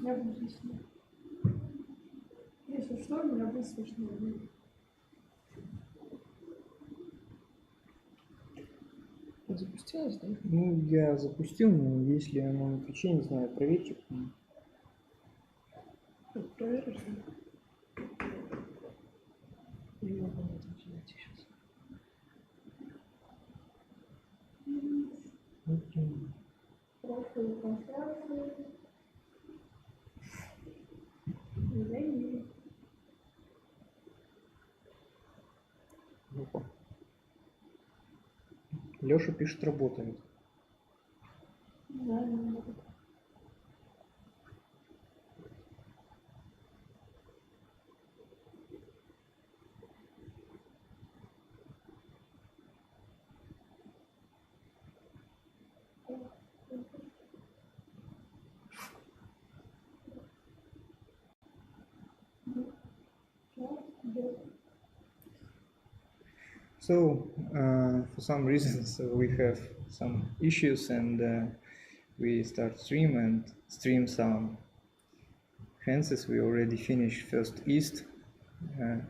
Я буду слышно. Если что, меня будет слышно. Запустилось, да? Ну, я запустил, но если оно на ключе, не знаю, проверьте. Проверишь? Не могу это найти сейчас. Прошлую трансляцию. Леша пишет, работает. Да, не могу. So, for some reasons, we have some issues and we start stream some hands. We already finished first East.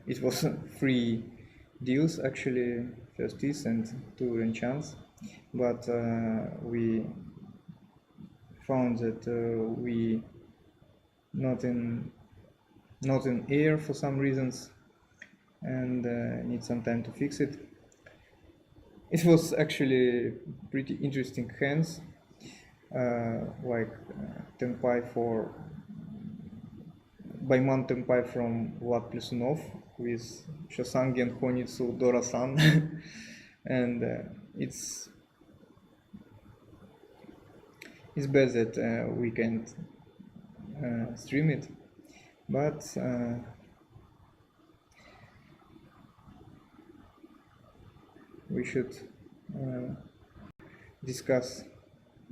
It was 3 deals actually, first East and 2 enchants, but we found that we not in air for some reasons and need some time to fix it. It was actually pretty interesting hands, like Tenpai for Baiman Tenpai from Vlad Pлясунов with Shosangen Honitsu Dora-san, and it's bad that we can't stream it, but we should discuss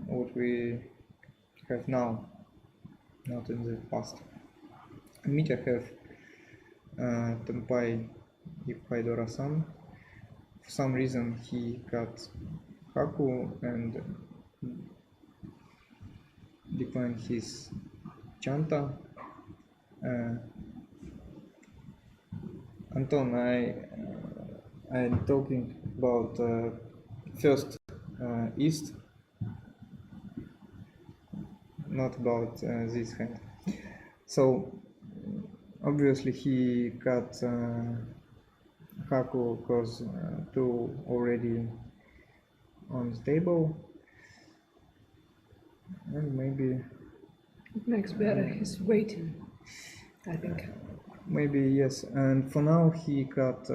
what we have now, not in the past. Mitya have Tenpai Yukai Dora-san. For some reason he cut Haku and declined his Chanta. Anton, I'm talking about first East, not about this hand. So obviously he cut Haku because 2 already on the table, and maybe It makes better. He's waiting, I think. Maybe yes, and for now he cut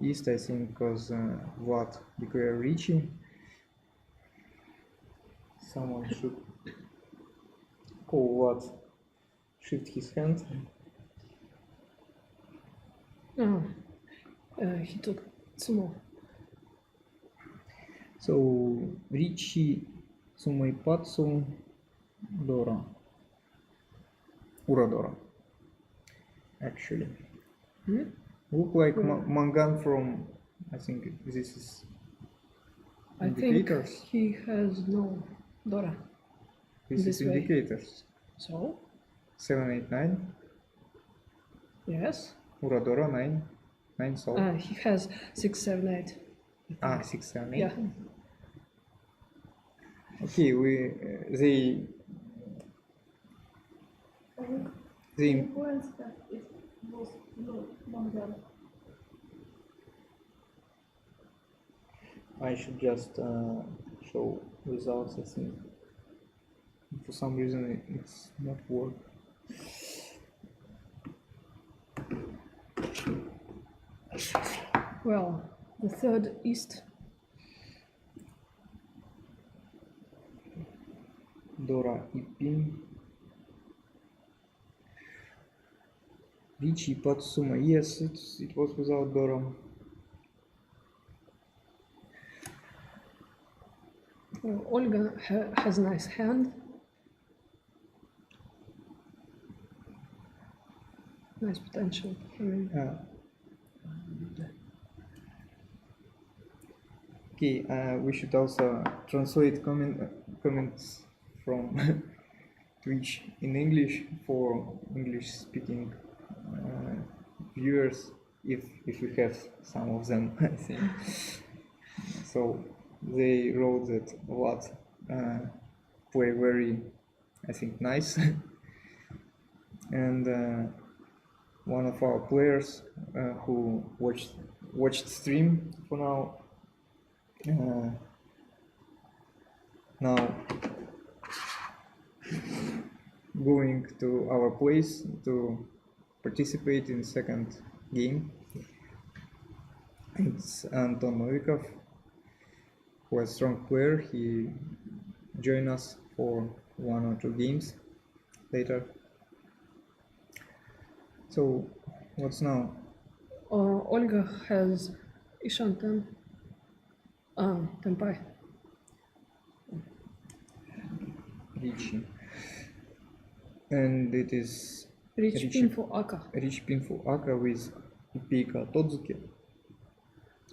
East, I think, because Vlad declared Ricci. Someone should call Vlad, shift his hand. Oh, he took sumo. So Ricci Sumaipatsu Dora Uradora, actually. Look like Mangan from, I think this is indicators. I think he has no Dora. This is way. indicators. So? 7, 8, 9. Yes. Uradora 9. 9 soul. He has 6, 7, 8. 6, 7, 8. Yeah. Okay, they Points that it was longer. I should just show results. I think for some reason it's not work. Well, the third East. Dora Ipin. Ricci Patsuma. Yes, it was without Dora. Olga has a nice hand. Nice potential. I mean. Okay, we should also translate comments from Twitch in English for English-speaking viewers, if we have some of them, I think. So they wrote that Vlad play very, I think, nice, and one of our players who watched stream for now going to our place to participate in second game. It's Anton Novikov, who is a strong player. He joined us for 1 or 2 games later. So what's now? Olga has Ishanten. Tenpai. Риичи. And it is Риичи for Aka. Риичи for Aka with Ipika Todzuki.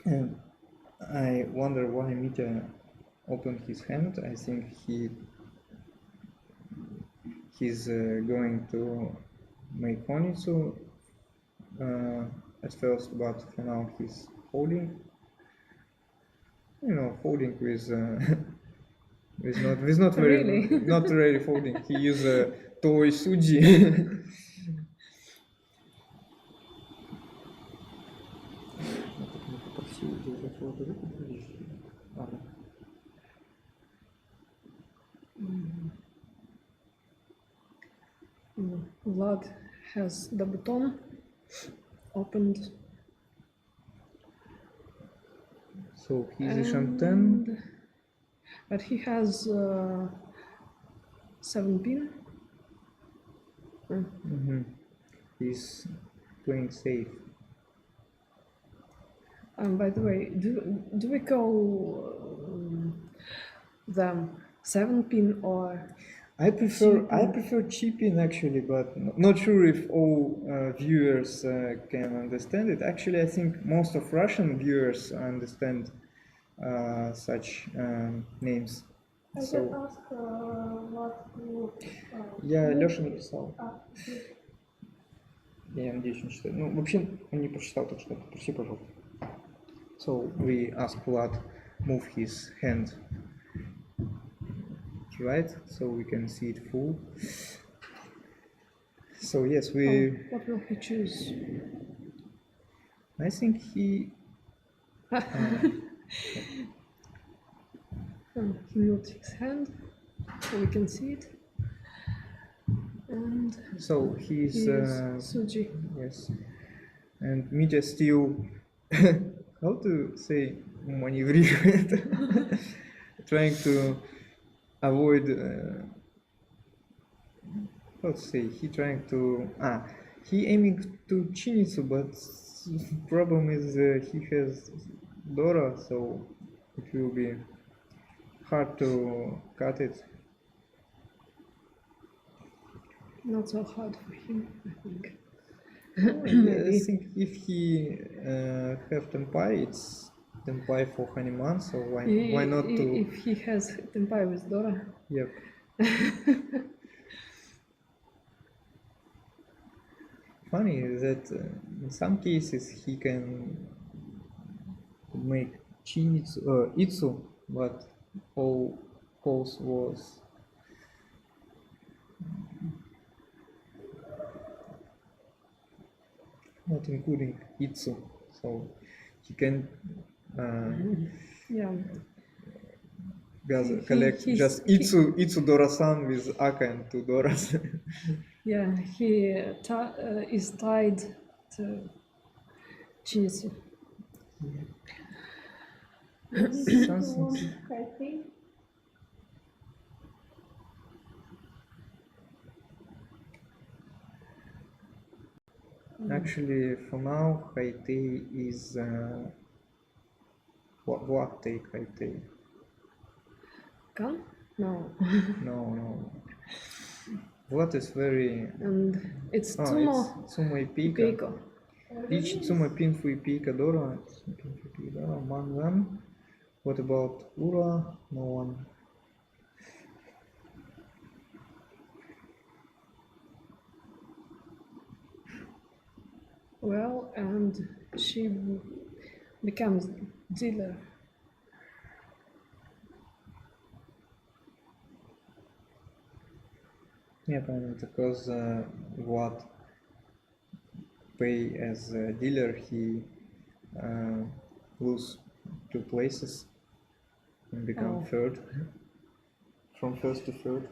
And I wonder why Mitya opened his hand. I think he's going to make Honitsu at first, but for now he's holding. You know, folding with with not very Really? not really folding. He uses toy suji. Vlad has the button opened. So he's a Shanten. But he has 7 pin. He's playing safe. And by the way, do we call them 7 pin or? I prefer chipping actually, but not sure if all viewers can understand it. Actually, I think most of Russian viewers understand such names. I can ask what you... Я Лёша написал. Я надеюсь, он читает. Ну, вообще, он не прочитал, так что прости, пожалуйста. So we ask Vlad move his hand right, so we can see it full. So yes, we... What will he choose? I think he... He moved his hand, so we can see it. And so he's Suji. Yes. And Mitya still... how to say маневрирует? Trying to avoid... how to say? He trying to... he aiming to Chinitsu, but problem is he has Dora, so it will be hard to cut it. Not so hard for him, I think. I think if he have Tenpai, it's Tenpai for Hanuman, so why not to... If he has Tenpai with Dora. Yep. Funny that in some cases he can make Chinitsu, Itsu, but all calls was not including Itsu, so he can collect just Itsu Dora-san with Aka and 2 Doras. Yeah, he is tied to Chinitsu. Actually, for now, Haitei is what take Haitei? Can? No. No. What is very... And it's Tsumo Ipika. Each Tsumo pin for Ipika Dora. Among them, What about Ura? No one. Well, and she becomes dealer. Yeah, because Vlad pay as a dealer, he lose 2 places and become third, from first to third.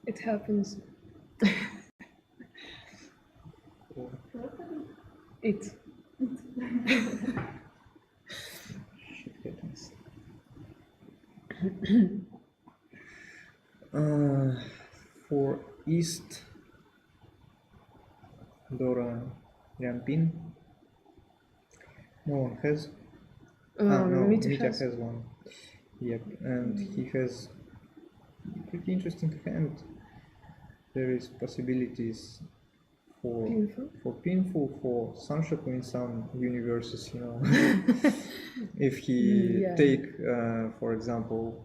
It happens. It. Shit happens. For East, Dora Yampin. No one has. No, Mitya has one. Yep, and he has pretty interesting hand. There is possibilities for pinful for Sanshoku in some universes, you know. If he take, for example,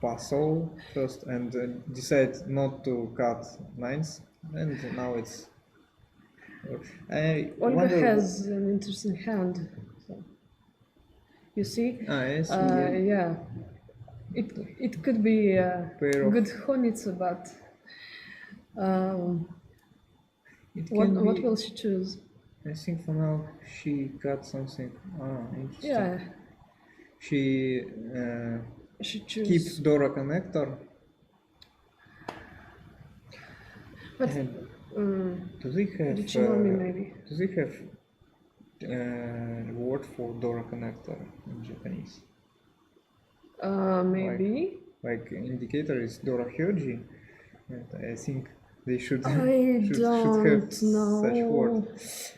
Paso first and decide not to cut nines, and now it's. I Olga wonder has an interesting hand. So. You see? Yes, yeah. It could be a Pair of- good honitsu, but it what can be- will she choose? I think for now she got something. Interesting. Yeah, She she choose. keeps Dora connector. But And do they have? Ritchinomi maybe. Do they have word for Dora connector in Japanese? Maybe. Like indicator is Dora Hyoji, and I think they should I should don't have know such word.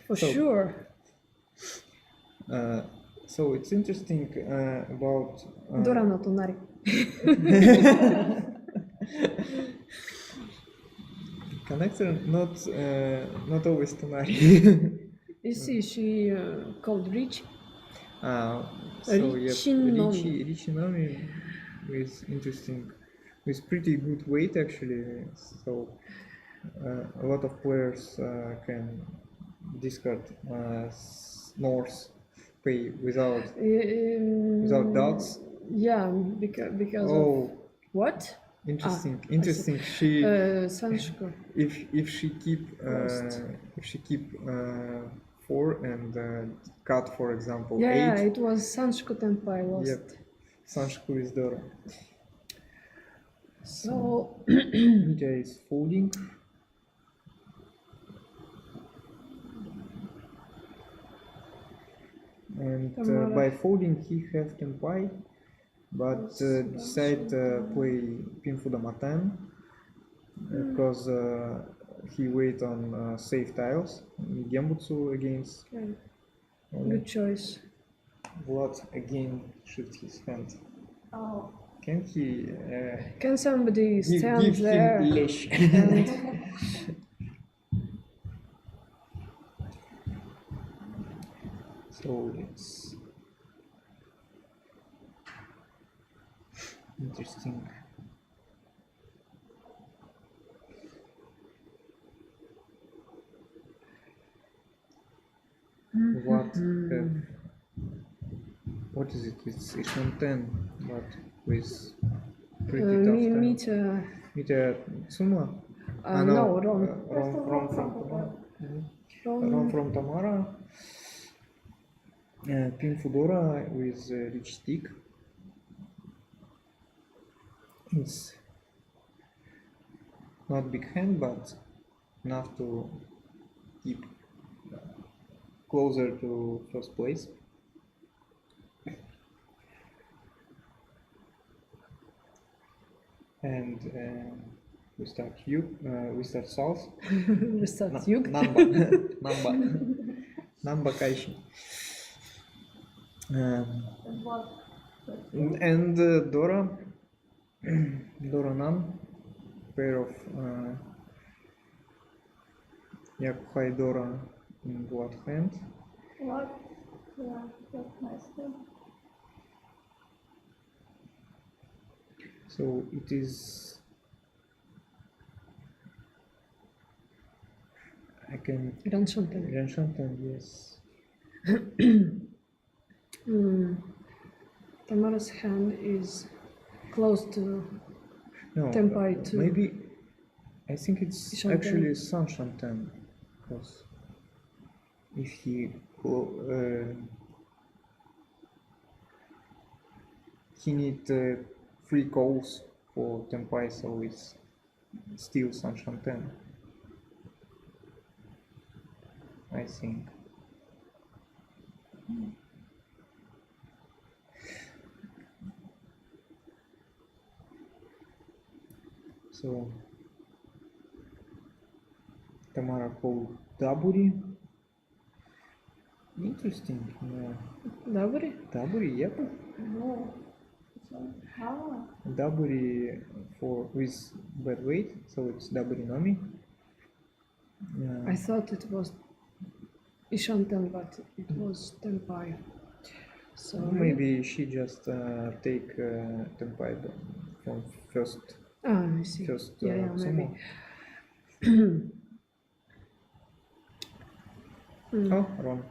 for So- sure. So it's interesting about Dora no tonari. connector, not always tonari. You see, she called Riichi. So yeah, Ritchinomi. Ritchinomi is interesting, with pretty good weight actually. So a lot of players can discard Norse pay without doubts. Yeah, because of Oh, what? interesting, I see. interesting. She Sanshoku. if she keep 4 and cut, for example, Yeah, 8. it was Sanshoku Tenpai lost. Yep, Sanshoku is Dora. So Mitya is folding. And by folding he have Tenpai, but decide play Pinfuda Matan because he wait on safe tiles. Gembutsu against okay. Good choice. Vlad again shift his hand. Oh. Can he Can somebody stand give there? him leash? And So it's interesting. What is it? It's H110, but with pretty tough time. Mitya Tsuma? no, Ron. Ron from Tamara. Ron. Ron from Tamara. Pinfudora with rich stick. It's not big hand, but enough to keep closer to first place. And we start south. We start Yug. Namba Kaishi. And what? And Dora Nan, pair of Yakuhai Dora in Vlad hand. What? Yeah, that's nice too. So it is. I can. Ranshantan. Ranshantan, yes. Tamara's hand is close to No, Tenpai too. maybe. I think it's Shantan. actually Saint-Shantan, because if he need 3 calls for Tenpai, so it's still Saint-Shantan, I think. So Tamara called Daburi. Interesting. Yeah. Daburi? Daburi, yep. No. So, how? Daburi for with bad weight, so it's Daburi Nomi. I thought it was Ishantan, but it was Tenpai. So Maybe she just take Tenpai from first I see. sumo. Maybe. Oh, wrong.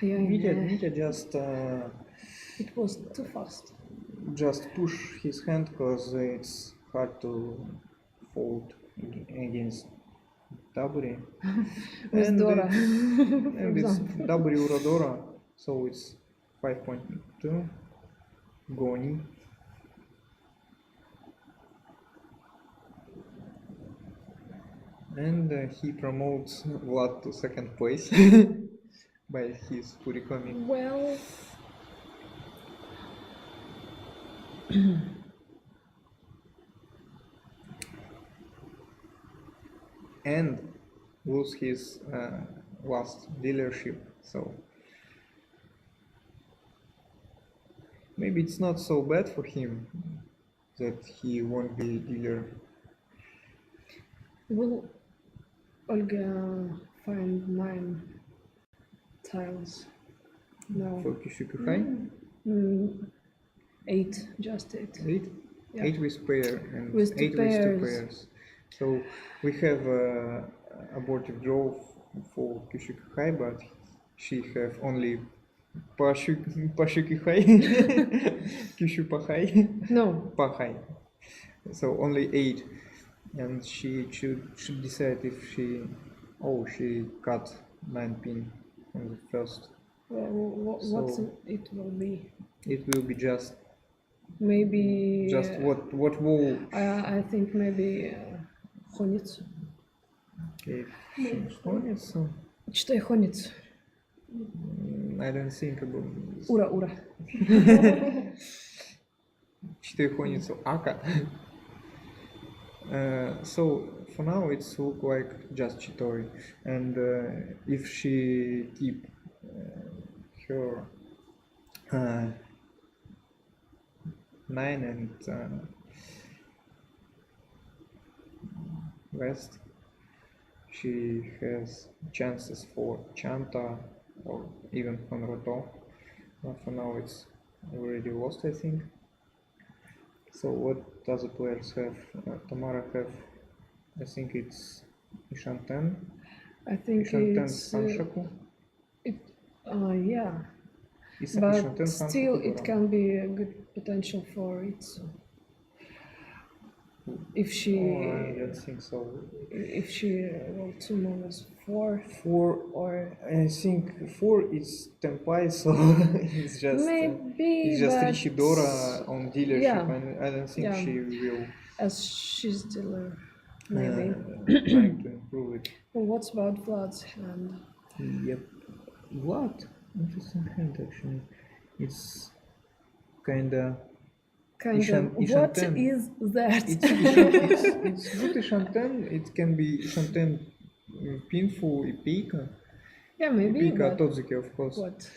Mitya just It was too fast. push his hand because it's hard to fold against Daburi. With Dora, for And it's example. Daburi Uradora, so it's 5.2 Goni. And he promotes Vlad to second place by his Furikomi. Well, And lose his last dealership, so maybe it's not so bad for him that he won't be dealer. will Olga find 9 tiles? No. For Kyushukuhai, 8, just 8. 8? Yeah. 8 with pair and With 8 two with 2 pairs. pairs. So we have abortive draw for Kyushukuhai, but she have only Pashukihai, Kyushupahai, No. Pahai. So only 8, and she should decide if she cut 9 pin from the first. What So- it will be? It will be just Maybe. what wall. I think maybe Хонец. Okay, Хонец, Читай Хонец. I don't think about Ура. Читай Хонецу Ака. So for now it's look like just Chitori, and if she keep her 9 and West, she has chances for Chanta or even Honroto, but for now it's already lost, I think. So what other players have? Tamara have, I think it's Ishanten, I think Ishanten it's Sanshaku. yeah, Ishanten but still Sanshaku it Dora. can be a good potential for it. If she Oh, I don't think so. rolled sumo as 4 4, or I think 4 is Tenpai, so it's just maybe, it's just but Richidora on dealership, yeah, and I don't think yeah. she will as she's dealer, maybe. trying to improve it. Well, what's about Vlad's hand? Yep. What? Interesting hand actually. It's kinda. Kind of. Ishanten. What is that? It's good Ishanten. It can be Ishanten pinful Ipika. Yeah, maybe. Ipika But Todzuki, of course. what?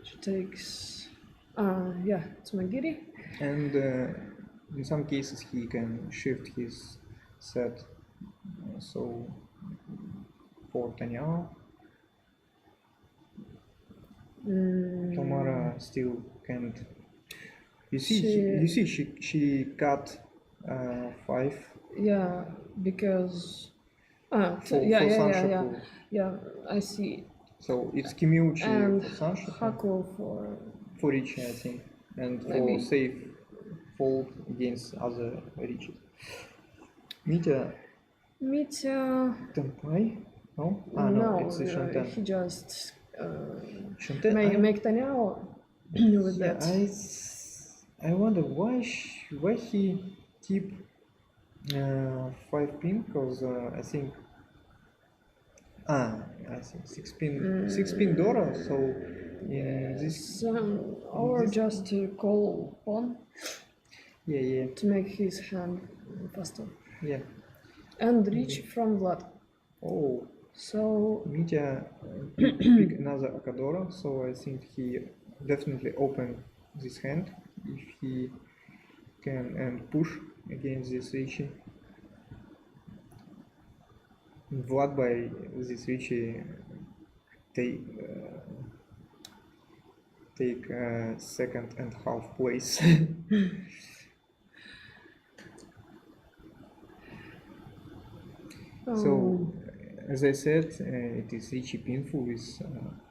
She takes. Yeah, it's Magiri. And in some cases he can shift his set, so for Tanyao. Mm, Tamara still can't. You see, she got 5 yeah, because for yeah, Sanshaku. yeah, I see. So it's Kimiuchi And for Sanshaku, Haku for for Riichi, I think, and for maybe. safe fold against other Riichis. Mitya Tenpai? No? No, it's the Shanten. he just Shanten? make Tanyao with Yeah, that. I wonder why he keep 5 pin, because I think 6 pin Dora, so in this Or this- just to call pawn yeah to make his hand faster. yeah. And reach from Vlad. Oh, So Mitya pick another Akadora, so I think he definitely open this hand if he can and push against this Riichi. Vlad by this Riichi take second and half place. So, as I said, it is Riichi pinful with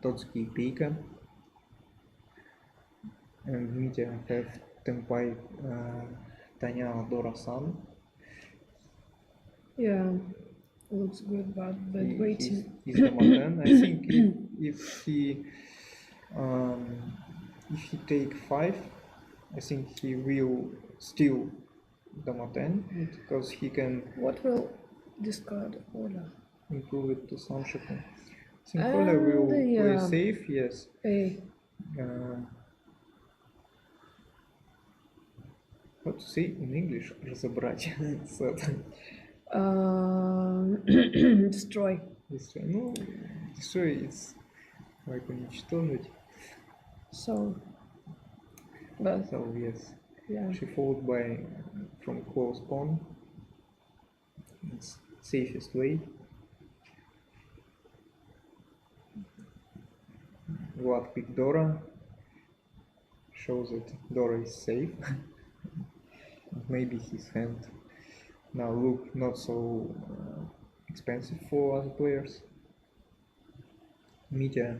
Totsuki Peika, and Mitya have Tenpai Tanya Dora-san. yeah, looks good, but waiting. He's the Maten. I think if he take 5, I think he will steal the Maten because he can What will discard order? improve it to Sanshaku. Sinfola will play safe, yes. A. What to say in English? Разобрать. Destroy. Destroy. Ну, destroy it's like уничтожить. So, but So yes, yeah, she followed by from close pawn. It's safest way. Vlad pick Dora. Shows that Dora is safe. Maybe his hand now look not so expensive for other players. Mitya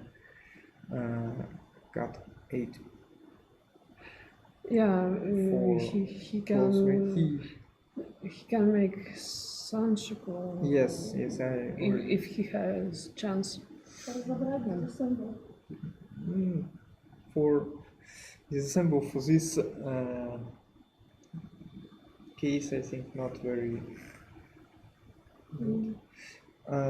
got 8. yeah. For He close range. he can make Sanshaku. Yes, If he has chance. Разобрать disassemble. For disassemble for this case, I think not very good.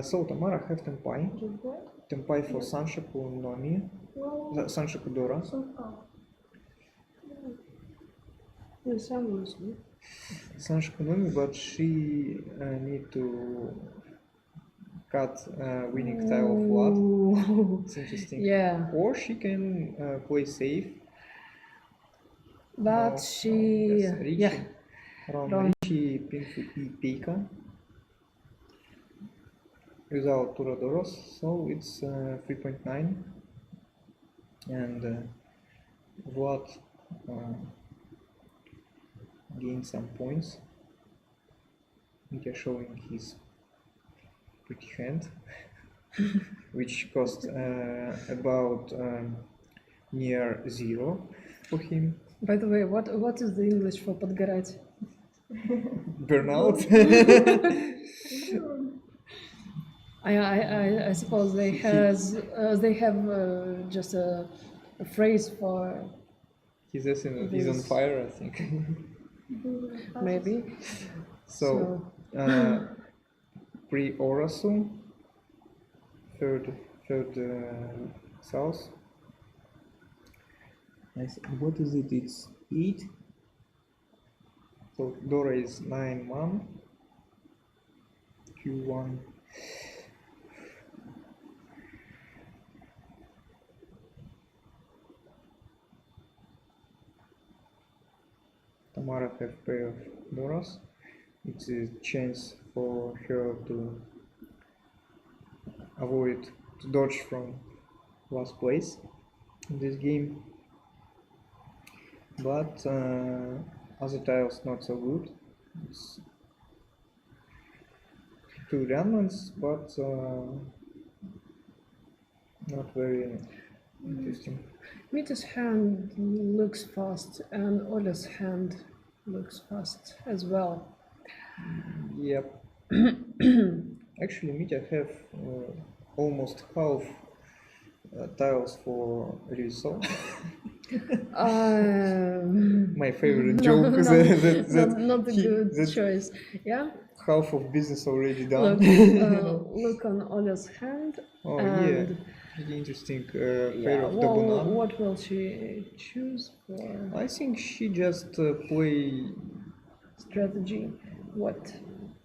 So Tamara have Tenpai. Just that? Tenpai for Sanshaku Nomi. Well, Sanshaku Dora. somehow. The same was good. Sanshaku Nomi, but she need to cut winning tile of Vlad. It's interesting. Yeah, Or she can play safe. but No, she yes, Riichi. yeah. Round Round. Riichi pinful E Peika. Without Turadoros, so it's 3.9. And Vlad gained some points. Mitya showing his pretty hand, which cost about near 0 for him. By the way, what is the English for подгорать? Burnout. I suppose they have just a phrase for He's on fire, I think. maybe. So pre-Orasu, third south. What is it? It's 8. So Dora is 9-1. Q1. Tamara have pair of Doras. It's a chance for her to avoid to dodge from last place in this game. But other tiles not so good. It's two diamonds, but not very interesting. Mita's hand looks fast, and Ola's hand looks fast as well. Yep. Actually, Mitya have almost half tiles for Riso. My favorite joke no, that not a good choice. Yeah. Half of business already done. Look on Ola's hand. Oh and yeah, pretty interesting yeah, pair of Dabunan. what will she choose for I think she just play strategy? What?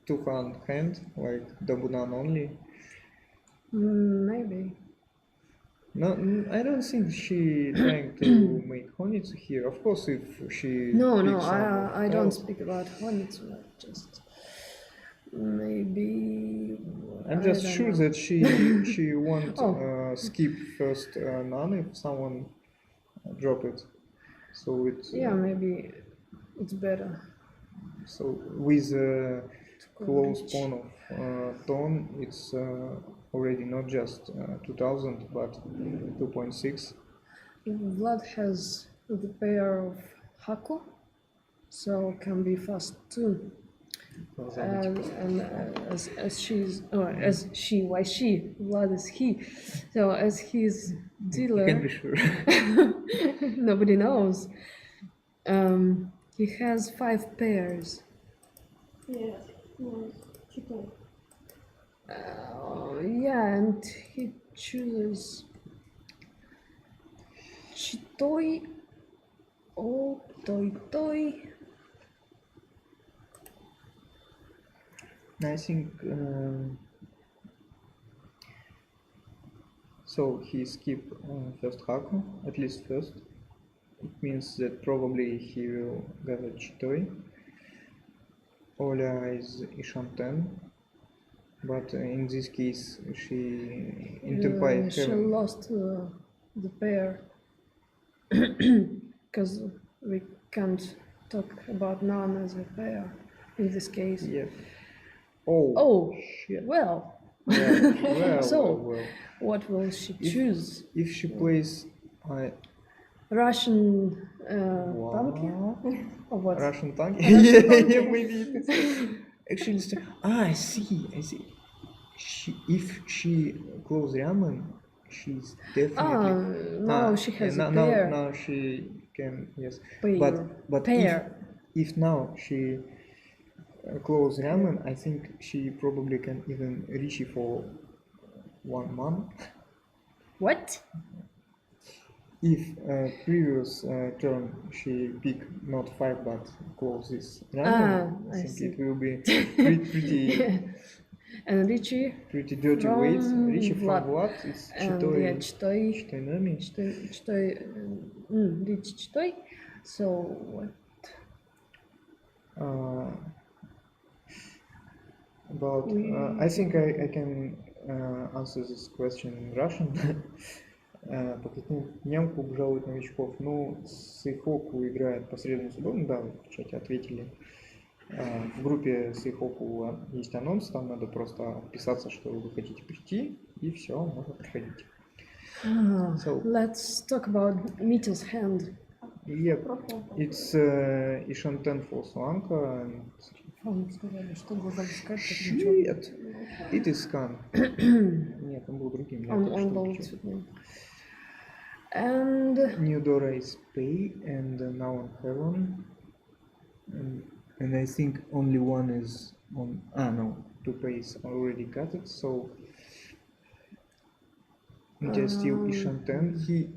two-hand hand, like Dabunan only. Maybe. No, I don't think she trying to make Honitsu here. Of course, if she No, picks some I don't tiles. speak about Honitsu. Just maybe. I'm I just don't sure know. that she won't Oh. skip first none if someone drop it. So it's Yeah, maybe it's better. so with close Reach. pawn of tone, it's already not just 2000 but 2.6. Vlad has the pair of Haku, so can be fast too. And as she's, or as she, why she? Vlad is he. So as his You dealer, can be sure. nobody knows. He has 5 pairs. Yes, yes, читай. Yeah, and he chooses Chitoi or Toi. I think so. He skip first Haku, at least first. It means that probably he will gather Chitoi. Ola is Ishanten, but in this case she interpret She having lost the pair because we can't talk about none as a pair in this case. yeah. Oh, Oh, shit. well. Well, So, well. what will she choose? If she plays Russian tanki? Or what? Russian tank, Russian tank. yeah, maybe it is. Actually, I see. If she close Ramen, she's definitely. Now she has a now, pair. now she can, yes. Pair. But Pair. if now she close Ramen, I think she probably can even reach it for 1 month. What? If previous turn she pick not 5 but close this Ramen, I I think see. it will be pretty And Richie pretty dirty from weight. Richie from Vlad. Vlad is and Chitoi. yeah, Chitoi. Chitoinomi. Rich Chitoi. So what? About I think I can answer this question in Russian. По каким дням клуб жалует новичков? Ну, Сейхоку играет по средам и субботам, да, вы в чате ответили. В группе Сейхоку есть анонс, там надо просто отписаться, что вы хотите прийти, и все, можно приходить. So, Let's talk about Mita's hand. Yep, it's Ishanten for Slanka and Вам сказали, что глаза без Shit, it is scan. Нет, он был другим. Он был цветным. And New Dora is pay and now on heaven. And I think only one is on. No, 2 pays already got it. So just still Ishanten. He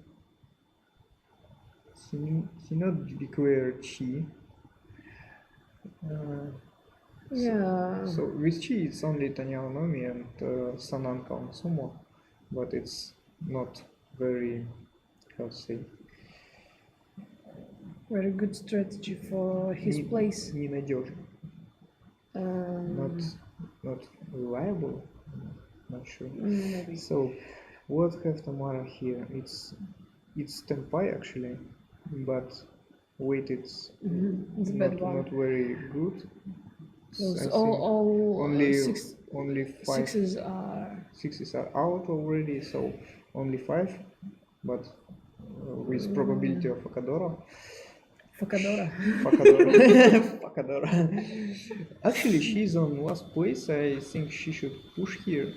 not declared Chi. yeah, So with Chi it's only Tanyao Nomi and Sananka on Sumo, but it's not very, how to say, very good strategy for his place. Ненадежно. Not reliable. not sure. Maybe. So, what have Tamara here? It's tempai actually, but weight it's It's a bad one. not very good. Those I think all only six, only five sixes are sixes are out already, so only 5, but with probability of Fakadora. Facadora. Fakadora. Actually, she's on last place. I think she should push here.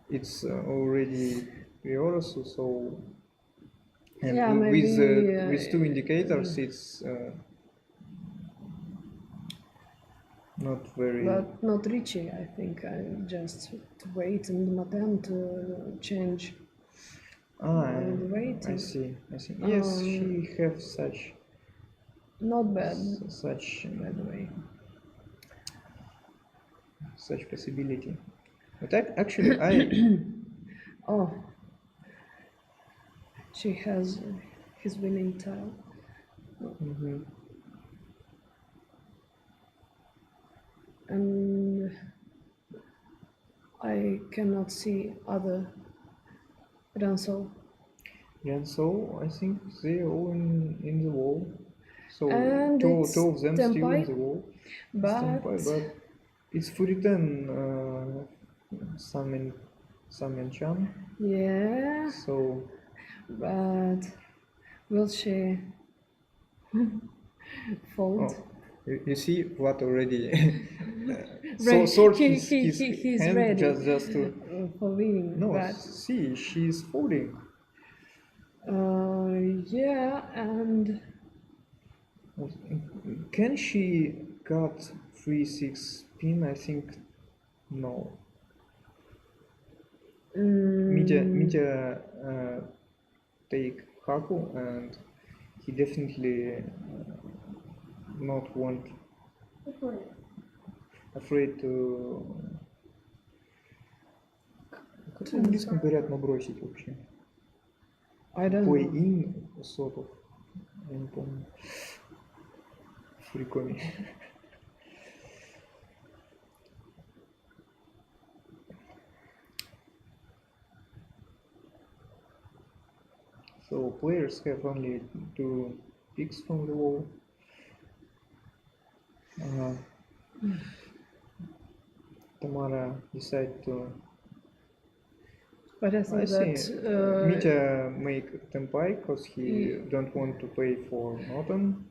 It's already Riorasu, so and Yeah, with maybe, with 2 indicators, it's not very. But not Riichi, I think. I just to wait and Maten to change the weight. I see. Yes, she have such Not bad, such by the way. such possibility. But actually, I Oh, she has his winning tile. mhm. And I cannot see other Ranso. And so I think they all in the wall. So And two it's of them still in Tenpai, the wall. It's but Tenpai, but it's Furiten Samen-chan. yeah, So but will she fold? you see what already Right. sort He's his hand ready just to for winning. no But see she's folding. yeah, and Can she cut 3-6 pin? I think no. Mitya take Haku, and he definitely not want afraid to. Как на английском говорят набросить вообще? I don't Play know. in sort of. Я не помню. Фрикоми. So players have only 2 picks from the wall. Tamara decided to. But I I think see. that Mitya make tempai because he don't want to pay for Noten.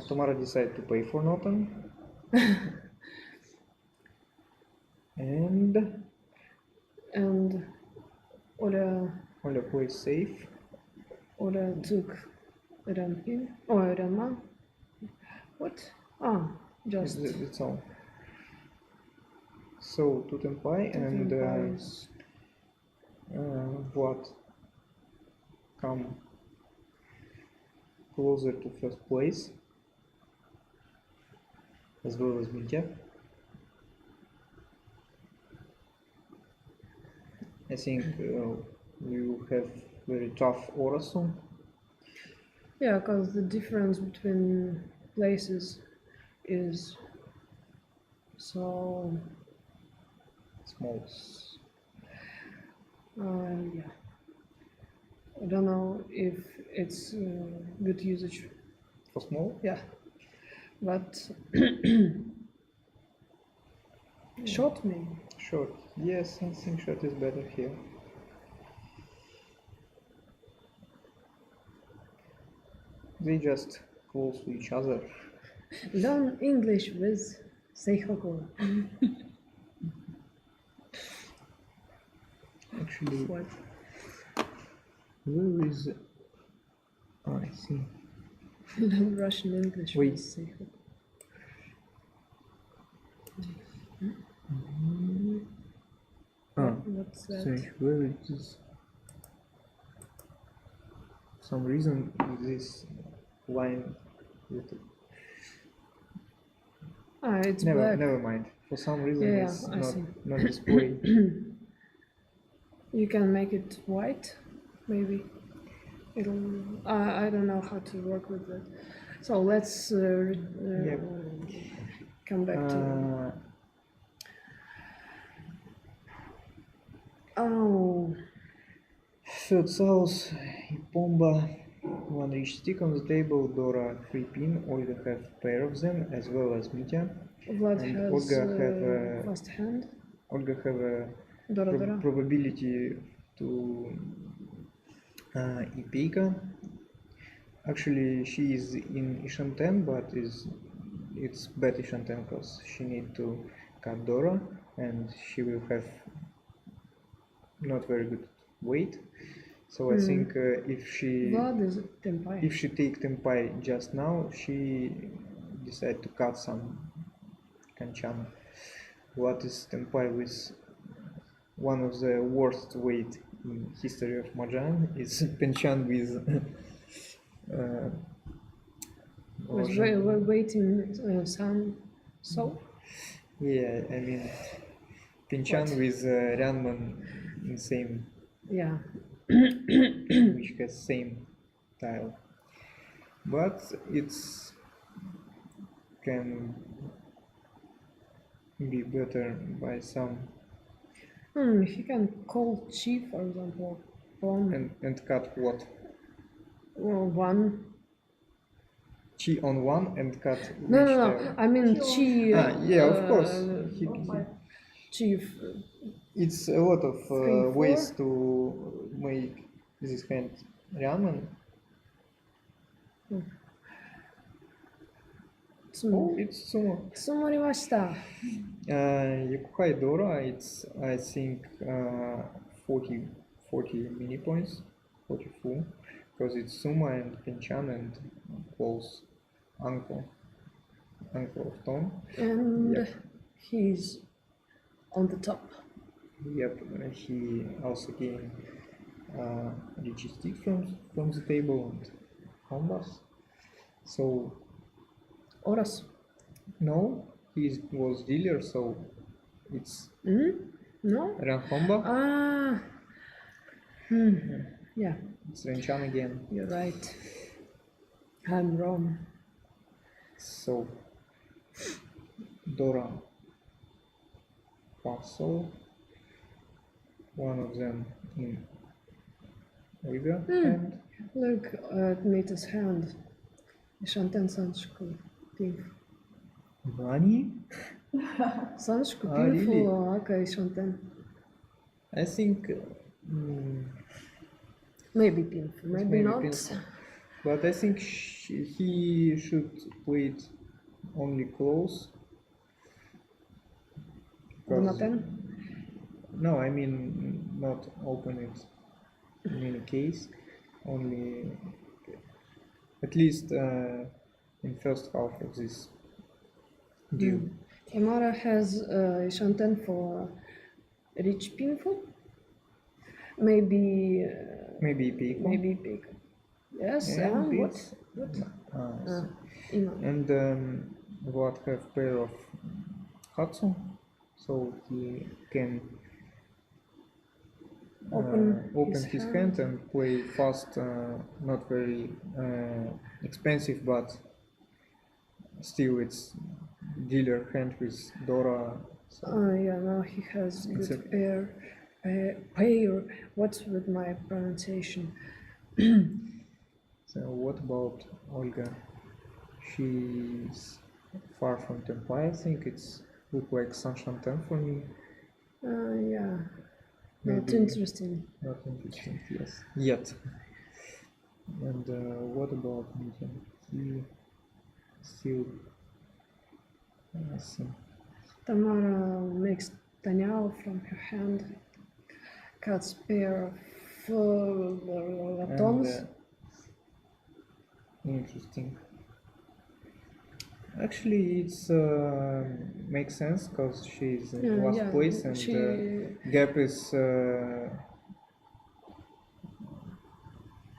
Tamara decided to pay for Noten. and Ola plays safe. Ola took Ranpin or Ranma. What? Ah, just That's all. So two tempai and Tenpais. Vlad come closer to first place as well as Mitya. I think we will have very tough Orasu. Yeah, because the difference between places is so Small. yeah. I don't know if it's good usage. For small? Yeah, but short maybe. Short. Yes, I think short is better here. They just close to each other. Learn English with Seihoku. Actually, What? where is? Oh, I see. Learn Russian English Wait. with Seihoku. What's that? Sorry, where it is? For some reason this line with it. Ah, it's black. Never mind. For some reason Yeah, it's I see. not displayed. You can make it white, maybe. It'll. I don't know how to work with that. So let's come back to. Oh, Third south, Ipomba, one rich stick on the table, Dora 3 pin, Olga have pair of them, as well as Mitya. Vlad And has Olga have a fast hand. Olga have a Dora Dora. probability to Ipeka. Actually, she is in Ishanten, but it's bad Ishanten because she need to cut Dora, and she will have not very good weight. So I think if she Vlad is Tempai. if she take Tempai just now, she decide to cut some Kanchan. What is Tempai with one of the worst weight in history of Mahjong is Kanchan with We're waiting some so. yeah, I mean Pinchan with Ryanman in same Yeah. which has same tile, but it's can be better by some He can call chief, for example, pawn and cut what one. chi on one and cut No, which no, tile? no. I mean chi. Yeah, of course. Chief. It's a lot of 3, 4. ways to make this hand ramen. Oh, it's sumo. 積もりました。 Yakuhai Dora, it's I think 40 mini points, 44, because it's Suma and Pinchan and close uncle of Tom. And Yep. he's on the top. Yep, he also gained риичи stick from the table and combos. So Oras. no, he was dealer, so it's No? Ranhomba. Ah. Yeah, It's Renchan again. you're right. I'm wrong. So Dora Paso, one of them in Olga hand. Look at Mita's hand. Shanten Sanshku. Pink. Nani? Sanshku Ah, really? pinful. Okay, Shanten. I think Maybe pinful, maybe not. painful. But I think he should play it only close. 'Cause- Nothing. No, I mean not open it in any case. Only at least in first half of this deal. Tamara has Shanten for rich pinful. Maybe. Maybe pick. Maybe big. Yes, And what? it's- What? so- Iman. And Vlad have pair of Hatsu, so he can Open open his his hand and play fast, not very expensive, but still it's dealer hand with Dora. So Yeah, now he has It's good a- pair. What's with my pronunciation? So what about Olga? She's far from Tempai. I think it's look like Saint-Petersburg for me. Yeah, not Maybe- interesting. Not interesting, yes. Yet. And what about Mitya? He still see. Tamara makes Daniel from her hand, cuts pair of And, tons. interesting. Actually, it's makes sense because she's in last place and gap is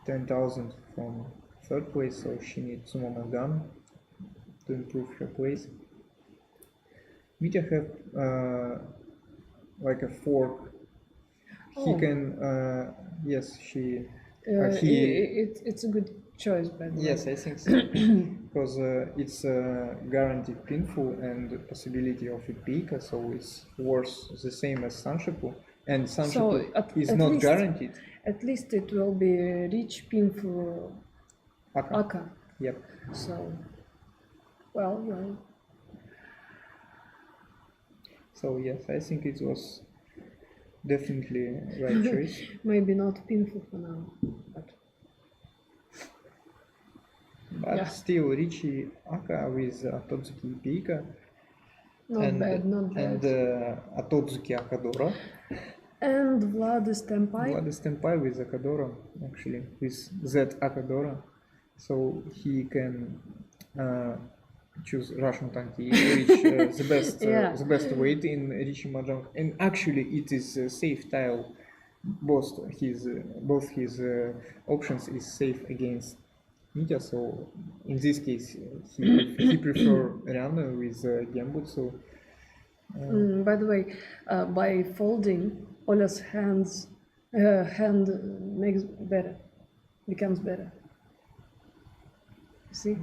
10,000 from third place, so she needs Sumo Morgana to improve her place. Mitya have like a fork. He Oh. can yes, she It's a good choice, by the way. yes, I think so. Because it's guaranteed pinful and possibility of a peak, so it's worth the same as Sanshipu, and Sanshoku is at not least- guaranteed. At least it will be rich pin for Aka. Aka. Yep. So, well. So yes, I think it was definitely right choice. Maybe not painful for now, but But Yeah. still, Riichi Aka with Atotsuki Ipeika not bad. and Atotsuki Akadora. And Vladis Tempai. Vladis Tempai with Akadora, actually, with Z Akadora. So he can choose Russian Tanki, which the best weight in риичи-маджонга. And actually, it is safe tile. Both his options is safe against Mitya. So in this case, he prefer Rihanna with Gembutsu. By the way, by folding, Ola's hand becomes better. See?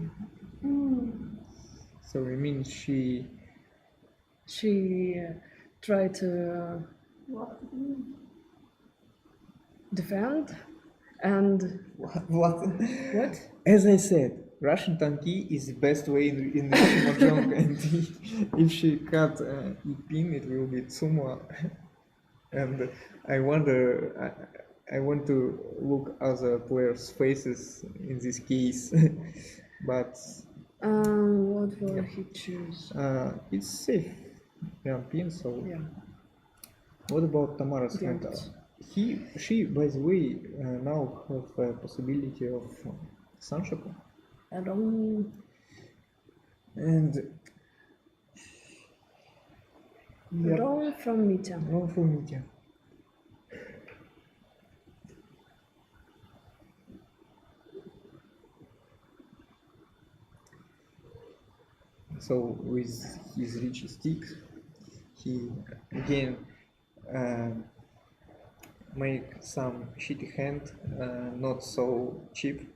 So it means she tried to defend and what? As I said, Russian Tanki is the best way in риичи-маджонга, and if she cut Ipin, it will be Tsuma. And I wonder, I want to look other players' faces in this case, but what will he choose? it's safe. Pin, so Yeah. what about Tamara's hand? Gambit. She, by the way, now have a possibility of Sanshoku. I don't. And Wrong from Mitya. wrong for Mitya. So with his rich stick, he again make some shitty hand, not so cheap,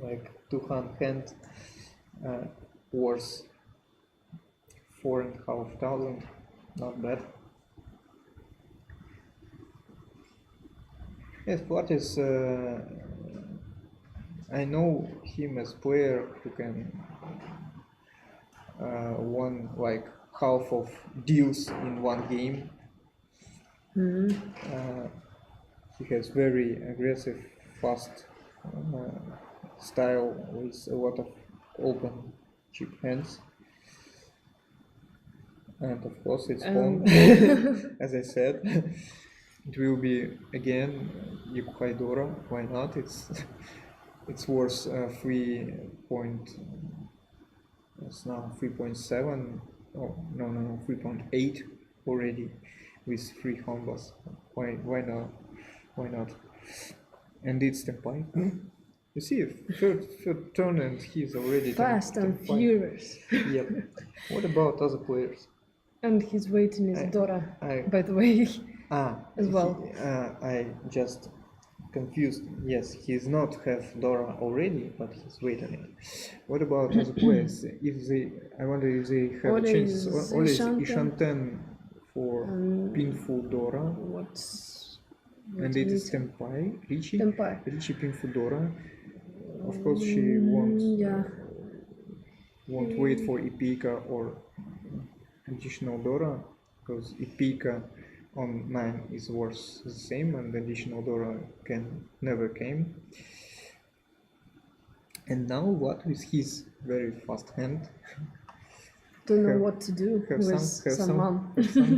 like 200 hand, worth 4,500, not bad. Yes, what is I know him as player who can won like half of deals in one game. He has very aggressive, fast style with a lot of open cheap hands. And of course it's pawn, as I said. It will be again Yukuhaidora, why not? It's worth 3.7. Oh no, 3.8 already with 3 combos. Why not? And it's Tempai. You see, third turn and he's already Fast and Tempai. furious. Yep. What about other players? And he's waiting is Dora, I- by the way. As well. I just confused. Yes, he's not have Dora already, but he's waiting it. What about other players? I wonder if they have Ole a chance. is Ole is Ishanten. Ishanten for pinful Dora, and it is Tempai, Riichi. Tempai. Riichi pinful Dora. Of course, she won't wait for Ipeika or additional Dora, because Ipeika on 9 is worth the same, and additional Dora can never came. And now what with his very fast hand? Don't know Have- what to do Have with some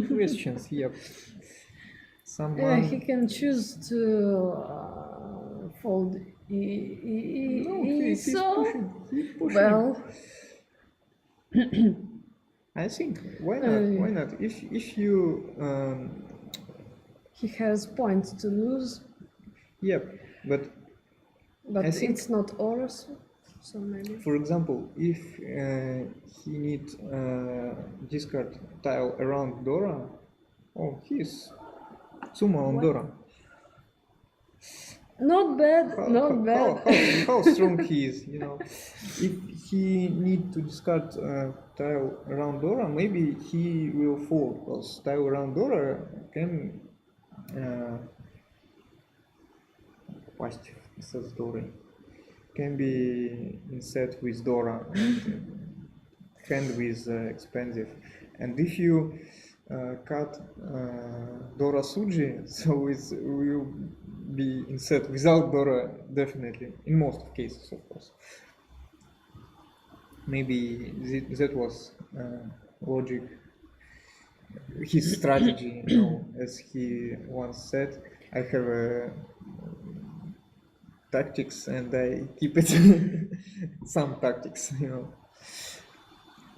questions. Yep. Yeah, he can choose to fold He's so pushing. well. I think why not? If you He has points to lose, yep, but but I think- it's not ours, so maybe. for example, if he need discard tile around Dora, oh, he's Tsuma on What? Dora. Not bad, not bad. How strong he is, you know. If he need to discard tile around Dora, maybe he will fall, because tile around Dora can пасть со Дорой, can be inset with Dora and hand with expensive. And if you cut Dora Suji, so it will be inset without Dora, definitely, in most of cases, of course. Maybe that was logic, his strategy, you know, as he once said, I have a tactics and I keep it some tactics, you know.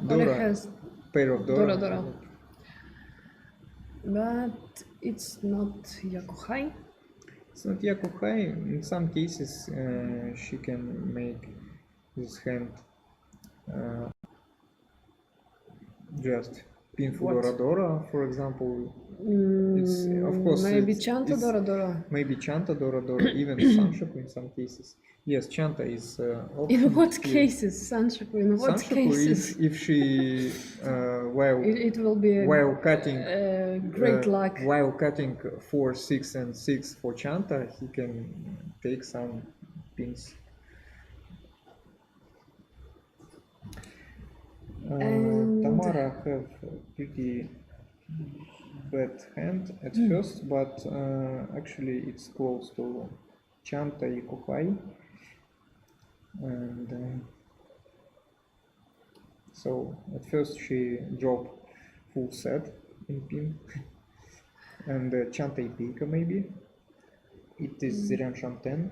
Dora has pair of Dora. Dora. But it's not Yakuhai. It's not Yakuhai. In some cases, she can make this hand just pinful Dora, for example. It's of course maybe Chanta Dora. Maybe Chanta Dora, even Sanshaku in some cases. Yes, Chanta is option. In what cases, Sanshaku? In what Sanshaku, cases? if she while it will be while cutting great luck. While cutting 4, 6, and 6 for Chanta, he can take some pins. And Tamara have pretty bad hand at first, but actually it's close to Chanta и Kuhai. And so at first she dropped full set in pin, and Chanta и Pika maybe. It is Zirian 10.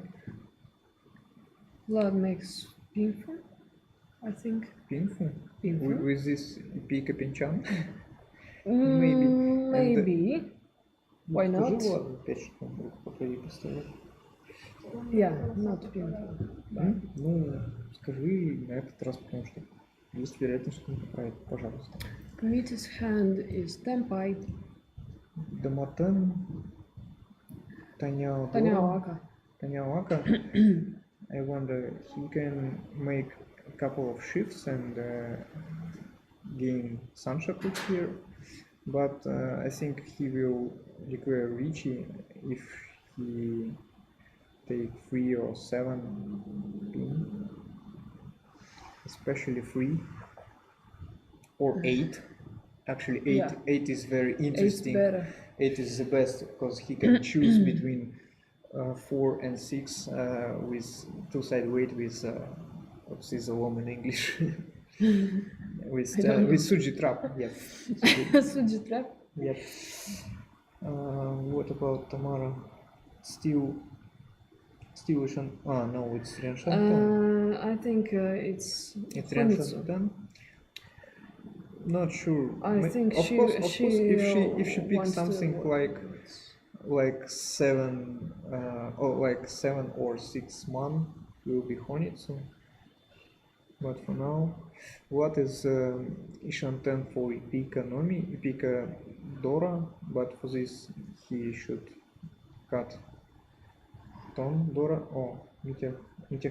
Vlad makes pinful, I think. Pinful? Pinful. With this Pika Pinchan? Maybe. And, Maybe. Why not? Yeah, not pinful. Ну, скажи на этот раз, потому что есть вероятность, что он поправит, пожалуйста. Committee's hand is Tempai. Даматен, Tanyawaka. I wonder, he can make a couple of shifts and gain Sanshaku here, but I think he will require Riichi if he take 3 or 7 pin, especially 3 or 8. Actually, 8. Yeah. 8 is very interesting. 8 better. 8 is the best because he can choose between 4 and 6 with two-side weight with what's his alone in English? with Suji trap. Yep. Suji trap. Yep. What about Tamara? Still Shan. No, it's Rian Shantan. I think it's Rian Shantan. Not sure. I think of she course, if she picks wants something to, like 7 or 6 man, will be Honitsu. But for now, what is Ishan 10 for Ipika Nomi, Ipika Dora? But for this he should cut Ton Dora. Oh, Mitya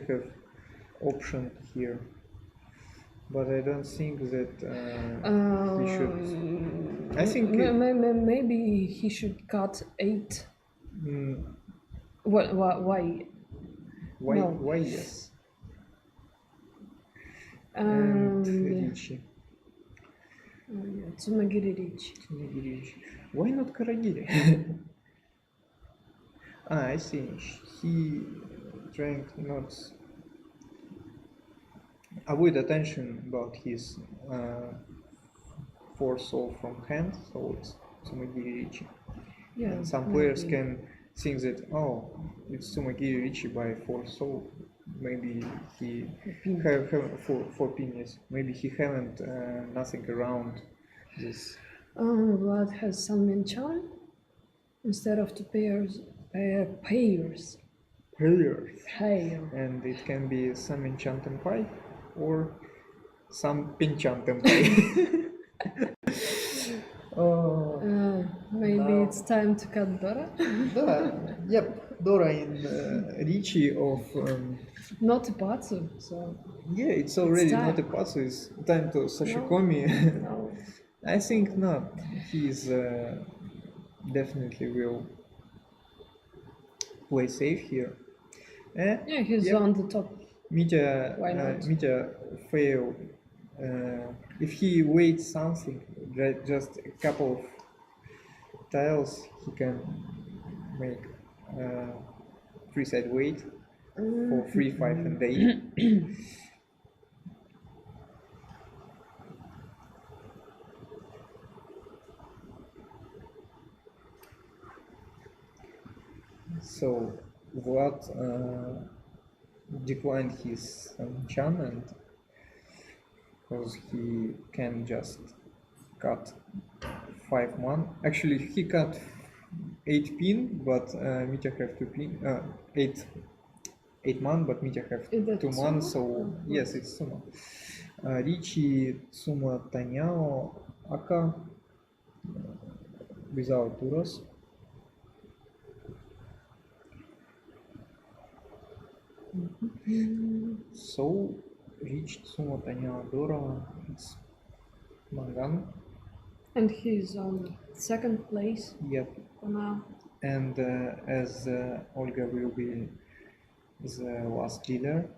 have option here. But I don't think that he should. I think maybe he should cut 8. Why? Why? No. Why? Yes. And Riichi. Tsumagiri Riichi. Why not Karagiri? I see. He trying not avoid attention about his force soul from hand, so it's Tsumagiri Riichi. Yeah, and some players can think that, oh, it's Tsumagiri Riichi by force soul. Maybe he have for pinions. Maybe he haven't nothing around this. Vlad has Sanmin Chan instead of 2 pairs. Pairs. And it can be some Pinchan Tempai or some Pinchan Tempai. Maybe it's time to cut Dora. Yep. Dora in Riichi of Not a patsu, so yeah, it's already time. not a patsu. It's time to sashikomi. no. I think not. He's definitely will play safe here. Yeah, he's yep. on the top. Mitya, Why not? Mitya failed. If he waits something, just a couple of tiles, he can make free side weight for 3, 5, and 8. So Vlad declined his enchantment because he can just cut 5 man. Actually, he cut 8 pin, but Mitya have 2 pin. 8 man, but Mitya have Is that 2 man. sumo? So yes, it's sumo. Riichi, Sumo, Tanyao, Aka without Duros. So reached Sumo Tanyao Dora. It's Mangan. And he's on second place Yep. for now. And as Olga will be the last dealer,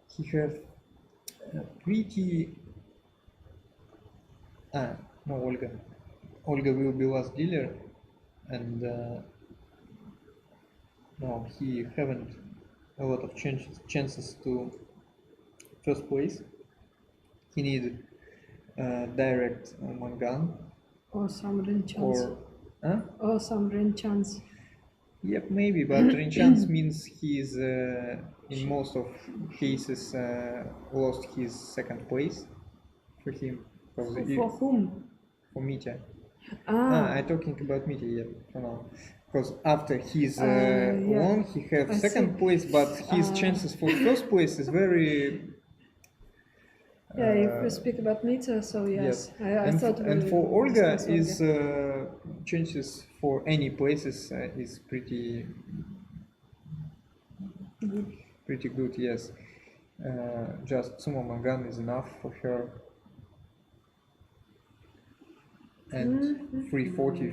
he have pretty. No, Olga. Olga will be last dealer, and no, he haven't a lot of chances to first place. He need direct Mangan Or some rin chance. Or some rin chance. Yep, maybe, but rin chance means he's in most of cases lost his second place for him. For whom? For Mitya. Ah, I'm talking about Mitya, yeah, for now. Because after he's yeah. won, he have I second see. place, but his chances for first place is very. Yeah, if we speak about Mita, so yes. I and thought and we for Olga discussed is chances for any places is pretty good. Yes, just Sumo Mangan is enough for her, and 340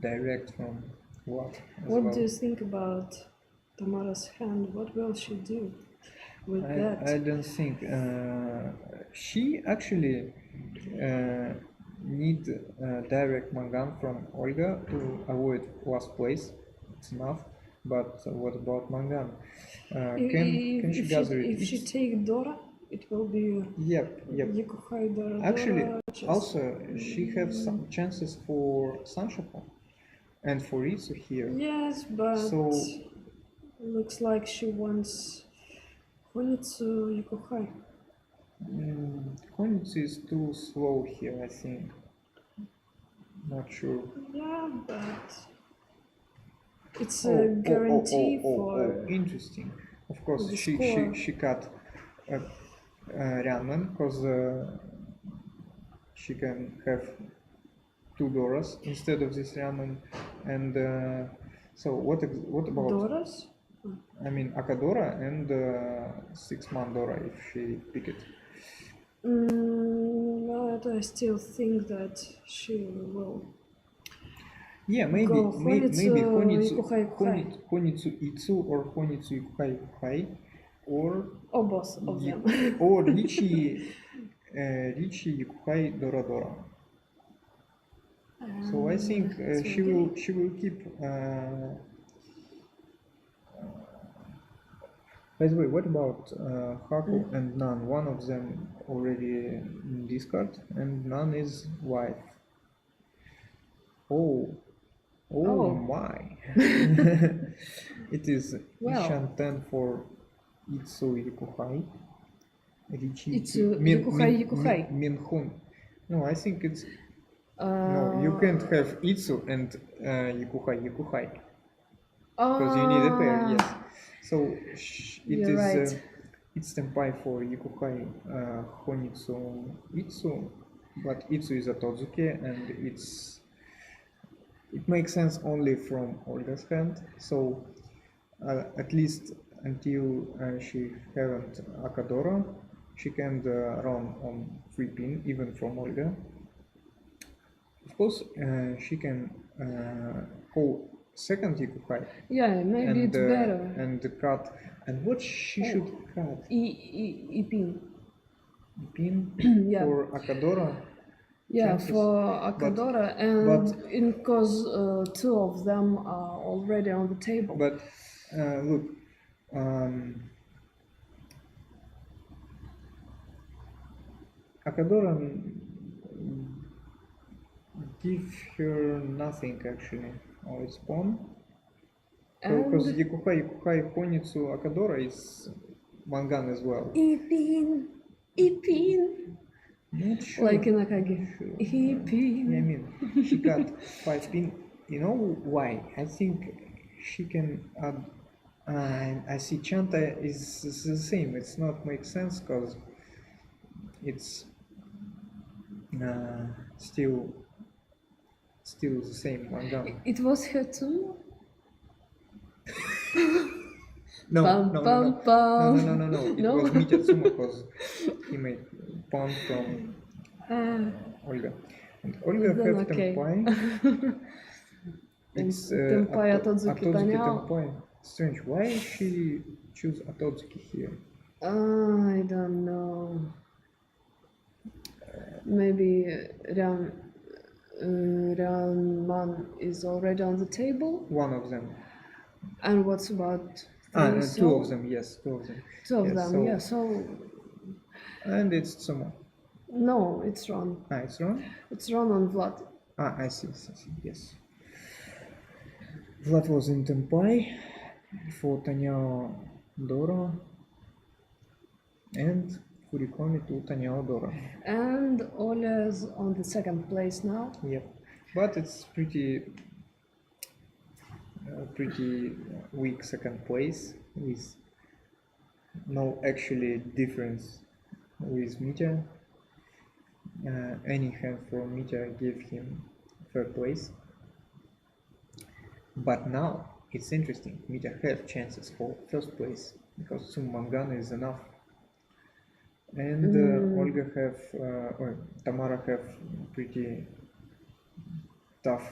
direct from what? What do you think about Tamara's hand? What will she do with that? I don't think she actually need direct Mangan from Olga to avoid last place. It's enough. But what about Mangan? Can she gather it? If she take Dora, it will be Yep. Yukuhai Dora. Actually, Dora, also she has some chances for Sanshoku and for Ritsu here. Yes, but So looks like she wants Honitsu Yukuhai. Honitsu is too slow here, I think. Not sure. Yeah, but it's a guarantee for. Interesting. Of course, the she cut Ranman because she can have 2 Doras instead of this Ranman, and so what about Doras? I mean Akadora and 6-man Dora if she pick it. But I still think that she will. Yeah, maybe Honitsu Itsu or Honitsu Yukuhai or Both of them. or Riichi Yukuhai Dora Dora. So I think she will keep. By the way, what about Haku and Nan? One of them already in discard, and Nan is wife. Oh my! It is Ishan 10 for Itsu Yukuhai. Itsu Yukuhai. Minhun. No, I think it's. No, you can't have Itsu and Yukuhai. Because you need a pair, yes. So it is right. It's Senpai for Yukuhai Honitsu Itsu, but Itsu is a Totsuke and it makes sense only from Olga's hand. So at least until she haven't Akadora, she can run on 3 pin, even from Olga. Of course, she can call second Yikuhai. Yeah, maybe it's better. And cut. And what she should cut? Pin. Pin Yeah. for Akadora. Yeah, chances. for Akadora, and but- because 2 of them are already on the table. But look, Akadora give her nothing actually on its pawn. Because And Yikuhai Honitsu Akadora is Mangan as well. Ipin. Not sure. Like in Akagi. Yeah, I Ipin. mean, she got 5 pin. You know why? I think she can add. I see Chanta is the same. It's not make sense because it's still the same Mangan. It was her too? No, Pam, no, pam, no, pam. no. It No? was Mitatsuma because he made pawn from Olga. And Olga Then have okay. Tempai. It's Tempai Atodzuki Atodzuki Tanyao. Tempai. Strange. Why she choose Atodzuki here? I don't know. Maybe Ryanman is already on the table. One of them. And what's about No, three, 2 of them. Yes, 2 of them. 2 of Yes, them, so- yeah. So And it's Tsuma. no, it's wrong. It's wrong. It's wrong on Vlad. I see. Yes. Vlad was in Tempai for Tanyao Dora and Furikomi to Tanyao Dora. And Ole's on the 2nd place now. Yep. But it's pretty weak 2nd place with no actually difference with Mitya. Any hand from Mitya gave him 3rd place. But now it's interesting. Mitya have chances for 1st place because Mangan is enough. And Olga have or Tamara have pretty tough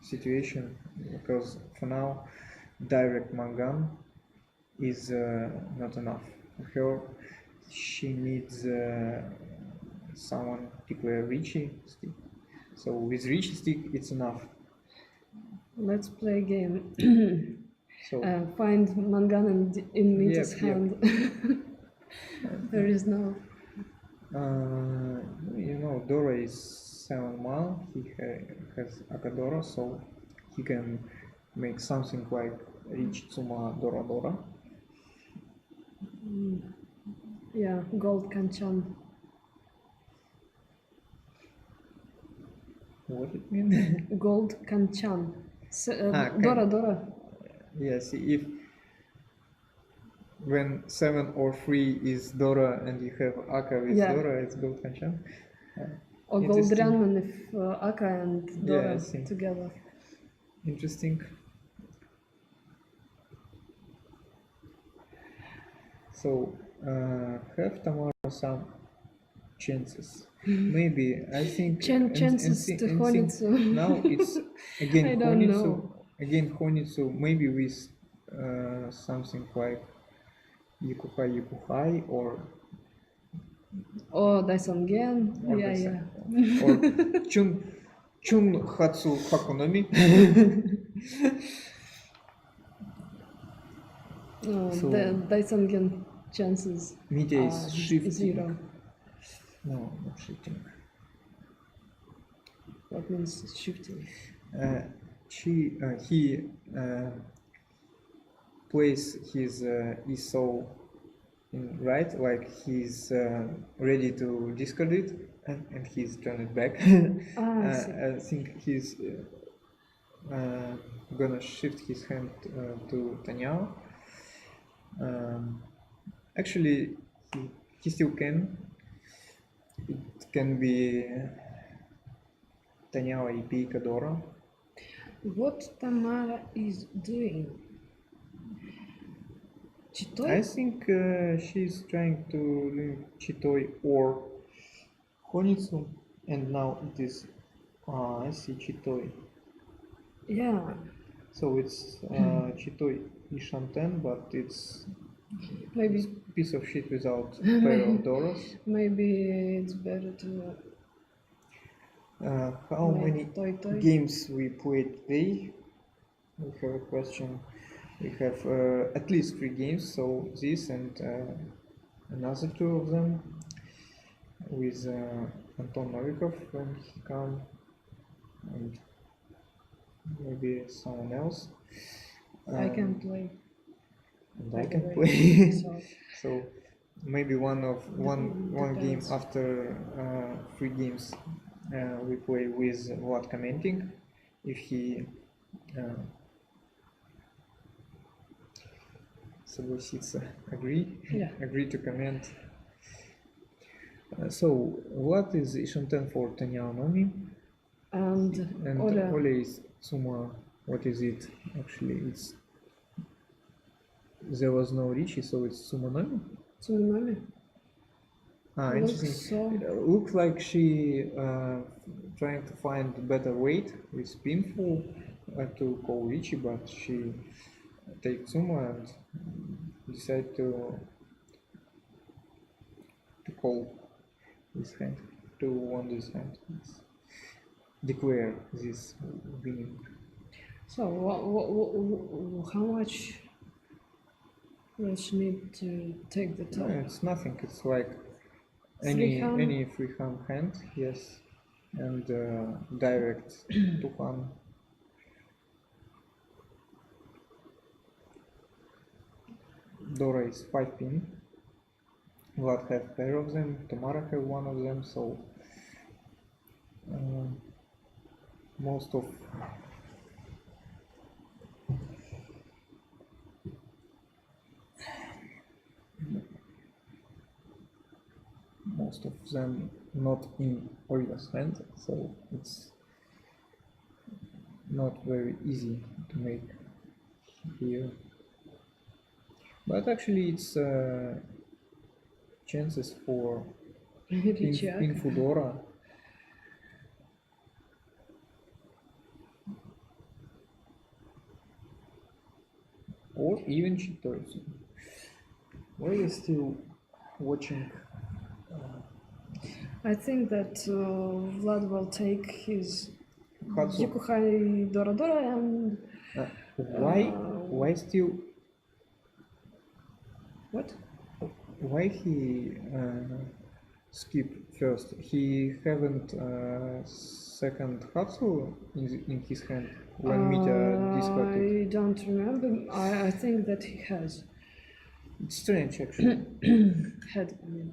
situation because for now direct Mangan is not enough for her. She needs someone particular Riichi stick. So with Riichi stick it's enough. Let's play a game. So Find Mangan in Mita's Yep. hand. There is no. Dora is 7 mile. He has Akadora, so he can make something like Riichi Tsuma Dora Dora. Yeah, gold kanchan. What it mean? Gold kanchan. Kan- Dora. Yes, if when 7 or 3 is Dora and you have Aka with Yeah. Dora, it's Gold Kanchan. Or gold Interesting. Ryanman if Aka and Yeah, I Dora see. together. Interesting. So have Tamara some chances. Maybe I think Chances to think Honitsu. now it's again I don't Honitsu. know. Again Honitsu. Maybe with something like Yukuhai or Daisongen. or Yeah, this, yeah. or Chun Hatsu Hakunomi. So- The Daisongen chances Mitya are is shifting. 0. No, not shifting. What means shifting? He plays his ESO in right, like he's ready to discard it, and he's turned it back. I see. I think he's gonna shift his hand to Tanyao. Actually, he still can. It can be Tanyao EP Kadora. What Tamara is doing? Chitoi? I think she's trying to do chitoi or honitsu, and now it is. I see chitoi. Yeah, So it's chitoi ishanten, but it's maybe piece of shit without pair of doros. maybe it's better to How make many toi. games we played today? We have a question. We have at least 3 games, so this and another 2 of them with Anton Novikov when he come, and maybe someone else. I can play. And by I the can way, play. so So maybe one game depends. after 3 games we play with Vlad commenting if he согласится, agree Yeah. agree to comment. So Vlad is Ishanten for Tanyaonomi, and and Oля, Oля is Suma. What is it actually? It's there was no Riichi, so it's Sumanomi. Tsunami. Looks Interesting. so. Looks like she trying to find better weight with spinful to call Riichi, but she take sumo and decide to call this hand, to won this hand, declare this winning. So how much will she need to take the top? It's nothing. It's like Free hand? any free hand, yes, and direct to hand. Dora is 5 pin. Vlad have pair of them. Tamara have one of them. So most of them not in Olga's hand, so it's not very easy to make here. But actually, it's chances for in Fudora. Or even Chitoizu. Why are you still watching? I think that Vlad will take his Hatsu? Yukuhai Dora Dora and Why still? what? Why he skip first? He haven't second Hatsu in his hand when Mitya discarded. I don't remember. I think that he has It's strange actually. had. I mean,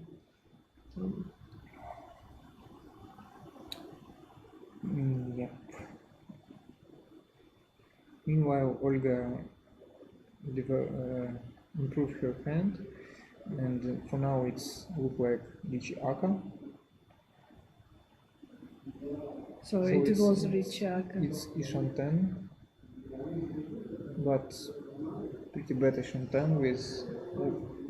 Yep. Meanwhile, Olga improved her hand, and for now it's look like Riichi Aka. so it it's- was Riichi-aka. It's Ishanten, but pretty bad Ishanten with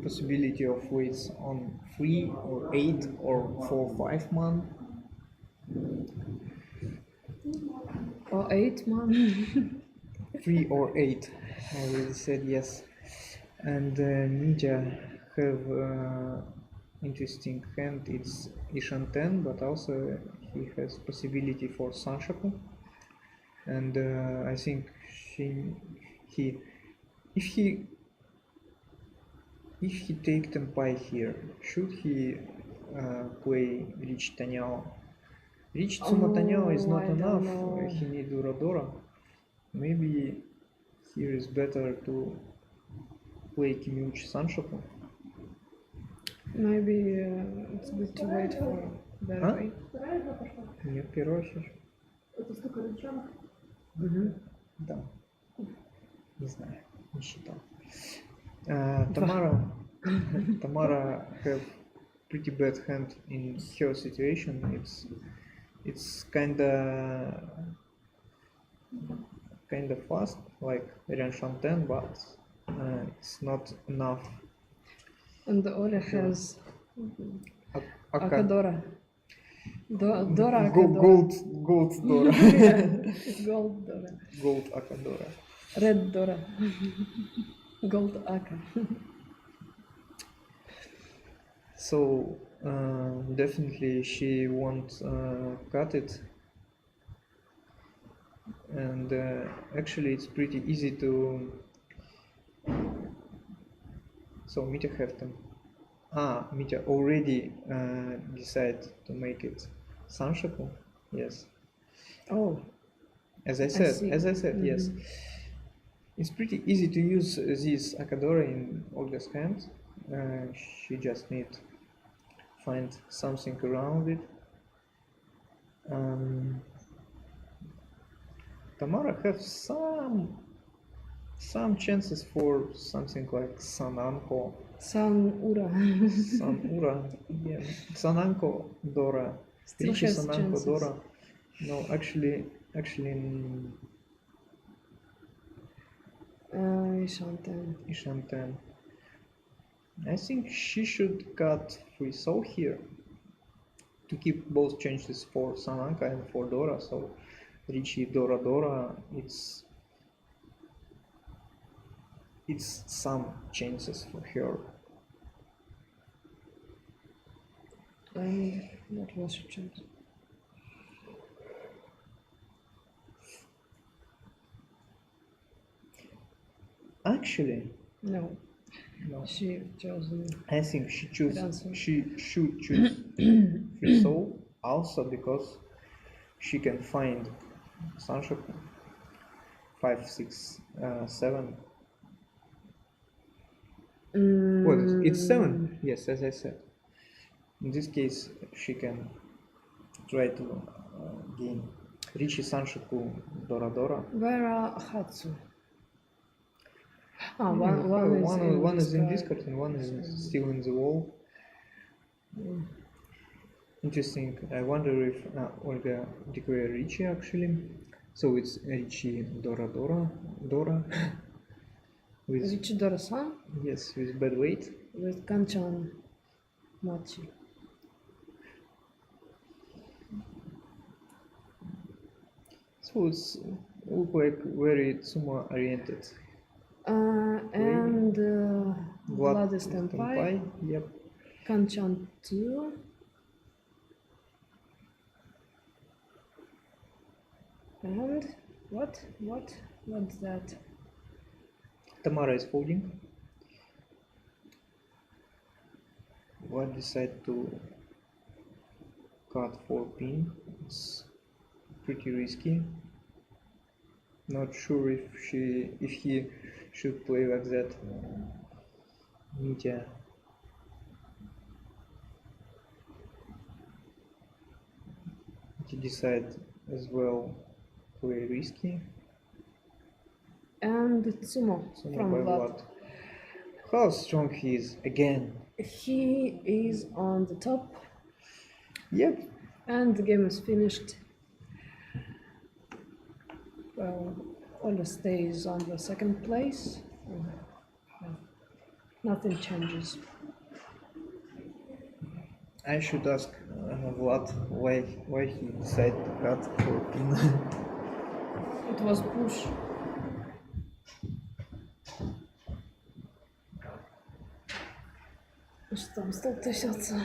possibility of weights on 3 or 8 or 4, 5 man. Or 8 man. 3 or 8. I already said yes. And Ninja have interesting hand. It's Ishanten, but also he has possibility for Sanshaku. And I think if he take Tenpai here, should he play Rich Tanyao? Rich Tsuma Tanyao is not I don't enough. know. He need Duradora. Maybe here is better to play Kimiuchi Sanshaku. Maybe it's good to wait for better Huh? way. Вторая игра пошла. Нет, первая сейчас. Это столько рычагов. Да. Не знаю, не считал. Tamara have pretty bad hand in her situation. It's kinda fast, like Ren Shanten, but it's not enough. And the Ora has Aka- Akadora. Dora Go- Akadora. gold Dora. Gold Dora. Gold Akadora. Red Dora. Gold Aka. So definitely she won't cut it, and actually it's pretty easy to. So Mitya have to. Mitya already decide to make it Sanshaku. Yes. Oh, As I see. said, yes. It's pretty easy to use this Akadora in Olga's hand. She just need find something around it. Tamara have some chances for something like Sananko, San Ura. Sanura, yeah, Sananko Dora, Still Riichi has Sananko chances. Dora. No, actually, Shantan. Ishanten. I think she should cut free soul here to keep both chances for Sananka and for Dora. So Riichi Dora Dora, it's some chances for her. And what was your chance? Actually, No, no. she chose. I think she answer. should choose free soul also because she can find Sanshaku 5, 6, 7. What is it? It's 7. Yes, as I said. In this case, she can try to gain Riichi Sanshaku Dora Dora. Where are Hatsu? One is in discard. discard and one is still in the wall. Interesting. I wonder if Olga declare Riichi actually. So it's Riichi Dora Dora with Riichi Dora-san yes, with bad weight. with Kanchan Machi. So it's look like very sumo oriented. And Vlad is Tenpai. Tenpai. Yep. Kanchan 2. And what's that? Tamara is folding. Vlad decide to cut 4 pin. It's pretty risky. Not sure if he should play like that. Mitya. He decide as well play risky. And Tsumo So from by Vlad. Vlad. How strong he is again. He is on the top, Yep. and the game is finished. Well, Ola stays on the second place. Nothing changes. I should ask Vlad why he decided to cut 4 pin. It was push. Что там стол трясется?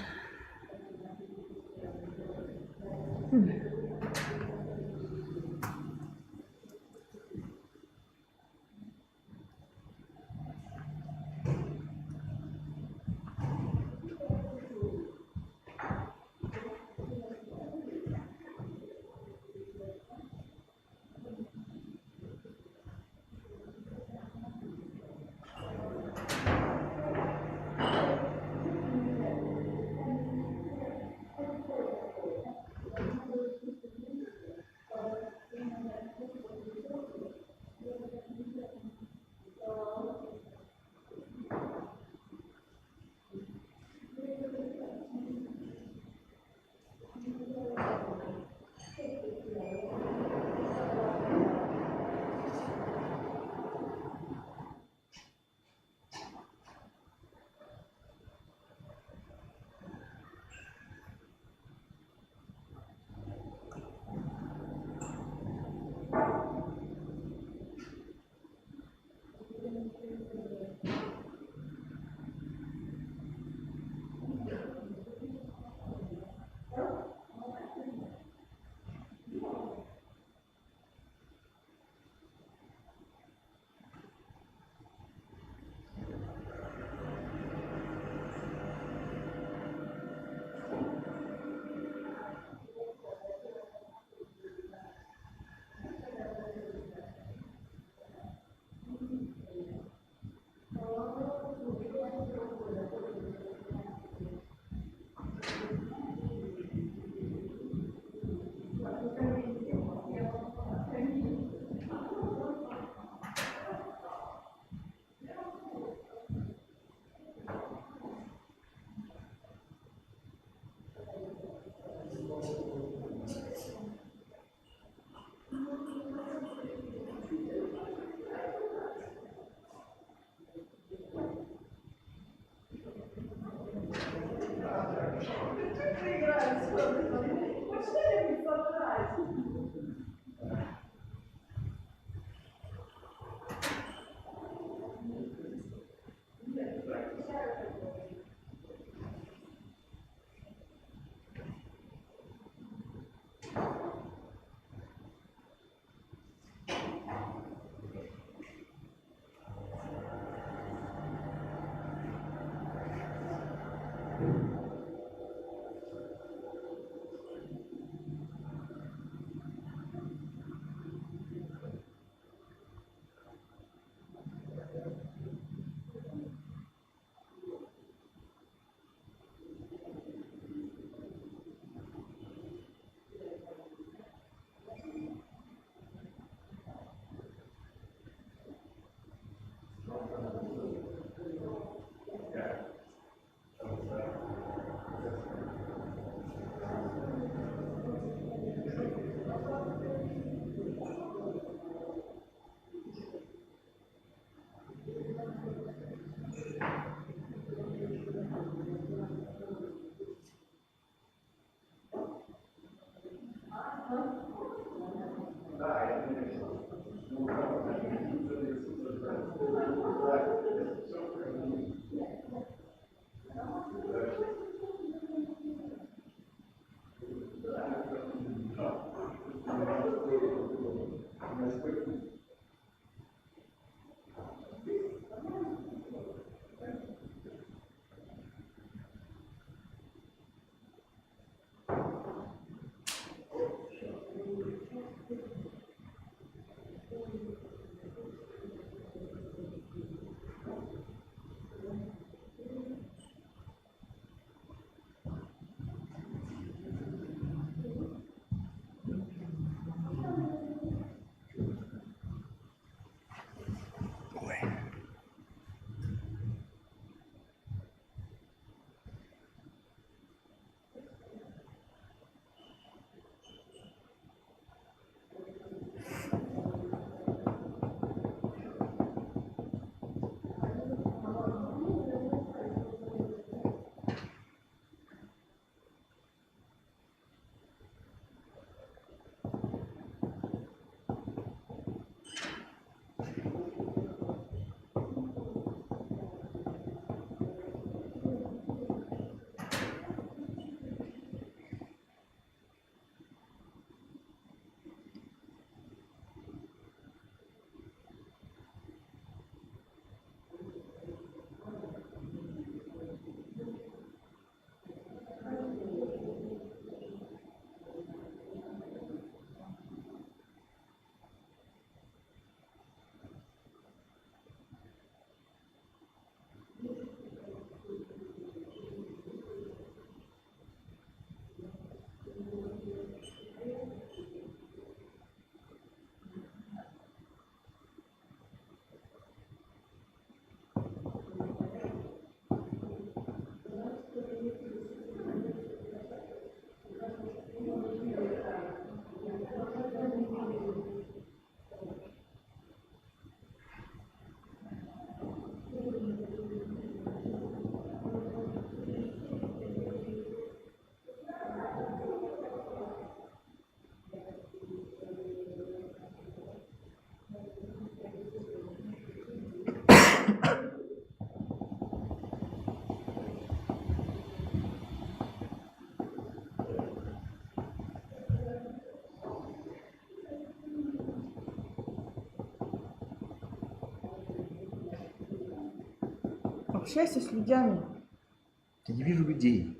Общайся с людьми. Я не вижу людей.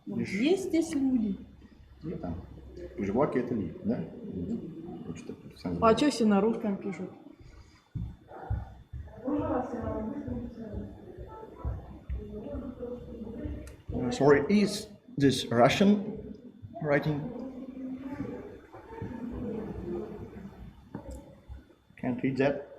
Вот Лишь- есть здесь люди. Где там? Живаки это ли, да? Вот что сам А что все на русском пишут? Sorry, is this Russian writing? Can't read that.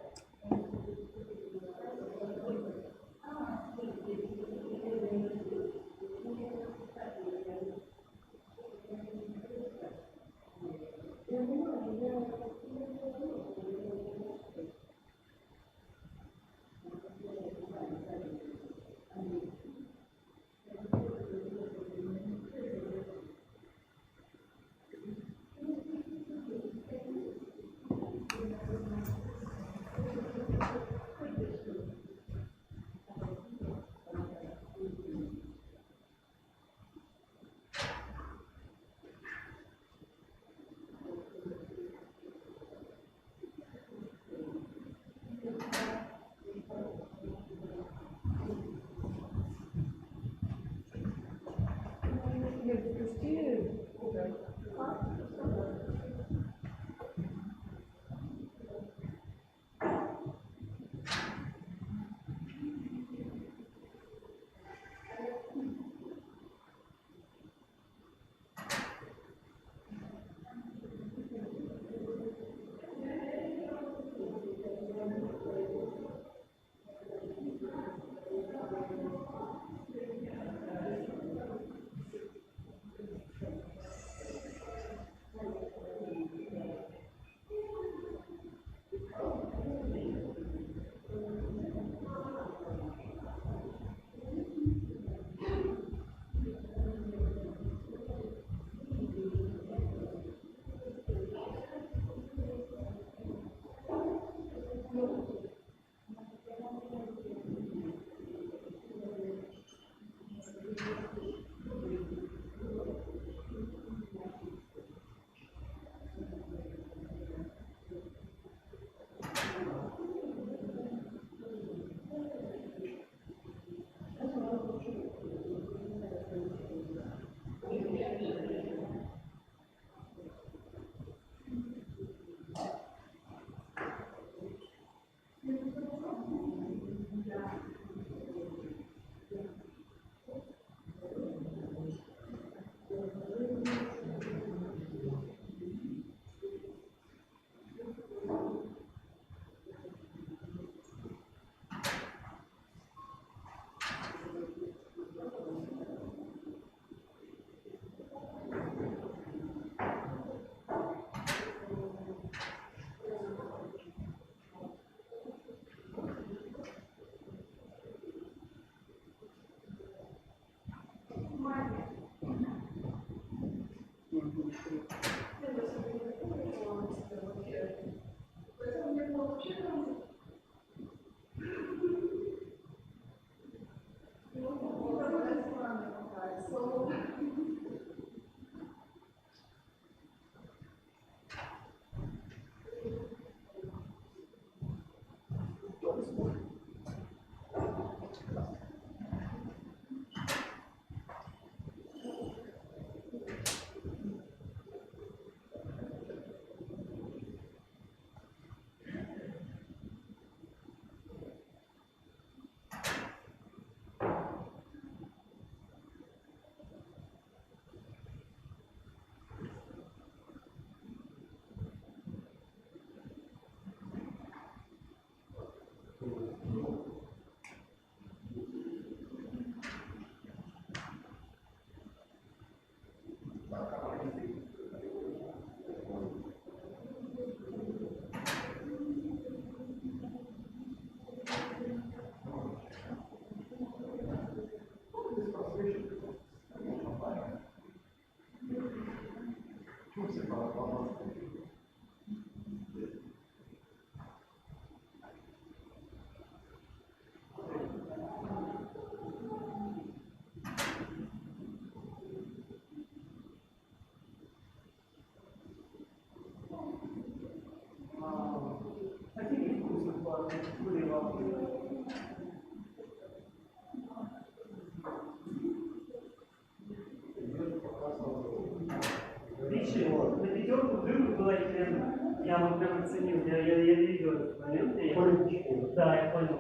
этот момент. Да, я понял.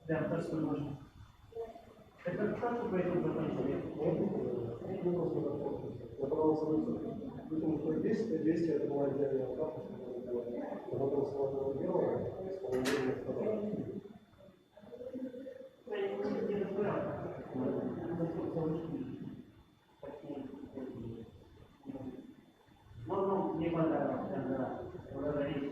Прям то, что нужно. Это как вы поэтому закончили? Действие это была идеальная атака, но потом сложного дела исполнение второго. Не разбирал. Ну, мне понравилось, да. Благодарить.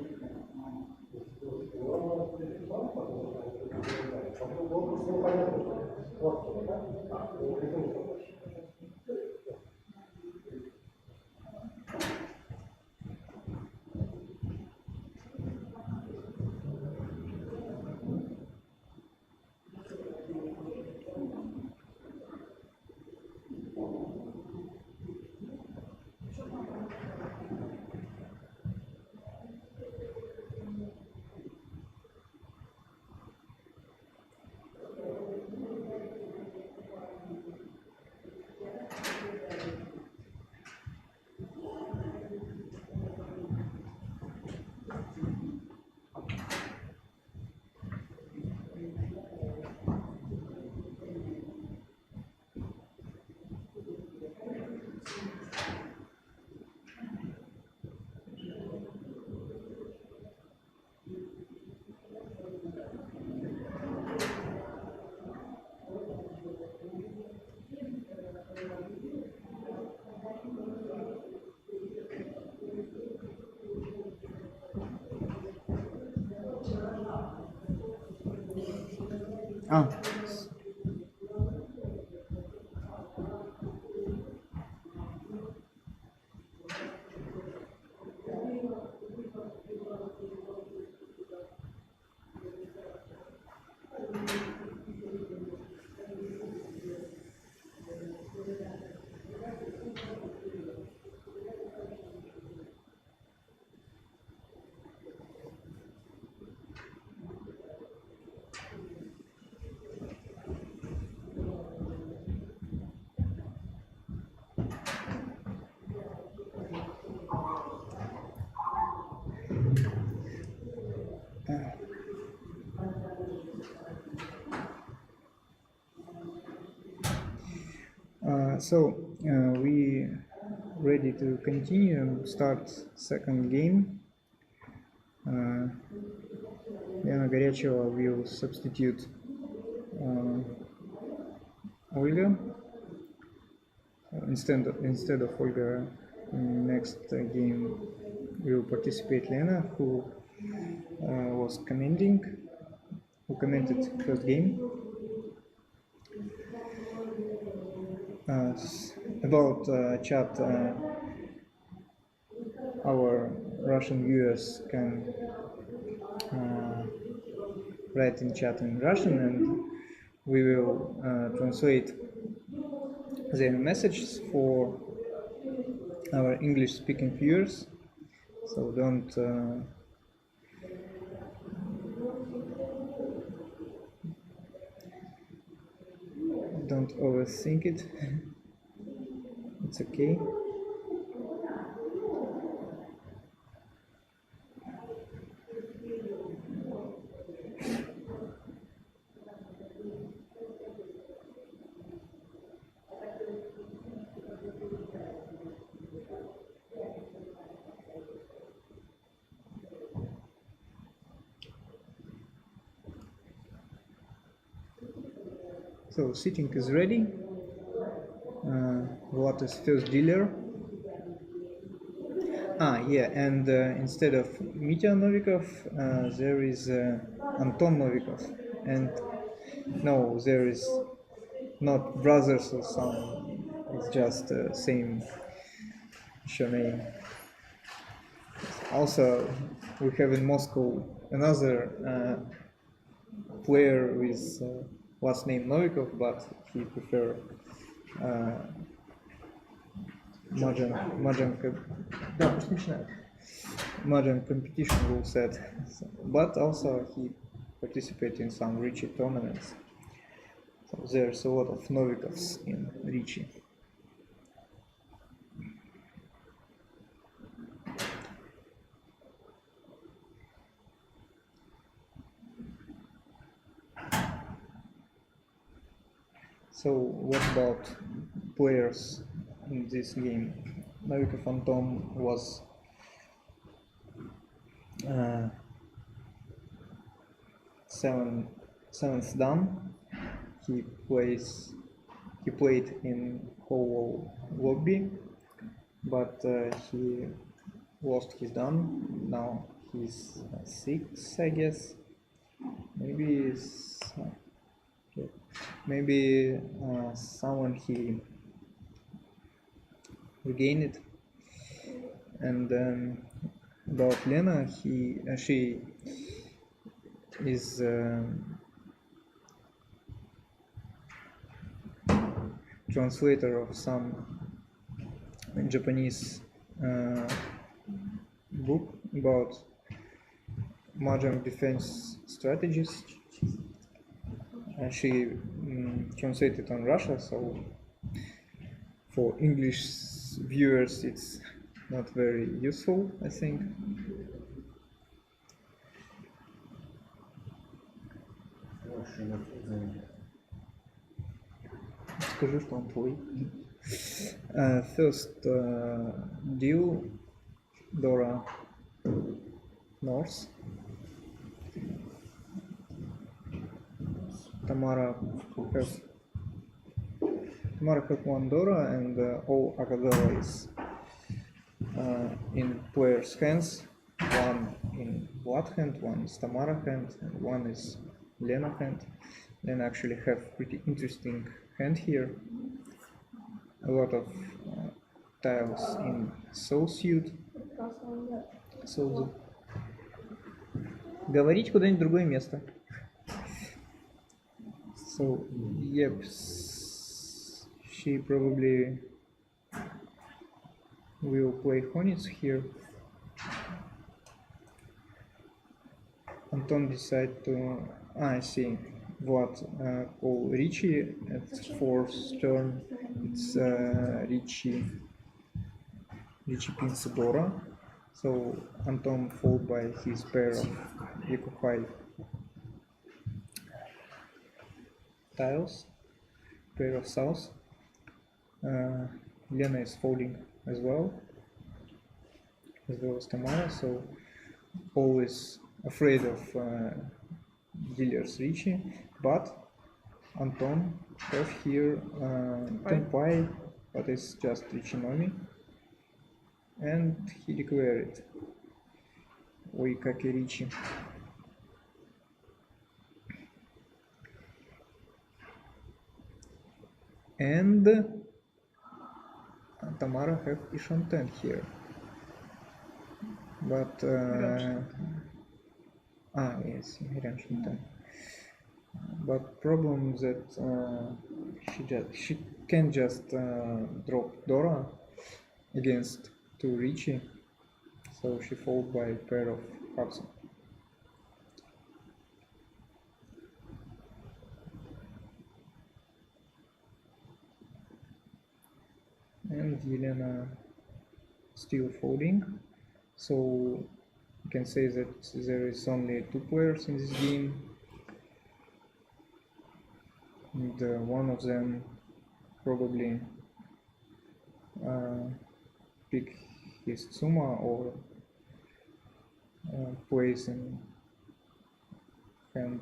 We ready to continue and start second game. Lena Горячева will substitute Olga. Instead of Olga, in next game will participate Lena, who was who commented first game. About chat, our Russian viewers can write in chat in Russian, and we will translate their messages for our English-speaking viewers. So don't overthink it. It's okay. So seating is ready. What is first dealer? And instead of Mitya Novikov, there is Anton Novikov. And no, there is not brothers or son. It's just same name. Also, we have in Moscow another player with last name Novikov, but he prefer Mahjong competition rule set, but also he participated in some Riichi tournaments. So there's a lot of Novikovs in Riichi. So what about players in this game? Naruto Phantom was seventh dan. He played in Hollow Lobby, but he lost his dan. Now he's 6, I guess. Maybe someone he regained it. And about Lena, she is translator of some Japanese book about Mahjong defense strategies. She translated on Russia, so for English viewers it's not very useful, I think. Скажи, что он твой. First deal, Dora North. Tamara have one Dora, and all Agadora is in player's hands. One in Vlad hand, one is Tamara hand, and one is Lena hand. Lena actually have pretty interesting hand here. A lot of tiles in soul suit. So говорить куда-нибудь другое место. So yep, she probably will play Honits here. Anton decided to. I see. What call Риичи at 4th turn. It's Риичи pins Dora. So Anton followed by his pair of Yokohai tiles, pair of south. Lena is folding as well as Tamara, so always afraid of dealer's Риичи, but Anton have here Tenpai, but it's just Риичи-номи, and he declared it. Ой, как и Риичи. And Tamara have Ishanten here, but yes, Ishanten. But problem that she can just drop Dora against 2 Риичи, so she followed by a pair of Hudson. And Yelena still folding, so you can say that there is only 2 players in this game, and one of them probably pick his Tsuma or plays in hand.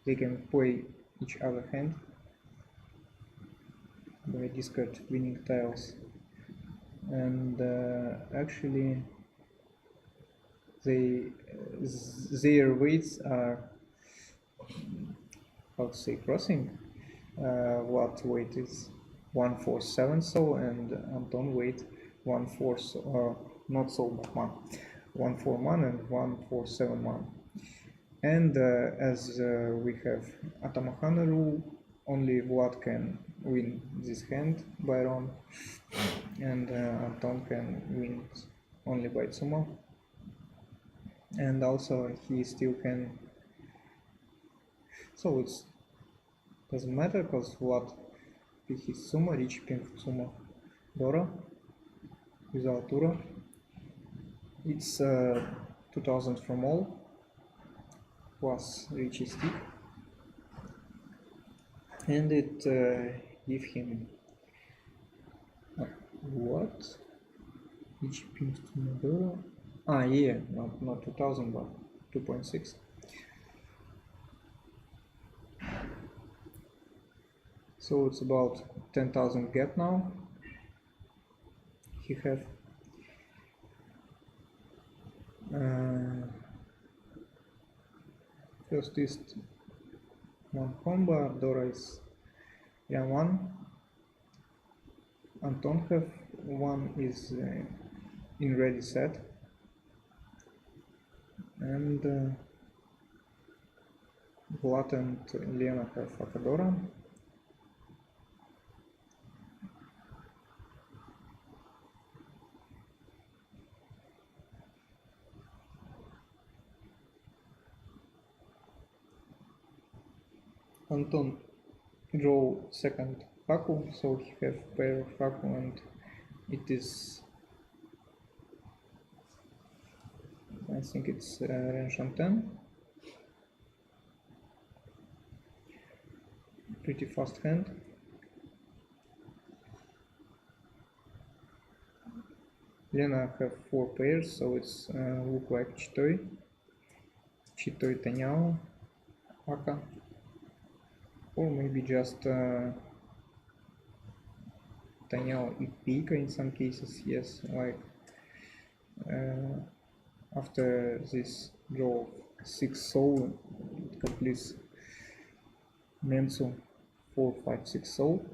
They can play each other hand by discard winning tiles, and actually their weights are, how to say, crossing. What weight is 147 soul, and Anton weight 14 not soul but man, 14 man and 147 man. And as we have Atamahana rule, only Vlad can win this hand by Ron, and Anton can win only by Tsuma, and also he still can. So it doesn't matter because Vlad pick his Tsuma, Риичи pink Tsuma, Dora without Tura. It's 2000 from all plus Риичи stick. and it give him what? Each pin to yeah, not 2000 but 2.6. So it's about 10,000 gap now. He have first is one combo, Dora is one. Anton have one is in ready set, and Vlad and Lena have Akadora. Anton draw second Haku, so he have pair of Haku, and it is, I think it's Renchanten. Pretty fast hand. Lena have 4 pairs, so it's look like Chitoi Tanyao, Aka, or maybe just Tanyao Ipika in some cases, yes, like after this draw of 6 soul, it completes Mensu 4, 5, 6 soul.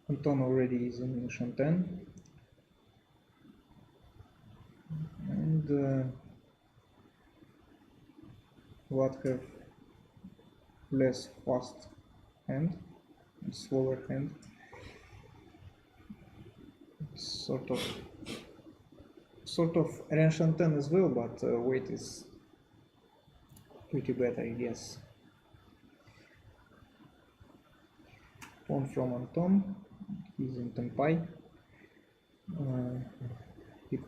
Anton already is in Shanten, and Vlad have less fast hand, slower hand. It's sort of Renchanten as well, but weight is pretty bad, I guess. Pawn from Anton, he's in Tenpai,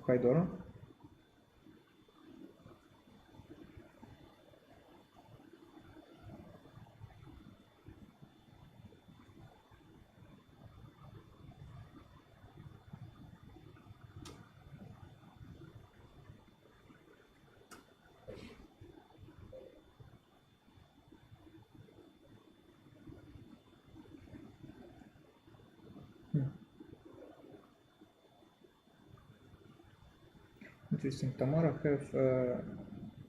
Haidora. Interesting. Tamara have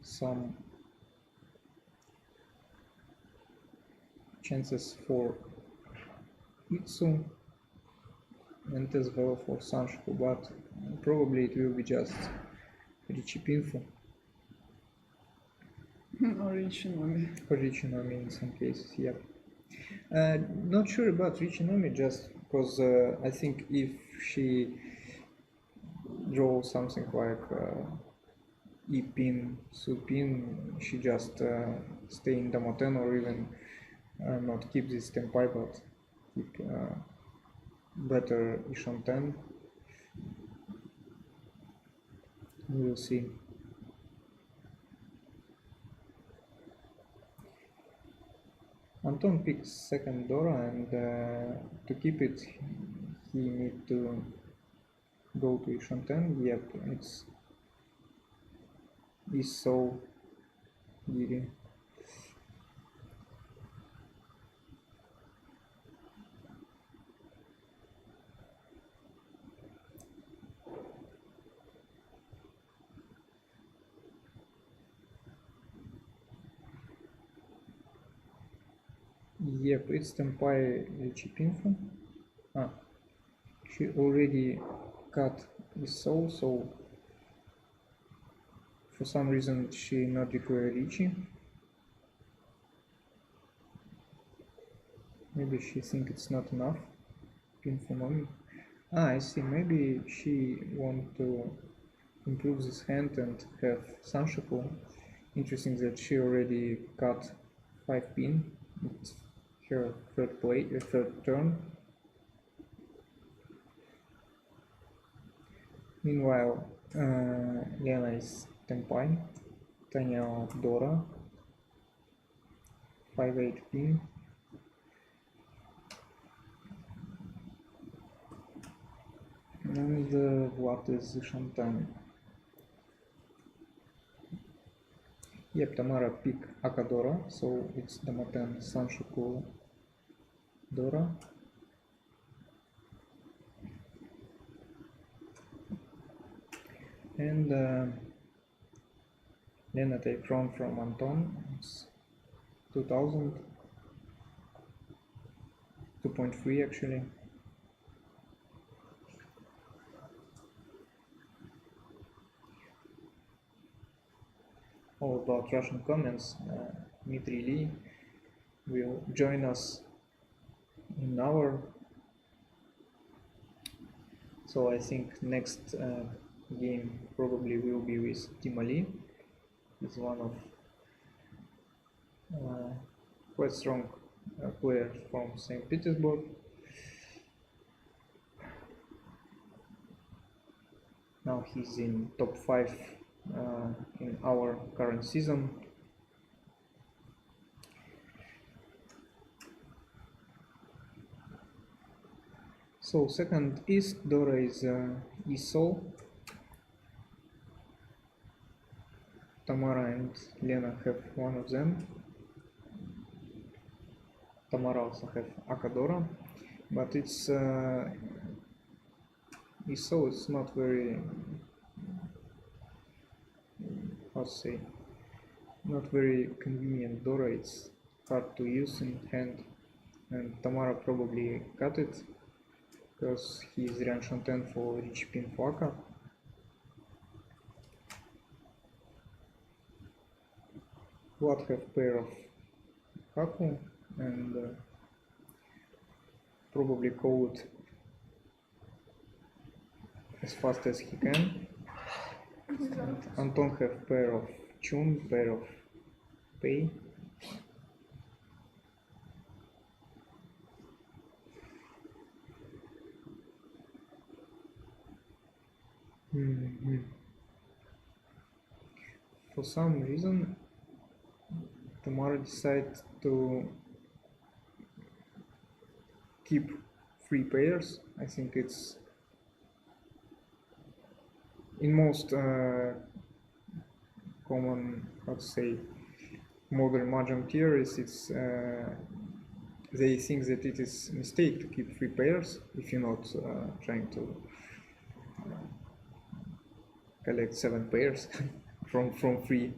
some chances for Itsu and as well for Sanshoku, but probably it will be just Риичи-Pinfu Or Риичи-Nomi. or Риичи-Nomi in some cases, yep. Not sure about Риичи-Nomi, just because I think if she draw something like E-pin, Su-pin, she just stay in Damoten, or even not keep this Tenpai but keep better Ishanten. We will see. Anton picks second Dora, and to keep it he need to go to Ishanten. Yep, it's so giri. Yep, it's Tenpai Риичи-Pinfu. She already cut his soul, so for some reason she not declare Riichi. Maybe she think it's not enough. Pinfu-Nomi. I see, maybe she want to improve this hand and have Sanshoku. Interesting that she already cut 5 pin. It's her third turn. Meanwhile, Lena is Tenpai. Tanya Dora, 5-8 pin. And what is Shantan? Yep, Tamara pick Akadora, so it's Damaten Sanshoku Dora. And Lena take crown from Anton, it's 2000, 2.3 actually. All about Russian comments. Dmitry Lee will join us in an hour. So I think next game probably will be with Timali. He's one of quite strong players from Saint Petersburg. Now he's in top 5 in our current season. So second East Dora is Isol. Tamara and Lena have one of them. Tamara also have Akadora, but it's Isol is not very, how to say, not very convenient Dora. It's hard to use in hand, and Tamara probably cut it because he is Rianshan 10 for Rich Pin Fuaka. Vlad have pair of Haku and probably call it as fast as he can. And Anton have pair of Chun, pair of Pei. For some reason, Tamara decided to keep 3 pairs. I think it's in most common, how to say, modern Mahjong theories. It's they think that it is a mistake to keep 3 pairs if you're not trying to collect 7 pairs from 3-1.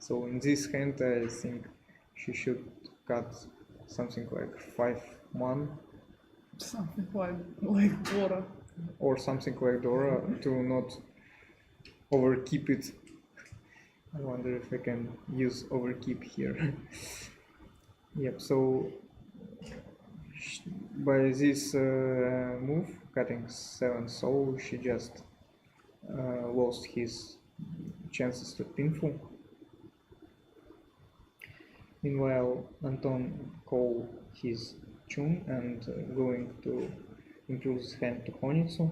So in this hand, I think she should cut something like 5-1 Something like Dora. or something like Dora to not overkeep it. I wonder if I can use overkeep here. Yep, so by this move, cutting 7 soul, she just lost his chances to pinful. Meanwhile, Anton called his Chun and going to improve his hand to Honitsu.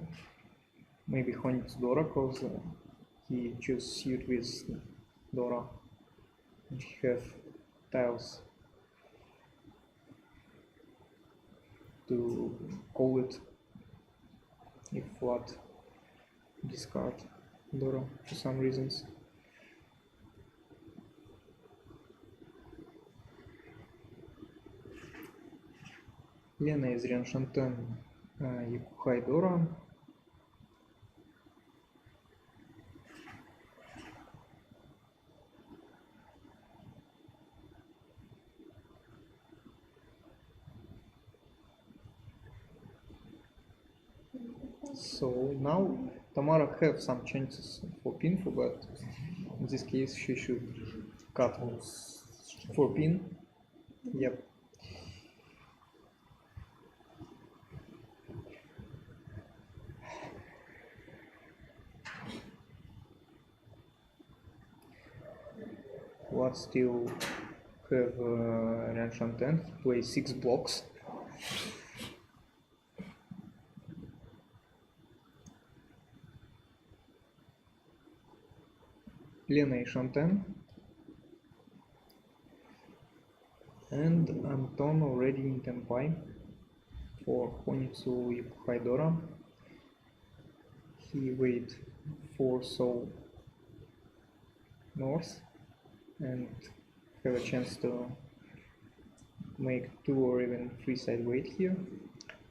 Maybe Honitsu Dora, because he chose suit with Dora and he have tiles to call it if Vlad discard Dora for some reasons. Lena is Rianshan 10 Yakuhai Dora. So now Tamara have some chances for pinful, but in this case she should cut for pin. Yep. What still have Rianshan 10, play 6 blocks. Lena is Shanten. And Anton already in Tenpai for Honitsu Yukuhaidora. He wait 4 soul north and have a chance to make 2 or even 3 side weight here.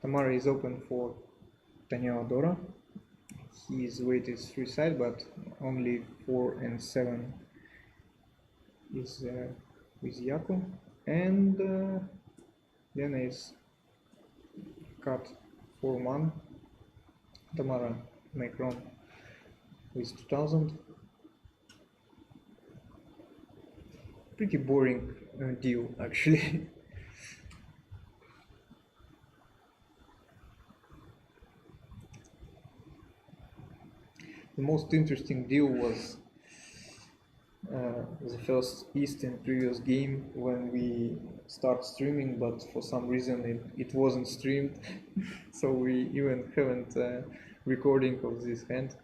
Tamara is open for Tanyaodora. His weight is 3 side, but only 4 and 7 is with Yaku. And Lena is cut for 1. Tamara make run with 2000. Pretty boring deal actually. The most interesting deal was the first East in previous game when we start streaming, but for some reason it wasn't streamed, so we even haven't recording of this hand.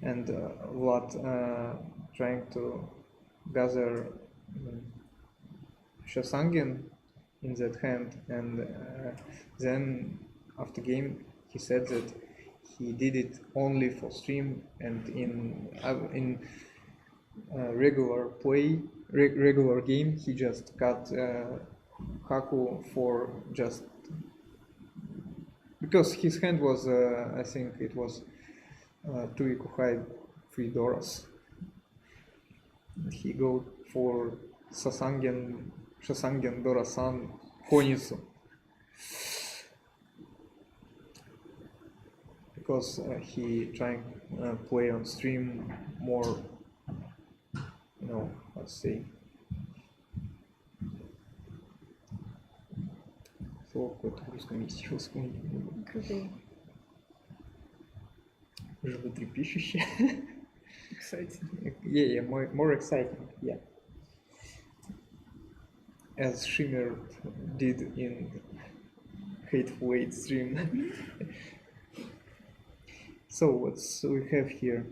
And Vlad trying to gather Shasangin in that hand, and then after game he said that he did it only for stream, and in regular play, regular game, he just cut Haku for just because his hand was I think it was 2 Ikuhai 3 Doras. He go for Shasangen Dora-san Honitsu because he trying play on stream more, you know, let's say, слово какое-то в русском языке вспомнить не могу. Животрепещущее. Exciting. Yeah, more exciting, yeah. As Shimmer did in Hateful Eight stream. So what we have here?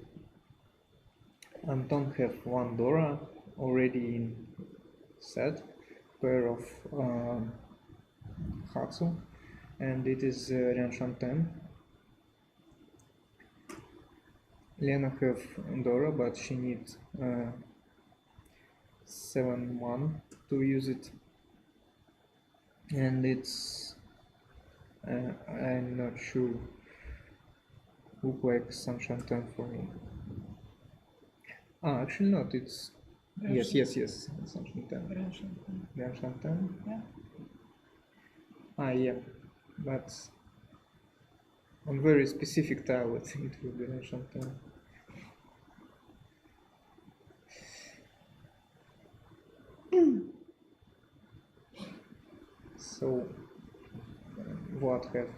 Anton have 1 Dora already in set, pair of Hatsu, and it is Ryanshanten. Lena have Dora, but she needs 7-1 to use it, and it's I'm not sure, look like Saint-Chantin for me. Actually not, it's yes, Saint-Chantin. Saint-Chantin. Yeah. Yeah, but on very specific tile it will be Saint-Chantin. So Vlad have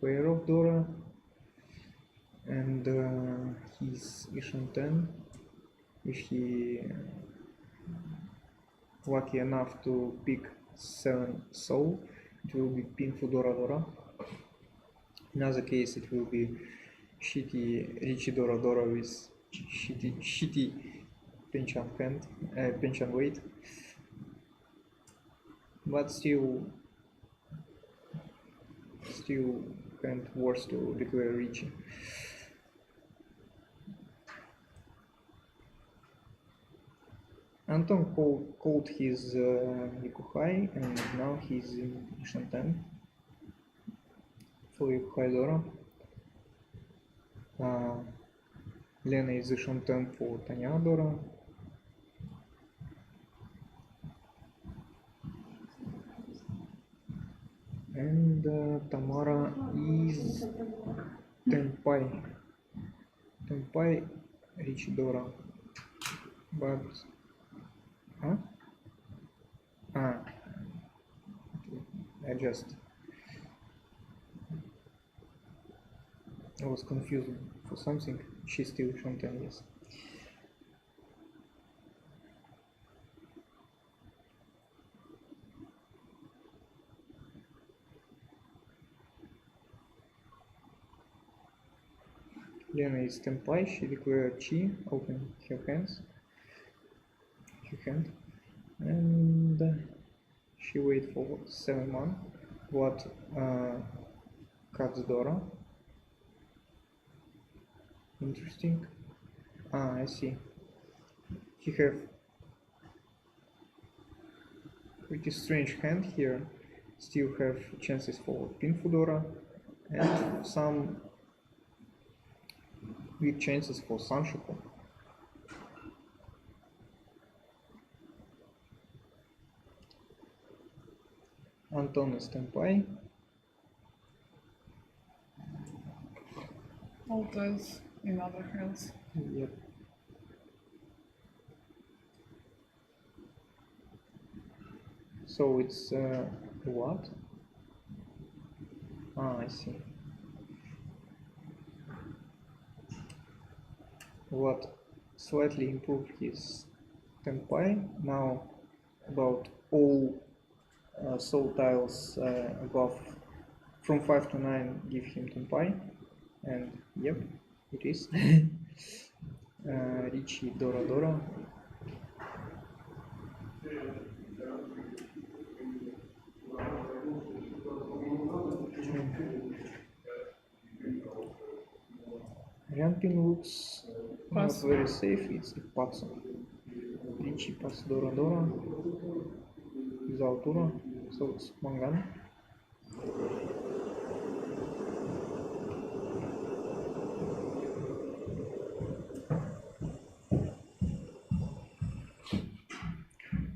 pair of Dora, and his Ishanten, if he lucky enough to pick 7 soul, it will be pin for Dora. In other case, it will be shitty Riichi Dora with shitty Penchan hand, Penchan weight, but still kind of worse to declare Riichi. Anton called his Yukuhai, and now he's in Ishanten for Yukuhai Dora. Lena is Ishanten for Tanya Dora. And Tamara is Tenpai Riichi Dora, but I was confused for something. She's still Shanten, yes. Lena is Tenpai, she declared Chi, open her hand, and she wait for 7 months. Vlad cuts Dora. Interesting. I see. He have pretty strange hand here. Still have chances for Pinfu Dora and some big chances for Sanshoku. Anton is Tenpai. All those in other hands. Yep. So it's what? I see. What slightly improved his Tenpai. Now about all soul tiles above from 5 to 9 give him Tenpai, and yep, it is. Риичи Дора. Ramping looks not very safe, it's a Patsu. Риичи pass Dora without Dora, so it's Mangan.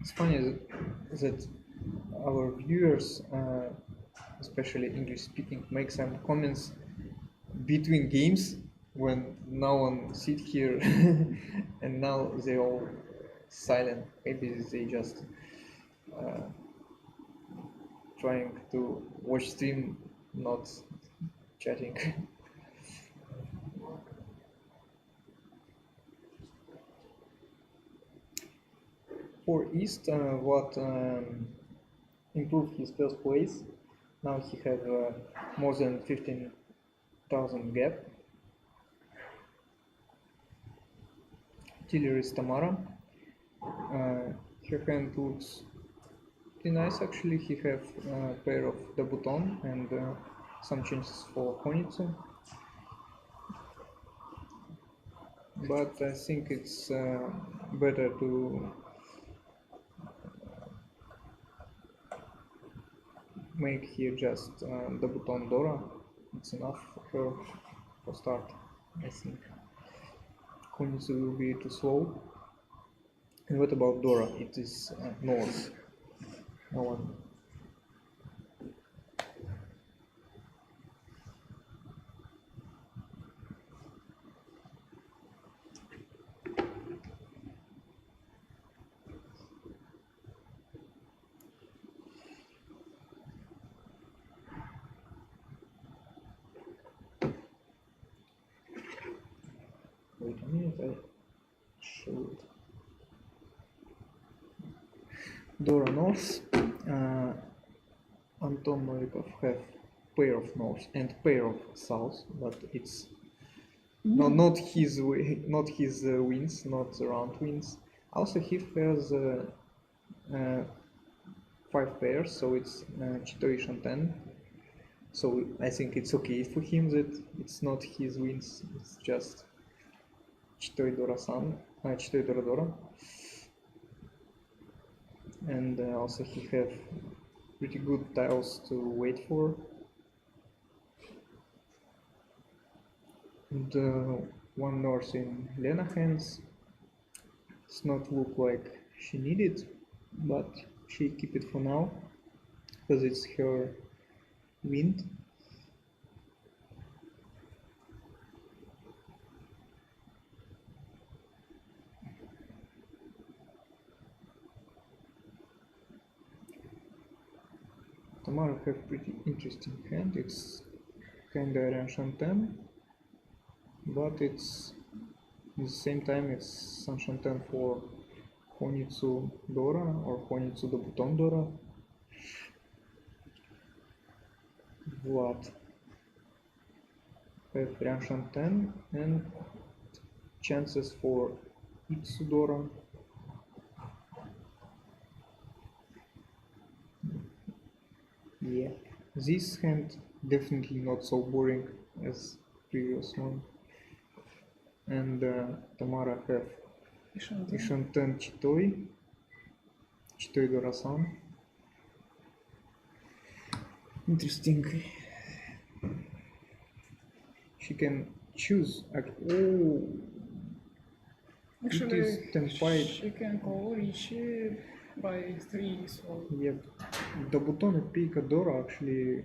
It's funny that our viewers, especially English speaking, make some comments between games when no one sit here and now they all silent. Maybe they just trying to watch stream, not chatting. For East, what improved his first place. Now he have more than 15,000 gap. Tiller is Tamara. Her hand looks pretty nice actually. He have a pair of Dabuton and some chances for Honitsu. But I think it's better to make here just Dabuton Dora. It's enough for her for start, I think. Honitsu will be too slow. And what about Dora? It is north. No one. Wait a minute, I show it. Dora North. Anton Novikov have pair of North and pair of South, but it's not his way, not his wins, not the round wins. Also, he has 5 pairs, so it's Chitoi Shanten. So I think it's okay for him that it's not his wins, it's just Chitoi Dora-san, Chitoi Dora. And also he have pretty good tiles to wait for. And one North in Lena hands. It's not look like she need it, but she keep it for now because it's her wind. Tamara have pretty interesting hand. It's kinda Ranshanten, but it's at the same time it's Sanshanten for Honitsu Dora or Honitsu Dabuton Dora. Vlad have Ranshanten and chances for Itsudora. Yeah, this hand definitely not so boring as previous one. And Tamara have Ishanten Chitoi, Chitoi Dora-san. Interesting. She can choose. Oh, Actually, it is Tenpai. she can call Riichi by 3, so Yep. The button at Pika Dora actually,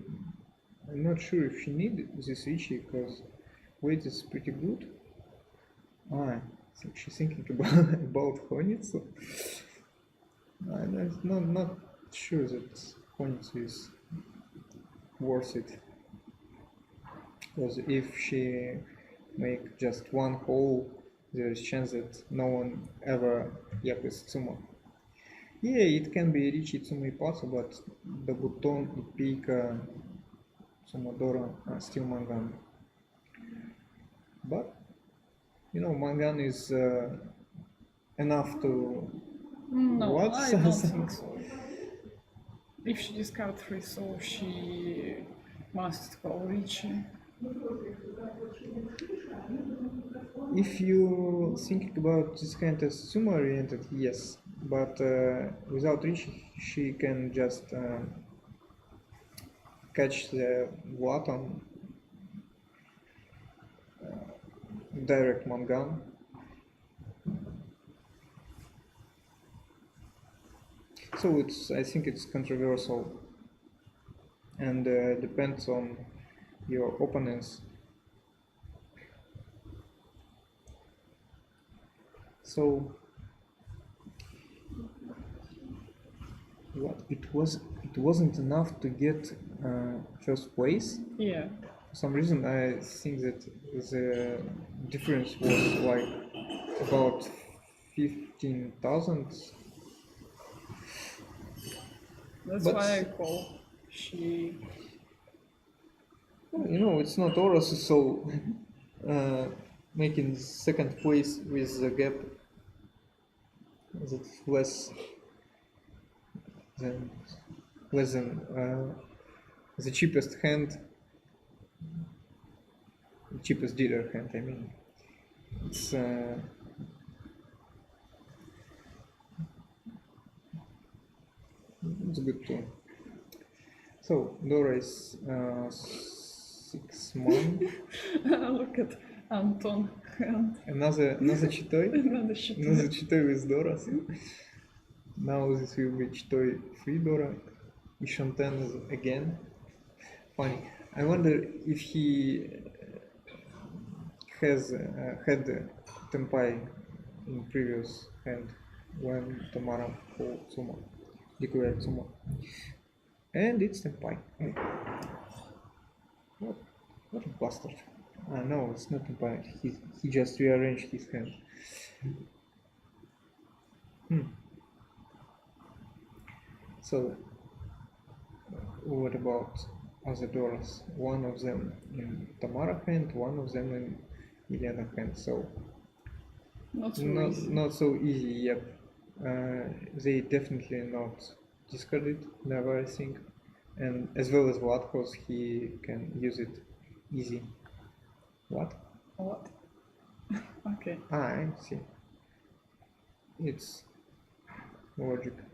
I'm not sure if she need this Riichi because weight is pretty good. I think she's thinking about Honitsu. I'm not sure that Honitsu is worth it. Because if she make just one hole, there is chance that no one ever yapes Tsuma. Yeah, it can be Riichi Tsuma Ipatsu, but the button Ipika Tsumadora are still Mangan. But you know, Mangan is enough to no, what? I don't think so. If she discards 3, so she must call Riichi. If you think about this kind as Tsuma oriented, yes, but without Riichi, she can just catch the Vlatan direct Mangan. So I think it's controversial and depends on your opponents. So what it wasn't enough to get first place. Yeah. For some reason I think that the difference was like about 15,000. That's But- why I call. She. You know, it's not Oros, so making second place with the gap that's less than the cheapest hand, cheapest dealer hand. I mean, it's good too. So Dora is 6 months. Look at Anton hand. Another Chitoi. Another shit. Another Chitoi with Dora. Now this will be Chitoi 3 Dora. Ishanten is again. Funny. I wonder if he has had Tenpai in previous hand when Tamara called Tsuma, declared Tsuma. And it's Tenpai. What a bastard. No, it's not Tenpai. He just rearranged his hand. So, what about other doors? One of them in Tamara hand, one of them in Elena hand. So, Not so easy. not so easy, yep. They definitely not discarded, never, I think. And as well as Vlad, because he can use it easy. What? What? Okay. I see. It's logical.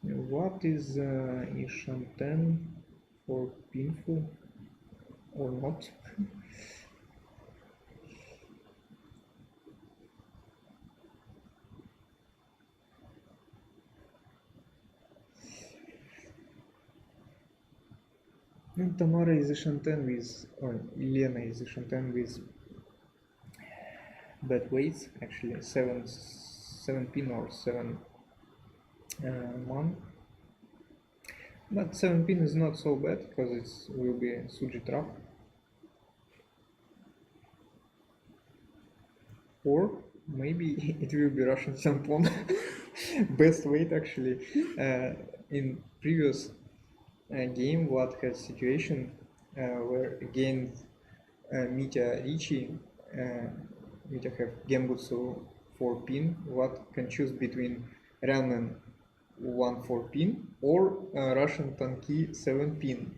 What is Ishanten for painful or not? And Tamara is Ishanten with, or Elena is Ishanten with bad weights, actually 7 pin or 7 mon. But 7 pin is not so bad because it will be Suji trap. Or maybe it will be Russian Sampon. Best weight actually. In previous game, Vlad has situation where against Mitya-Riichi, Mitya have Gembutsu 4 pin. Vlad can choose between Ramen 1 4 pin or Russian Tanki 7 pin.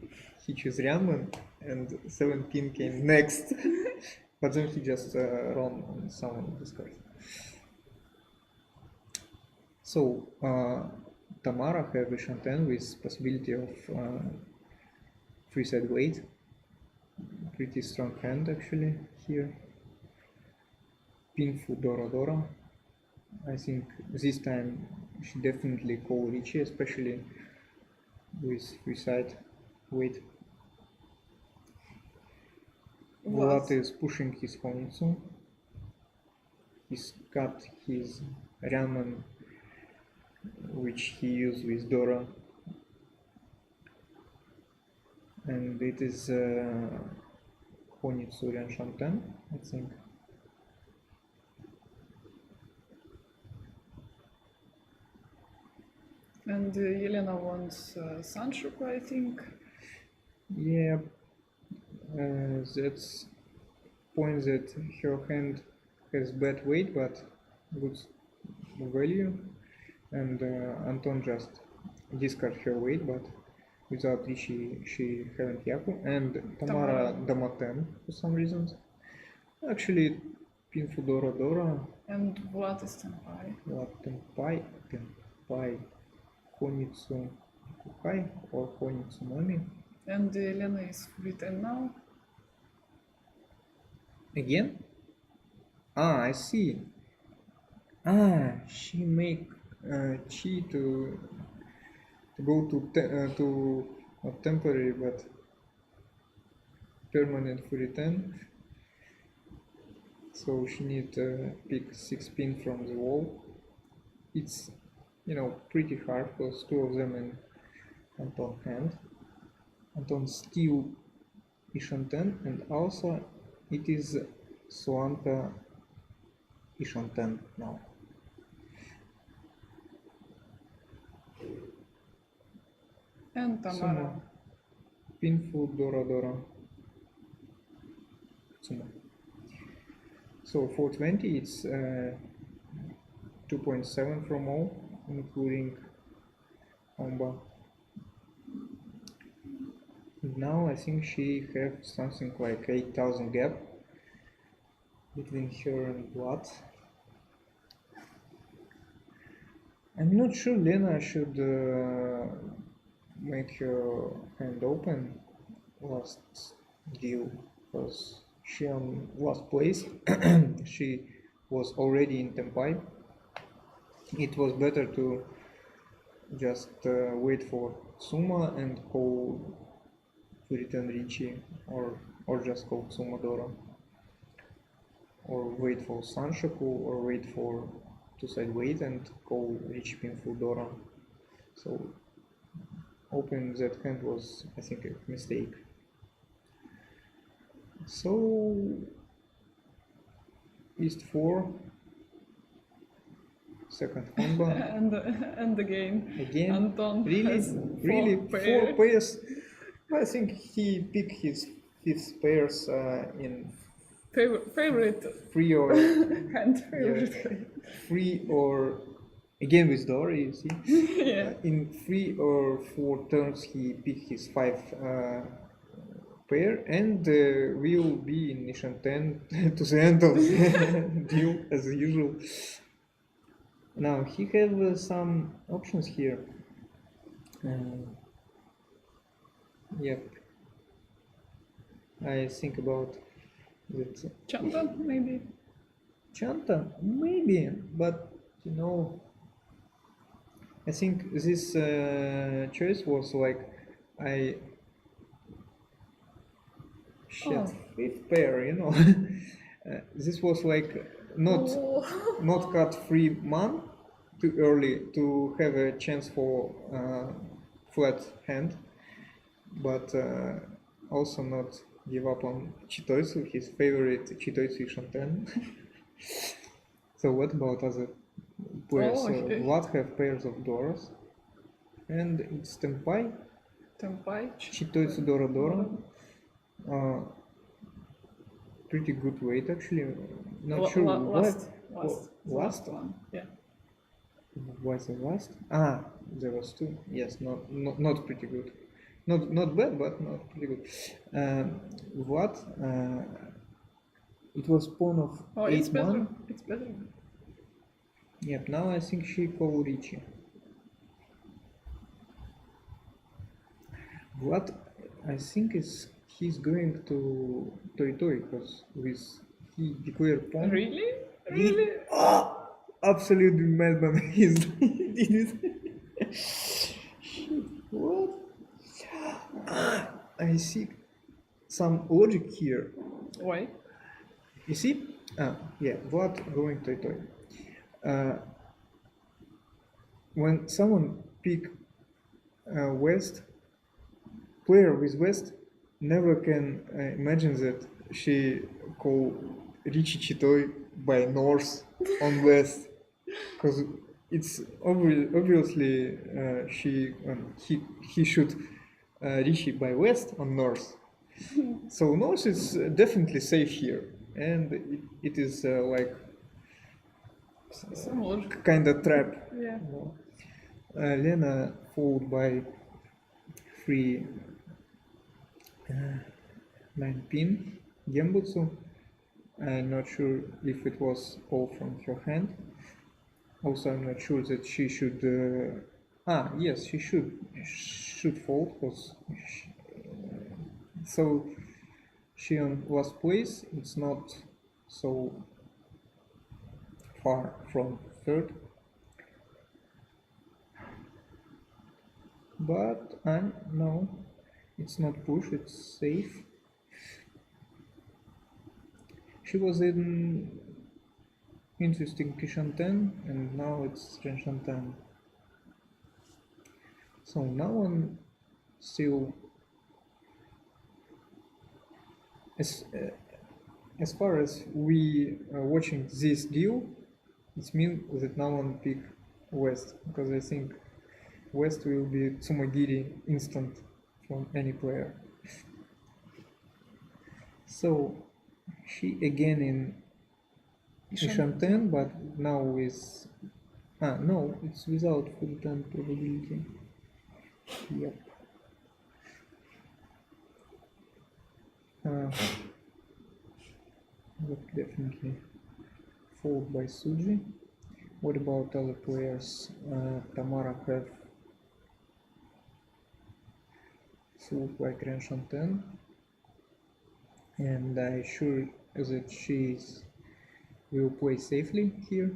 He chose Ramen and 7 pin came next, but then he just run on some discard. So Tamara have a Shanten with possibility of free side weight. Pretty strong hand actually here. Pinfu Dora Dora. I think this time she definitely call Riichi, especially with free side weight. Vlad is pushing his Honitsu. He's got his Ramen, which he used with Dora, and it is Honitsu Shanten, I think. And Yelena wants Sanshoku, I think. Yeah, that's point that her hand has bad weight but good value, and Anton just discard her weight, but without Riichi she haven't Yaku, and Tamara Damaten for some reasons. Actually, Pinfu Dora Dora. And Vlad is Tenpai. Vlad Tenpai, Honitsu Kukai or Honitsu Mami. And Yelena is free 10 now. Again? I see. She make Chi to go to not temporary but permanent for return. So she need to pick 6 pin from the wall. It's pretty hard because 2 of them in Anton hand. Anton still Ishanten, and also it is Suanta Ishanten now. And Tamara. Pinfu Dora Dora. Sumo. So 420, it's 2.7 from all, including Omba. Now I think she have something like 8,000 gap between her and Vlad. I'm not sure Lena should make her hand open last deal, because she on last place. She was already in Tenpai. It was better to just wait for Tsuma and call to return Riichi, or just call Tsuma Dora, or wait for Sanshoku, or wait for 2-side wait and call Riichi Pinfu Dora. So opening that hand was, I think, a mistake. So East 4, second combo. and again Anton really has 4 pairs. I think he picked his 5th pairs in favorite free or hand favorite. Free or again with Dora, you see. Yeah. In 3 or 4 turns he picked his 5 pair, and will be in Nishan 10 to the end of the deal as usual. Now he have some options here. Yep. I think about that. Chanta, maybe. Chanta, maybe, but I think this choice was like Oh. 5th pair, this was like not cut 3 man too early to have a chance for flat hand, but also not give up on Chitoitsu, his favorite Chitoitsu Shanten. So what about other players? Oh, okay. Vlad have pairs of Doras, and it's Tenpai. Темпай. Chitoi Dora. Pretty good weight actually. Not sure Last last. one. Yeah. Was the last? Ah, there was two. Yes, not pretty good. Not bad, but not pretty good. What? It was pawn of Oh, it's 8-1. better. It's better. Yep. Now I think Seihoku.Riichi. What I think is he's going to Toy because he declared pawn. Really? Really? Oh, absolute madman. He did it. Shit, what? I see some logic here. Why? You see? Yeah, Vlad going Toy. When someone pick West, player with West never can imagine that she call Riichi Chitoi by North on West, because it's obviously he should Riichi by West on North. So North is definitely safe here, and it is like Some logic. kind of trap. Yeah. Lena followed by 3 9 pin Gembutsu. I'm not sure if it was all from her hand. Also, I'm not sure that she should. Yes, she should fold because. So she on last place. It's not so far from third. But no, it's not push, it's safe. She was in interesting Kishanten and now it's Renshanten. So now I'm still as far as we are watching this deal, it means that no one pick West, because I think West will be Tsumagiri instant from any player. So she again in Ishanten, but now with no, it's without full 10 probability. Yep. But definitely followed by Suji. What about other players? Tamara have fooled by Renshanten, and I'm sure that she will play safely here.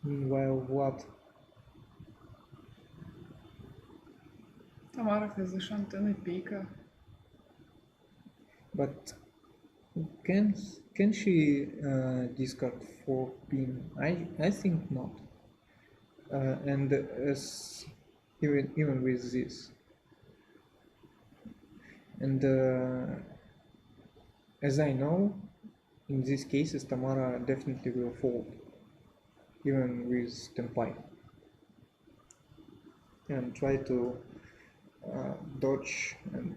Meanwhile, Vlad Tamara has the Shanten Pika. but can she discard 4 pin? I think not. And as even with this, and as I know, in these cases Tamara definitely will fold, even with Tempai, and try to dodge and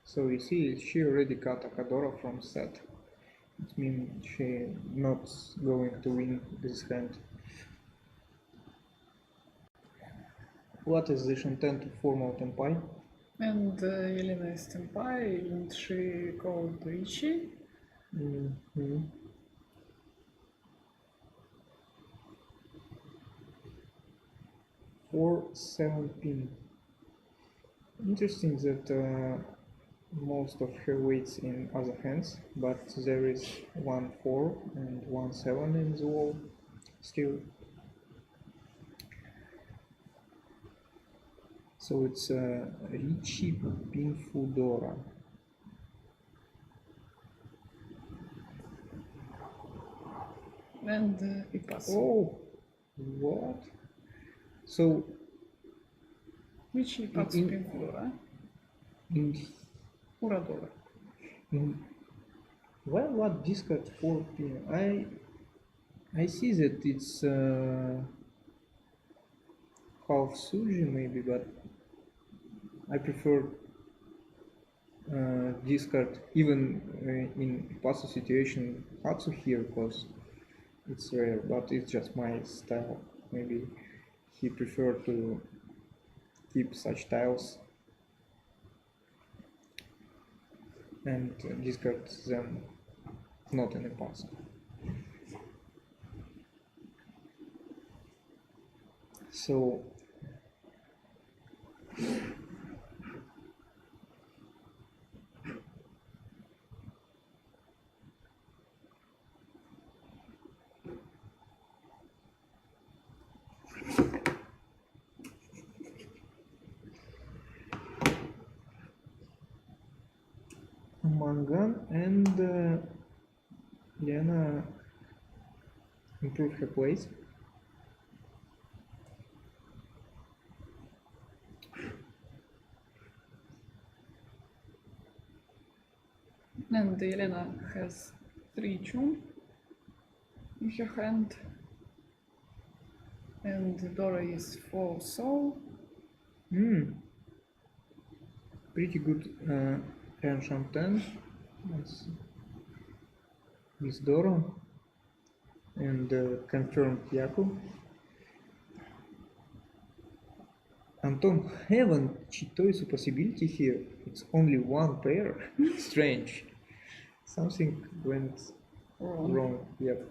so you see she already got Akadora from set. It means she not going to win this hand. What is the Shanten to formal Tempai? And Elena is Tempai, and she called Riichi. Mm-hmm. Four 7 pin. Interesting that most of her weights in other hands, but there is 1 4 and 1 7 in the wall still. So it's Riichi pin Fudora. And Ipas. Oh, what? So Riichi Ipas in- Pin Flora. Урадора. Well, what discard 4 p.m. I see that it's half suji maybe, but I prefer discard even in passive situation Hatsu here because it's rare, but it's just my style. Maybe he preferred to keep such tiles and discard them not in a passive. So Mangan and Lena improved her place. And Elena has 3 chum in her hand. And Dora is 4 soul. Pretty good Champagne with Dora and confirmed Yaku. Anton haven't choice a possibility here. It's only one pair. Strange. Something went wrong. Yep.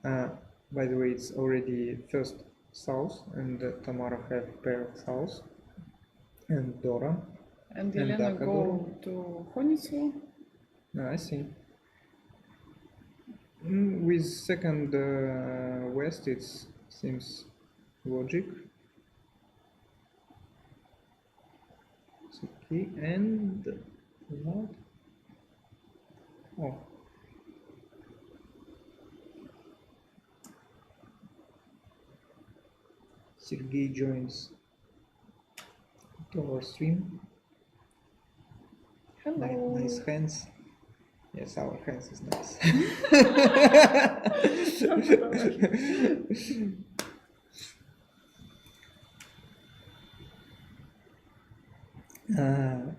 By the way, it's already first south, and Tamara have pair of south, and Dora. And Elena go to Honitsu. I see. With second west, it seems logic. It's okay. And what? Oh. Sergey joins to our stream. Hello. Nice hands. Yes, our hands is nice.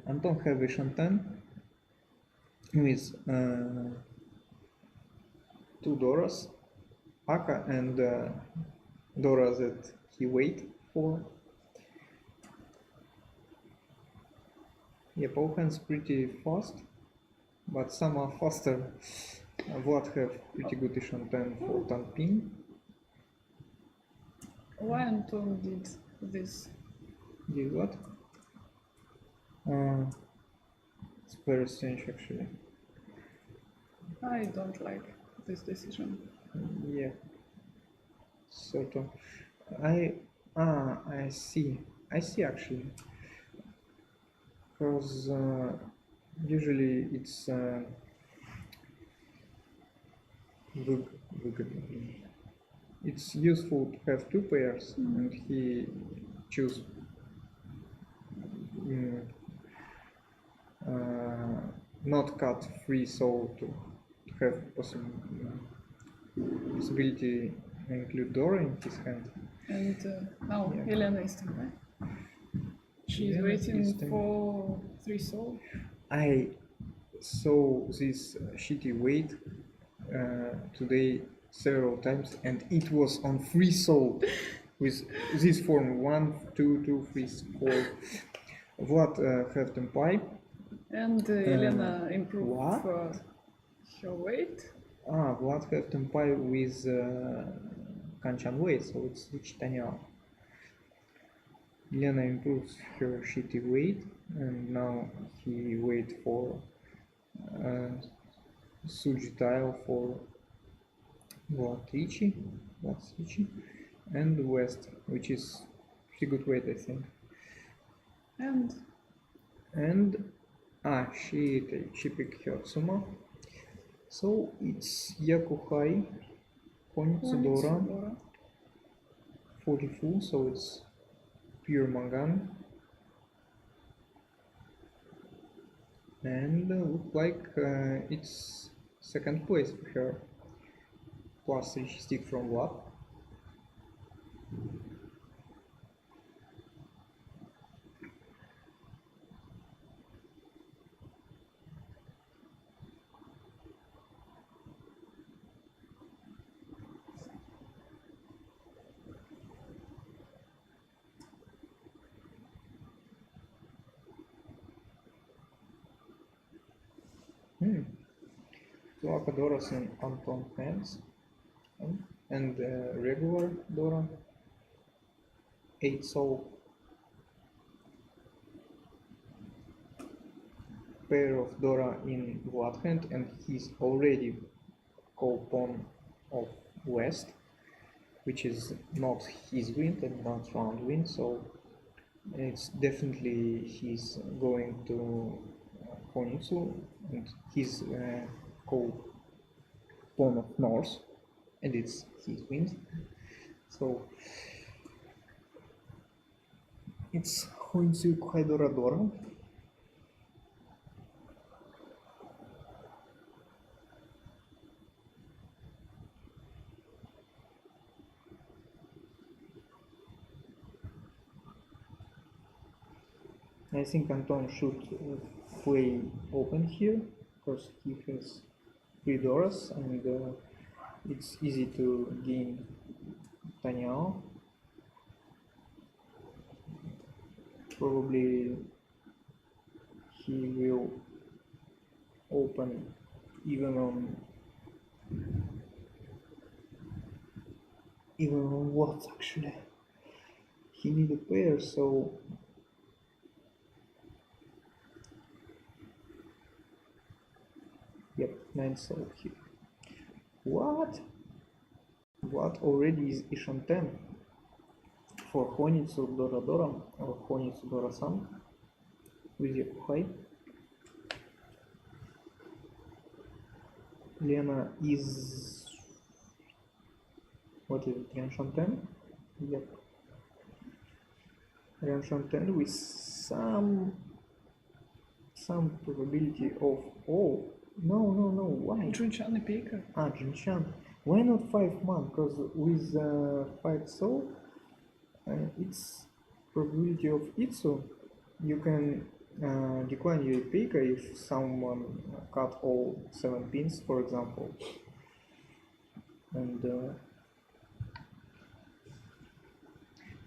Anton have a Shantan with 2 Doras, Aka and Dora that he wait for. Yep, all hands pretty fast, but some are faster. Vlad have pretty good Shantan for Tanpin. Why Anton did this? Did what? It's very strange actually. I don't like this decision. Yeah, sort of. I see actually, because usually it's it's useful to have 2 pairs, and he choose not cut free soul to have possibility include Dora in his hand. And now Yeah. Elena is standing. She's Elena waiting is standing. for 3 soul. I saw this shitty weight today several times, and it was on free soul with this form 1, 2, 2, 3, 4. Vlad have tempai. And Elena improved what? her weight. Vlad have tempai with Kanchan weight, so it's Chitanya. Elena improves her shitty weight, and now he wait for Suji tile for Риичи, and West, which is pretty good weight, I think. And she picked her Suma. So it's Yakuhai, Honitsudora, Dora. 44, so it's pure Mangan. and look like it's second place for her. Plus риичи stick from Vlad. Two Akadoras in Anton hands, and regular Dora. 8 soul. Pair of Dora in Vlad hand, and he's already co-pawn of West, which is not his wind and not round wind, so it's definitely he's going to Honitsu, and he's co-pawn of North, and it's his wind. So it's Honitsu Dora Dora. I think Anton should play open here, because he has 3 Doras and it's easy to gain Tanyao. Probably he will open even on what actually. He need a pair, so yep, 9 soul here. What? What already is Ishan 10 for Honitsu Dora Dora or Honitsu Dora San with Yakuhai. Lena is, what is it, Rianshan 10? Yep. Rianshan 10 with some probability of, oh, no, why? Junchan and Pika. Ah, Jinshan. Why not 5 man? Because with 5 soul, it's probability of Itsu. You can decline your Pika if someone cut all 7 pins, for example. And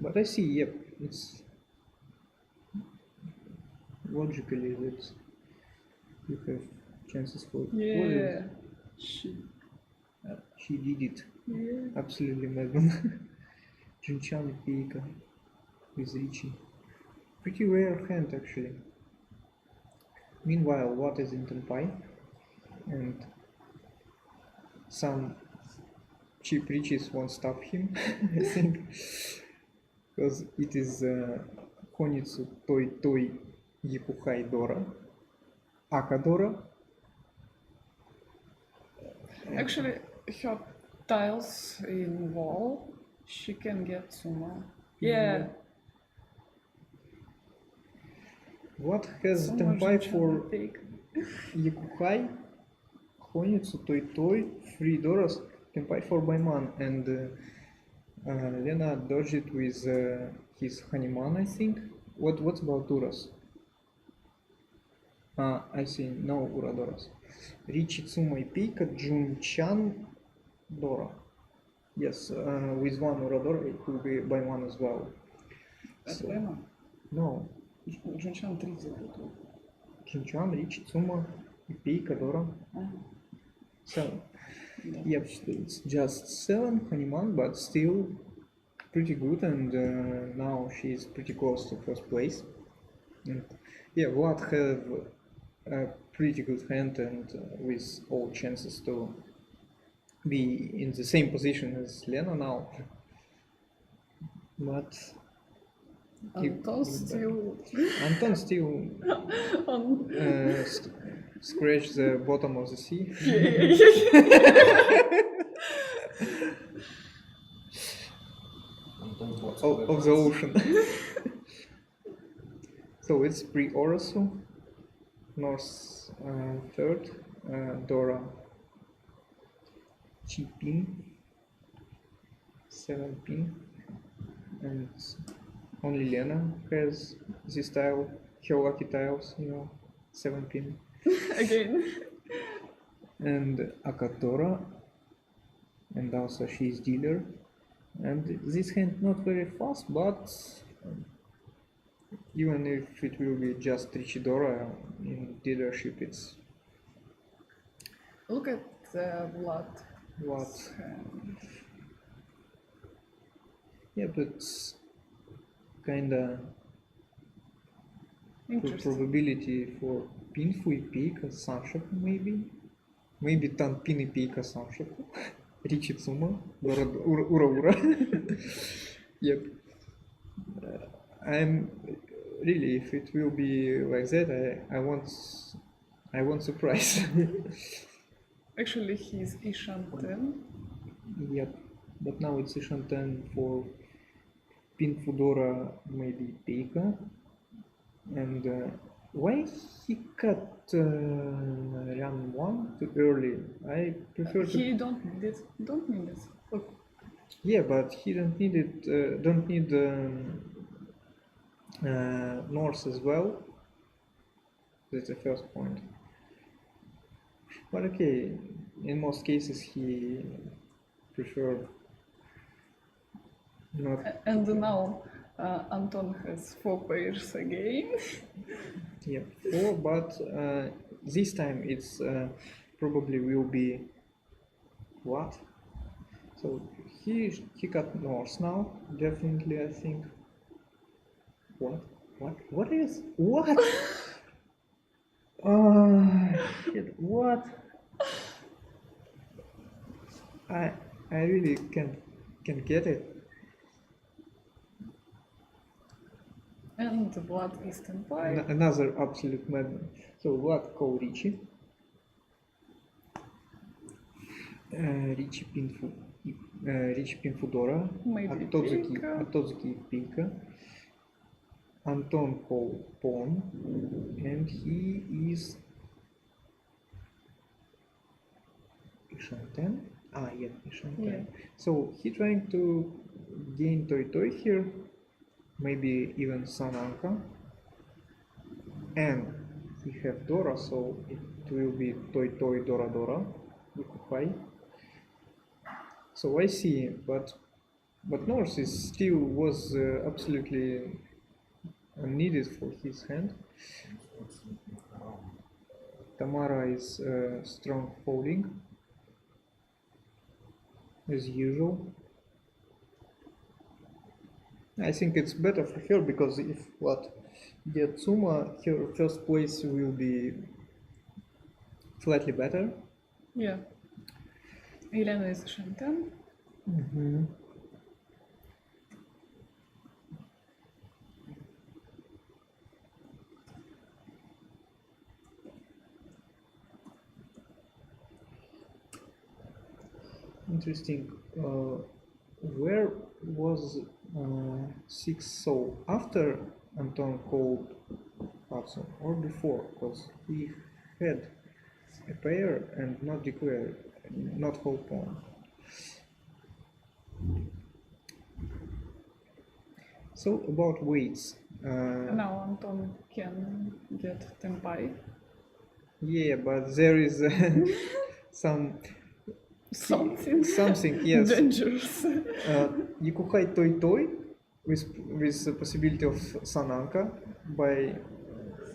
but I see, yep, it's logically that you have chances for Yeah. she did it. Yeah. Absolutely madman. Jinchan Pika with Riichi. Pretty rare hand actually. Meanwhile, what is in Tenpai? And some cheap riches won't stop him, I think. Because it is Honitsu Toi Yakuhai Dora, Akadora. Actually, her tiles in wall, she can get Sumo. Yeah. What has Sumo Tenpai Junchan for and Pika. Yakuhai, Honitsu Toi, 3 Doras, Tenpai for Baiman, and Lena dodged it with his Hanuman, I think. What's about Duras? I see, no Uradoras. Riichi, Tsuma, Pika, Junchan, Dora. Yes, with 1 Uradora it will be by 1 as well. That's So, Lemon. no, Junchan 3 запутал. Junchan, Riichi, Tsuma, Pika, Dora. 7. Yep, it's just 7 Hanuman, but still pretty good, and now she's pretty close to first place. And yeah, Vlad have a pretty good hand and with all chances to be in the same position as Lena now. But Anton still Anton still on. scratch the bottom of the sea. Of the ocean. So it's pre-Orasu. North third, Dora Chi pin, 7 pin, and only Lena has this tile, her lucky tiles, 7 pin. Again. And Akatora, and also she's dealer. And this hand not very fast, but even if it will be just Trichidora in dealership, it's Look at Vlad. what? Yeah, but kinda Interesting. probability for Pinfu и Пейка Саншоку maybe там Пин и Пейка Саншоку. Ричи-Цума, ура-ура. Yep. I'm really, if it will be like that, I want surprise. Actually, he's Ishan 10. Yep. But now it's Ishan 10 for Pin Fudora, maybe Peika. And why he cut Ran 1 too early? I prefer to... He don't need it. Look. Yeah, but he don't need it. Don't need North as well. That's the first point. But okay, in most cases he prefer not. And now Anton has 4 pairs again. Yeah, 4, but this time it's probably will be what? So he got North now, definitely, I think. What is what? Oh shit! What? I really can't get it. And Vlad is 10-5. Another absolute madman. So Seihoku.Riichi, Riichi Pinfudora, Maybe Peika. Atotsuki Pika, Anton called Pawn, and he is Ishan 10. Yeah, Ishan 10. Yeah. So he trying to gain Toy here, maybe even Sananka, and he have Dora, so it will be Toy Dora Yukuhai. So I see, but North is still was absolutely unneeded for his hand. Tamara is strong folding as usual. I think it's better for her because if get Tsuma, her first place will be slightly better. Yeah. Elena is Ishan 10. Interesting. Where was 6 so after Anton called Hudson or before? Because he had a pair and not declared, not whole pawn. So about weights. Now Anton can get 10-5. Yeah, but there is something, yes. Dangerous. Yukuhai Toy with the possibility of Sananka by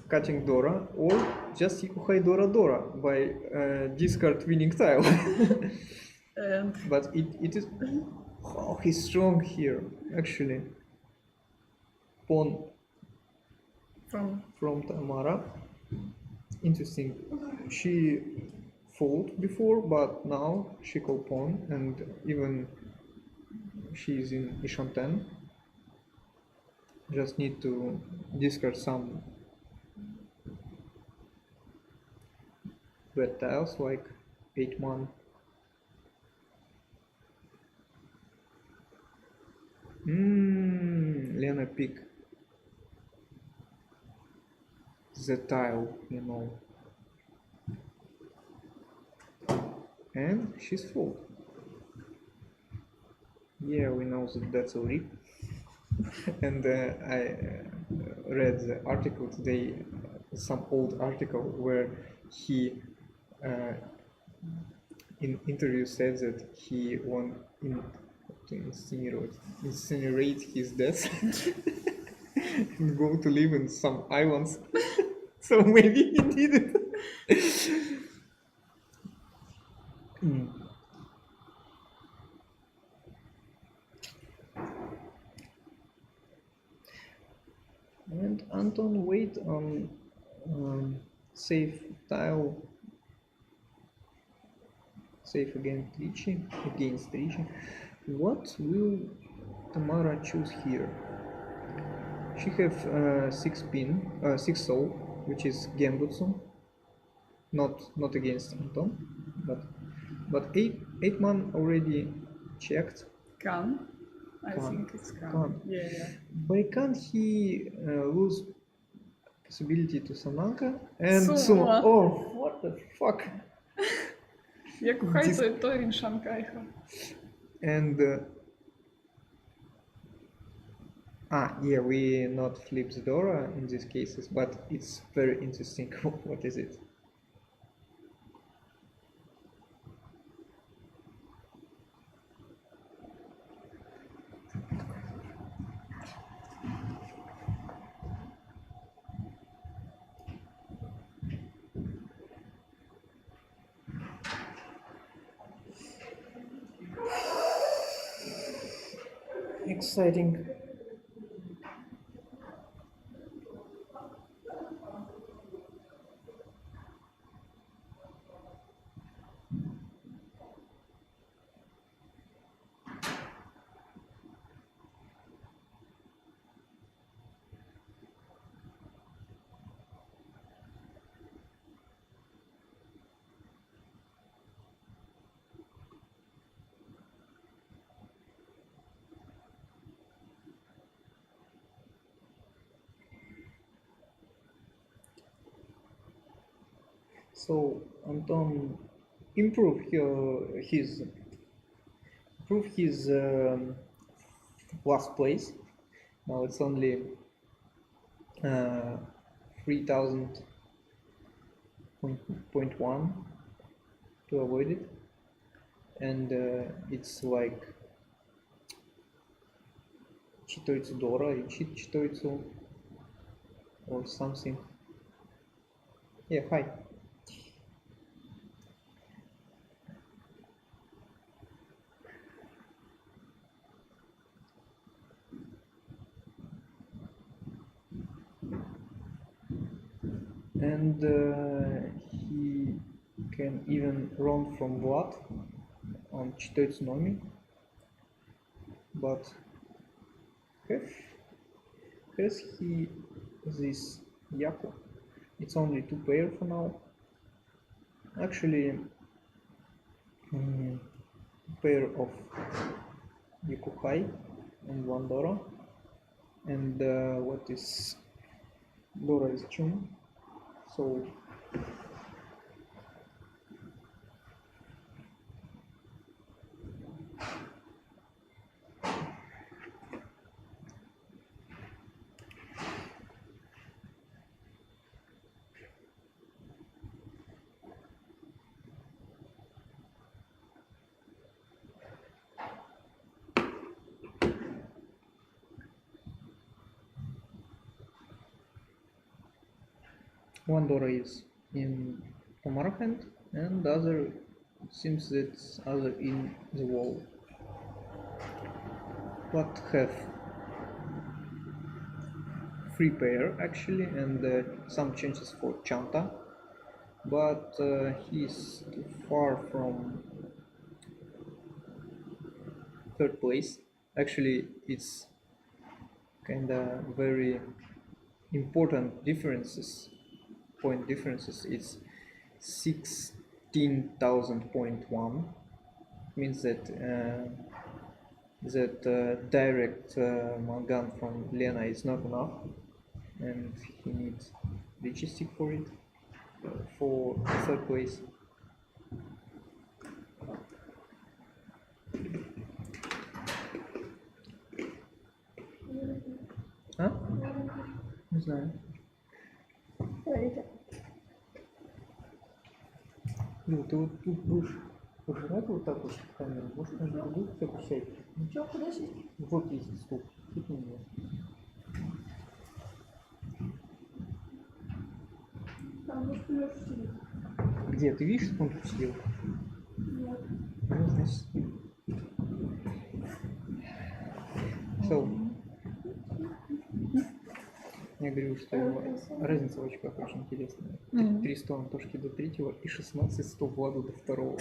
cutting Dora, or just Yukuhai Dora by discard winning tile. And But it is... Oh, he's strong here, actually. Pawn from Tamara. Interesting. She fold before, but now she call pawn, and even she's in Ishan 10. Just need to discard some red tiles like 8-1. Lena pick the tile, you know. And she's full. Yeah, we know that that's a rip. And I read the article today, some old article where he in interview said that he want to incinerate his death and go to live in some islands. So maybe he did it. And Anton wait on safe tile, safe against Riichi. What will Tamara choose here? She have 6 soul, which is Genbutsu, not against Anton, but 8 man already checked. Can. I Can. think it's can. Can. Yeah. By can't he lose possibility to Sananka and Sumo. Sumo? Oh, what the fuck! Я кохаю This- той Риншан Кайха. And yeah, we not flip the Dora in these cases, but it's very interesting. What is it? Exciting. So Anton improve his last place. Now it's only 3,000.1 to avoid it, and it's like Chitoitsu Dora, Chitoitsu or something. Yeah, hi. And he can even run from Vlad on Chitoitsu Nomi, but has he this Yaku? It's only 2 pair for now. Actually, pair of Yakuhai and 1 Dora, and what is Dora is Chun. So one Dora is in Tamara hand, and the other seems that other in the wall. But have 3 pair actually, and some chances for Chanta, but he's too far from 3rd place. Actually, it's kinda very important point differences. It's 16,000.1, means that direct Mangan from Lena is not enough, and he needs Риичи stick for it, for third place. А? Не знаю. Говорите. Ну, ты вот тут будешь пожирать вот так вот в камеру, может, на другую хотя бы сядь. Чё, куда сесть? Вот есть стул, тут на него. Там, может, Лёша сидит. Где? Ты видишь, что он тут сидел? Нет. Ну, значит, so, я говорю, что разница в очках очень интересная. 300 Антошки до третьего и 16-100 Владу до второго.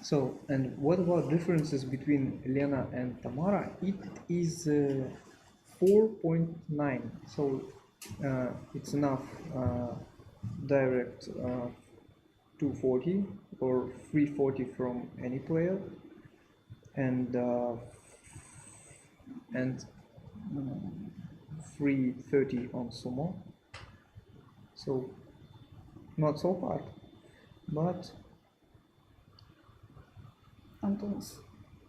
So, and what about differences between Lena and Tamara? It is 4.9. So, it's enough direct 240 or 340 from any player, and 330 on sumo. So, not so hard, but Anton is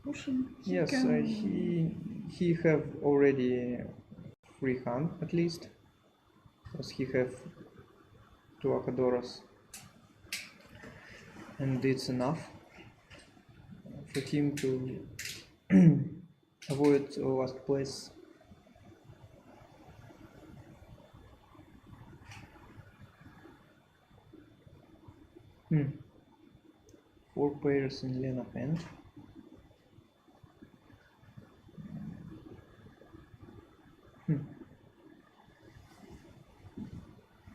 pushing. yes, he have already free hand at least, because he have two Akadoras, and it's enough for him to avoid last place. Four players in Lena hand.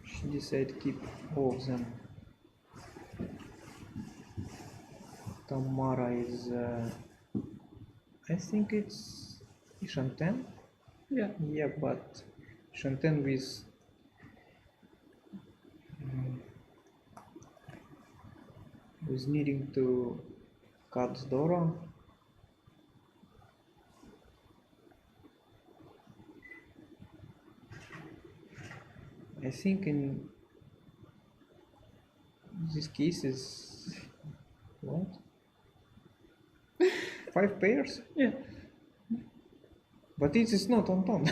She decided to keep all of them. Tamara is, I think it's Shanten. Yeah. Yeah, but Shanten with needing to cut Dora. I think in this case is what? 5 pairs? Yeah. But it is not Anton.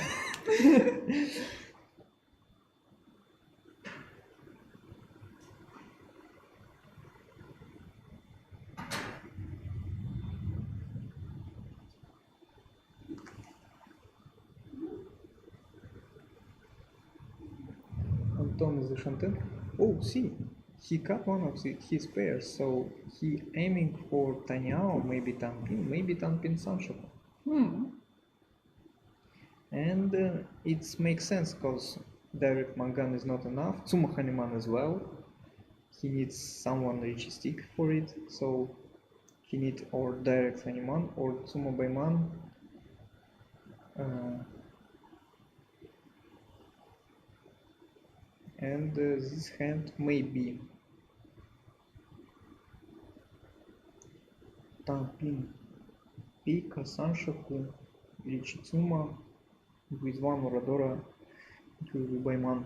Anton is the Shanten. Oh, see, he cut one of his pairs, so he aiming for Tanyao, maybe Tanpin Sanshoku. And it makes sense because direct Mangan is not enough. Tsuma Hanuman as well. He needs someone Риичи stick for it, so he needs or direct Hanuman or Tsuma Baiman. And this hand may be Tanpin Pika Sanshoku Риичи Tsuma with one Oradora. It will be Baiman.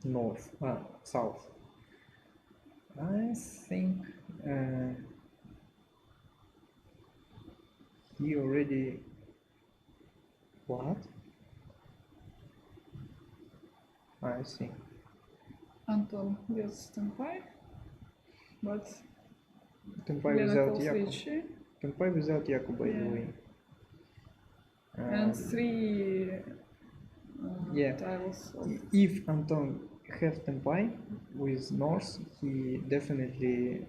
North, south. I think he already what? I see. Anton gets Senpai, but Tenpai Lena without calls Yaku. Riichi. Tenpai without Yaku, by the Yeah. way. And 3 yeah. tiles of If Anton have Tenpai with North, he definitely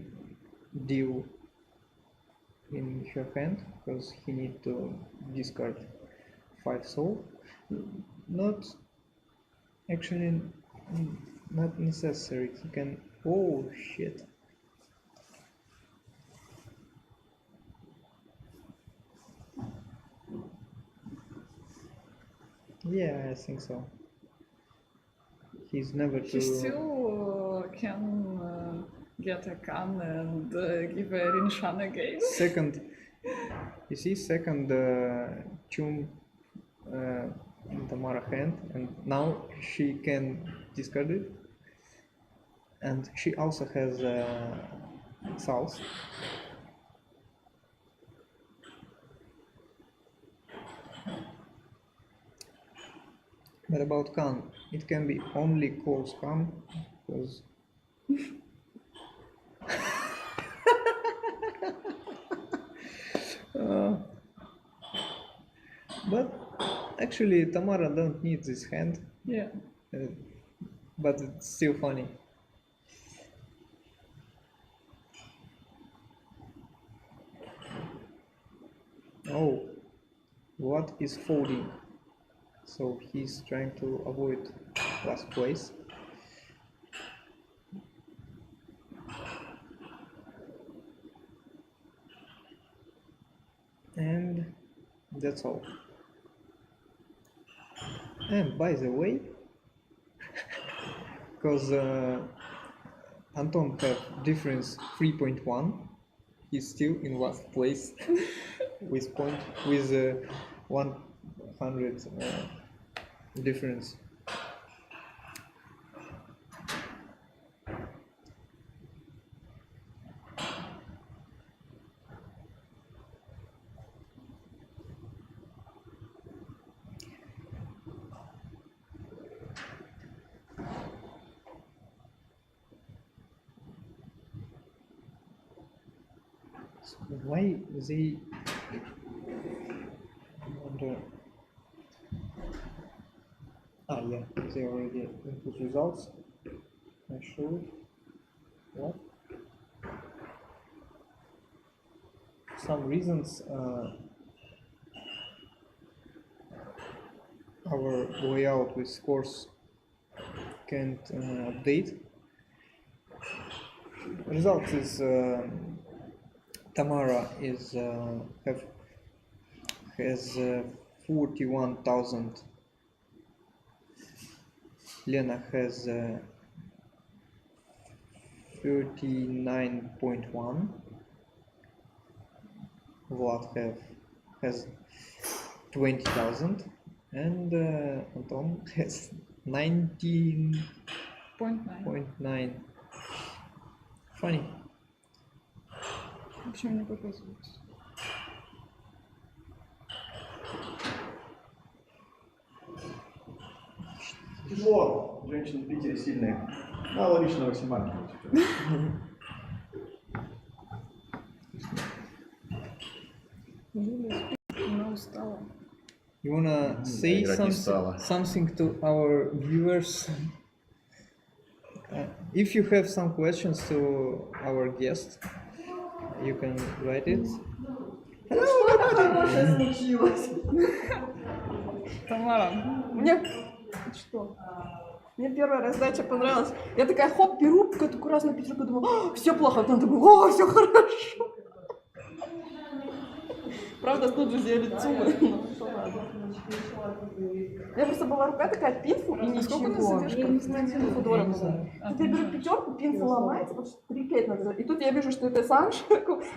deal in her hand because he need to discard 5 soul. Not actually not necessary. He can. Oh shit. Yeah, I think so. He's never he too. still can get a can and give a rinshana game. Second, you see, second chum in Tamara hand, and now she can discard it. And she also has sauce. But about can, it can be only close can, because but actually Tamara don't need this hand, Yeah. but it's still funny. Oh, what is folding? So he's trying to avoid last place. And that's all. And by the way, because Anton have difference 3.1, he's still in last place with 100 difference. So why they wonder? Ah, yeah, they already input results. I show it. What? Some reasons our layout with scores can't update. Result is Tamara is has 41,000. Lena has 39.1. Vlad has 20,000, and Anton has 19.9. 0.9. Funny. Почему не показывается? Тяжело. Женщины в Питере сильные. Мало личного семарки. Она устала. You wanna say играть не стала. something to our viewers? If you have some questions to our guest, you can write it. Хорошее случилось. Тамара, Мне что? Мне первая раздача понравилась. Я такая, хоп, беру какую-то красную пятерку, думаю, все плохо, а потом думаю, о, все хорошо. Правда, тут же сделали цумы. У меня просто была рука такая, пинфу и ничего. Я не знаю, пинфу дорого. Тут я беру пятерку, пинфу ломается, потому что 3 клеить надо. И тут я вижу, что это Санша,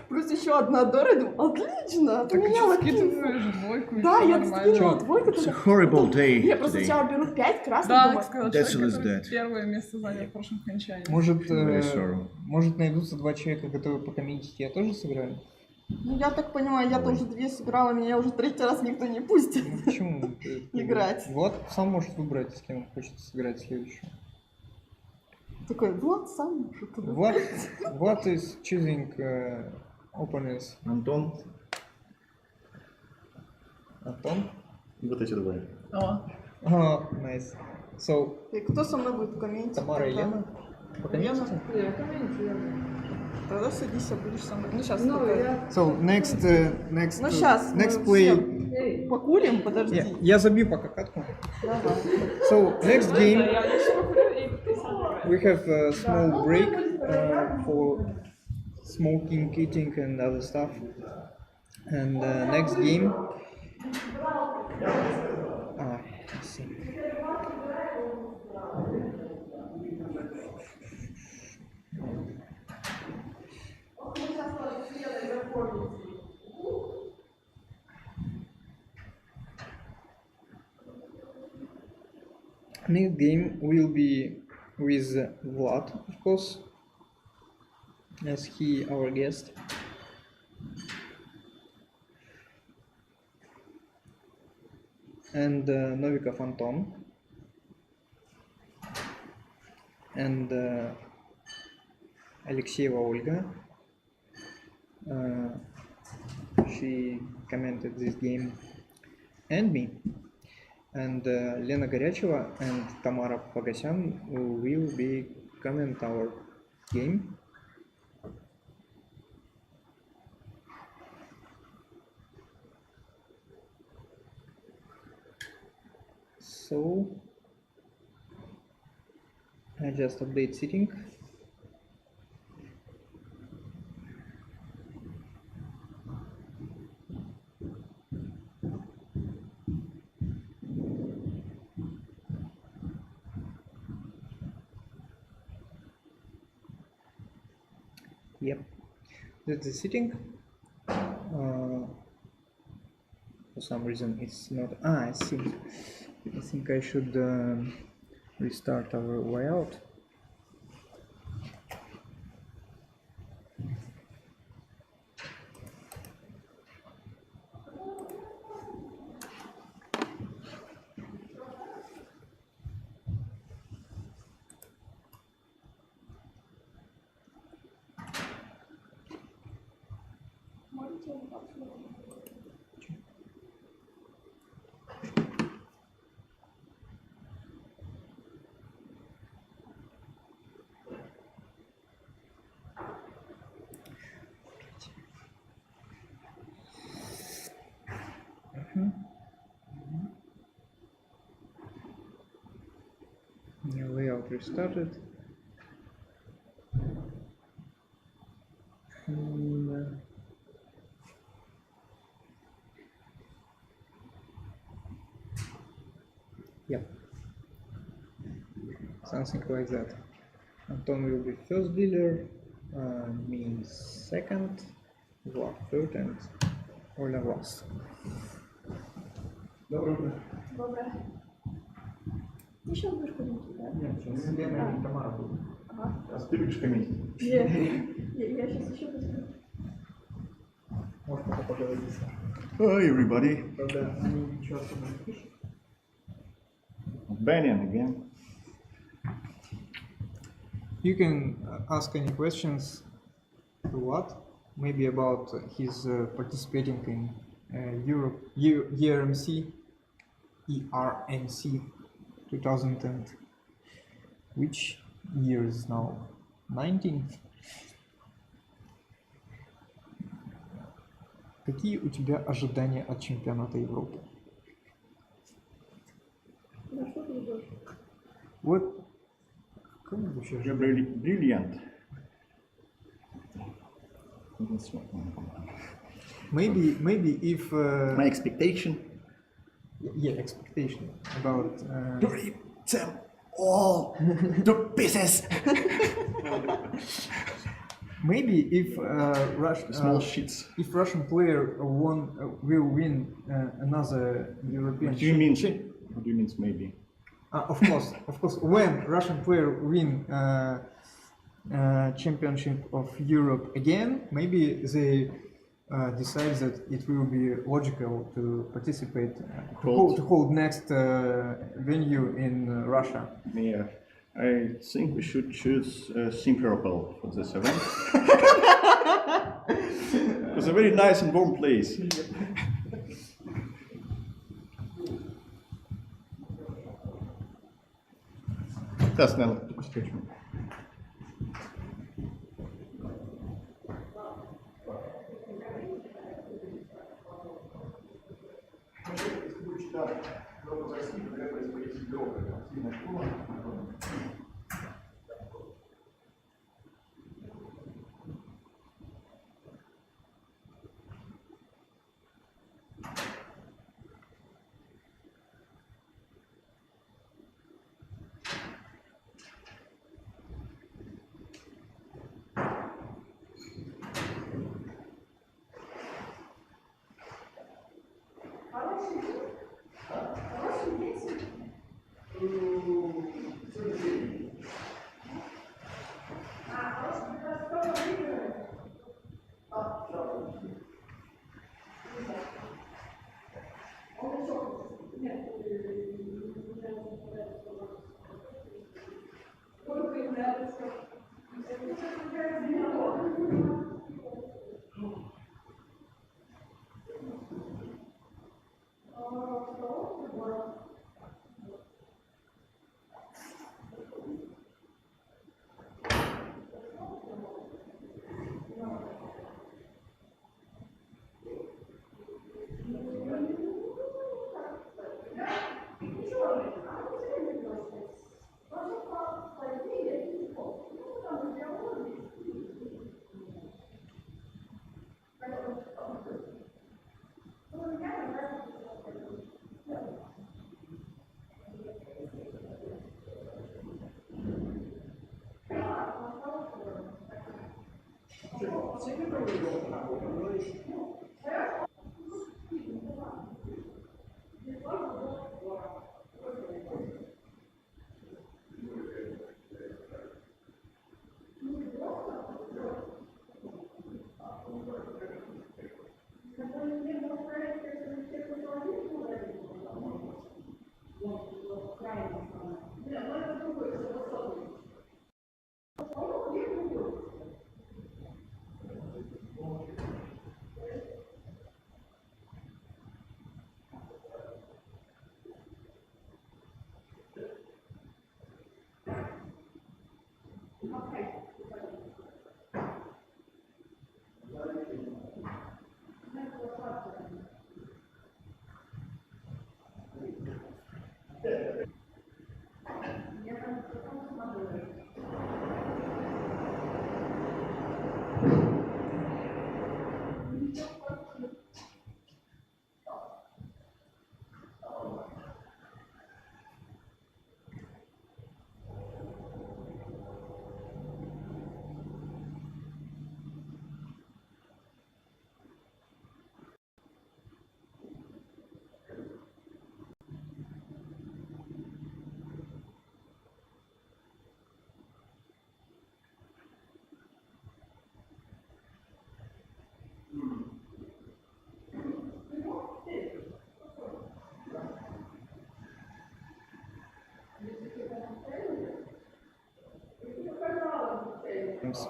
плюс еще одна Дора, и думаю, отлично, поменяла пинфу. скидываешь двойку, и Да, всё я нормально. скинула двойку. It's a horrible day Я просто today. сначала беру 5 красных, Да, думаю, сказал That's человек, what is который that. первое место занял в прошлом окончании. Может найдутся два человека, которые по комедии я тоже сыграли? ну я так понимаю, я-то уже 2 сыграла, меня уже 3-й раз никто не пустит. Ну почему? Играть. Вот сам может выбрать, с кем он хочет сыграть следующую. Такой, Влад сам может. What is choosing opponents? Антон Антон? и вот эти двое. О, Oh, nice. So, И кто со мной будет в комменте? Tamara и Лена? По комедии? Тогда садись, а будешь со мной. Ну сейчас. So, next Ну сейчас. next play. Покурим, подожди. Я забью пока катку. Давай. So, next game, we have a small break for smoking, eating and other stuff. And next game, let's see. Next game will be with Vlad, of course, as he our guest. And Novikov Anton. And Alexeyeva Olga. She commented this game, and me. And Lena Горячева and Tamara Pogosyan will be comment our game. So I just update setting. Yep, that's the setting. For some reason it's not. I see. I think I should restart our layout. New layout restarted. And, yep, something like that. Anton will be first dealer, me second, Vlad third, and Ola last. Доброе. Еще будешь комментировать, да? Нет, сейчас Лена и Тамара будут. Ага. А ты любишь комментить? Нет, я сейчас еще посмотрю. Может, пока поговорить. Hi everybody. Правда, они ничего особо не пишут. Banyan again. You can ask any questions to what? Maybe about his participating in Europe ERMC 2000 and which year is now? 19? Какие у тебя ожидания от чемпионата Европы? На что ты идешь? Вот, как вообще You're brilliant. Maybe if My expectation. yeah, expectation about Rip them all to pieces. maybe if Small shits. if Russian player will win another European What do you mean? championship. What do you mean maybe? Of course, when Russian player win championship of Europe again, maybe they decide that it will be logical to participate to hold next venue in Russia. Yeah, I think we should choose Simferopol for this event. It's a very nice and warm place. That's not the question.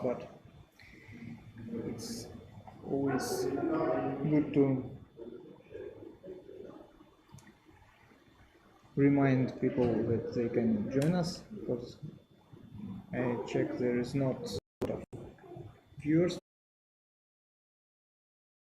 But it's always good to remind people that they can join us, because I check there is not a lot of viewers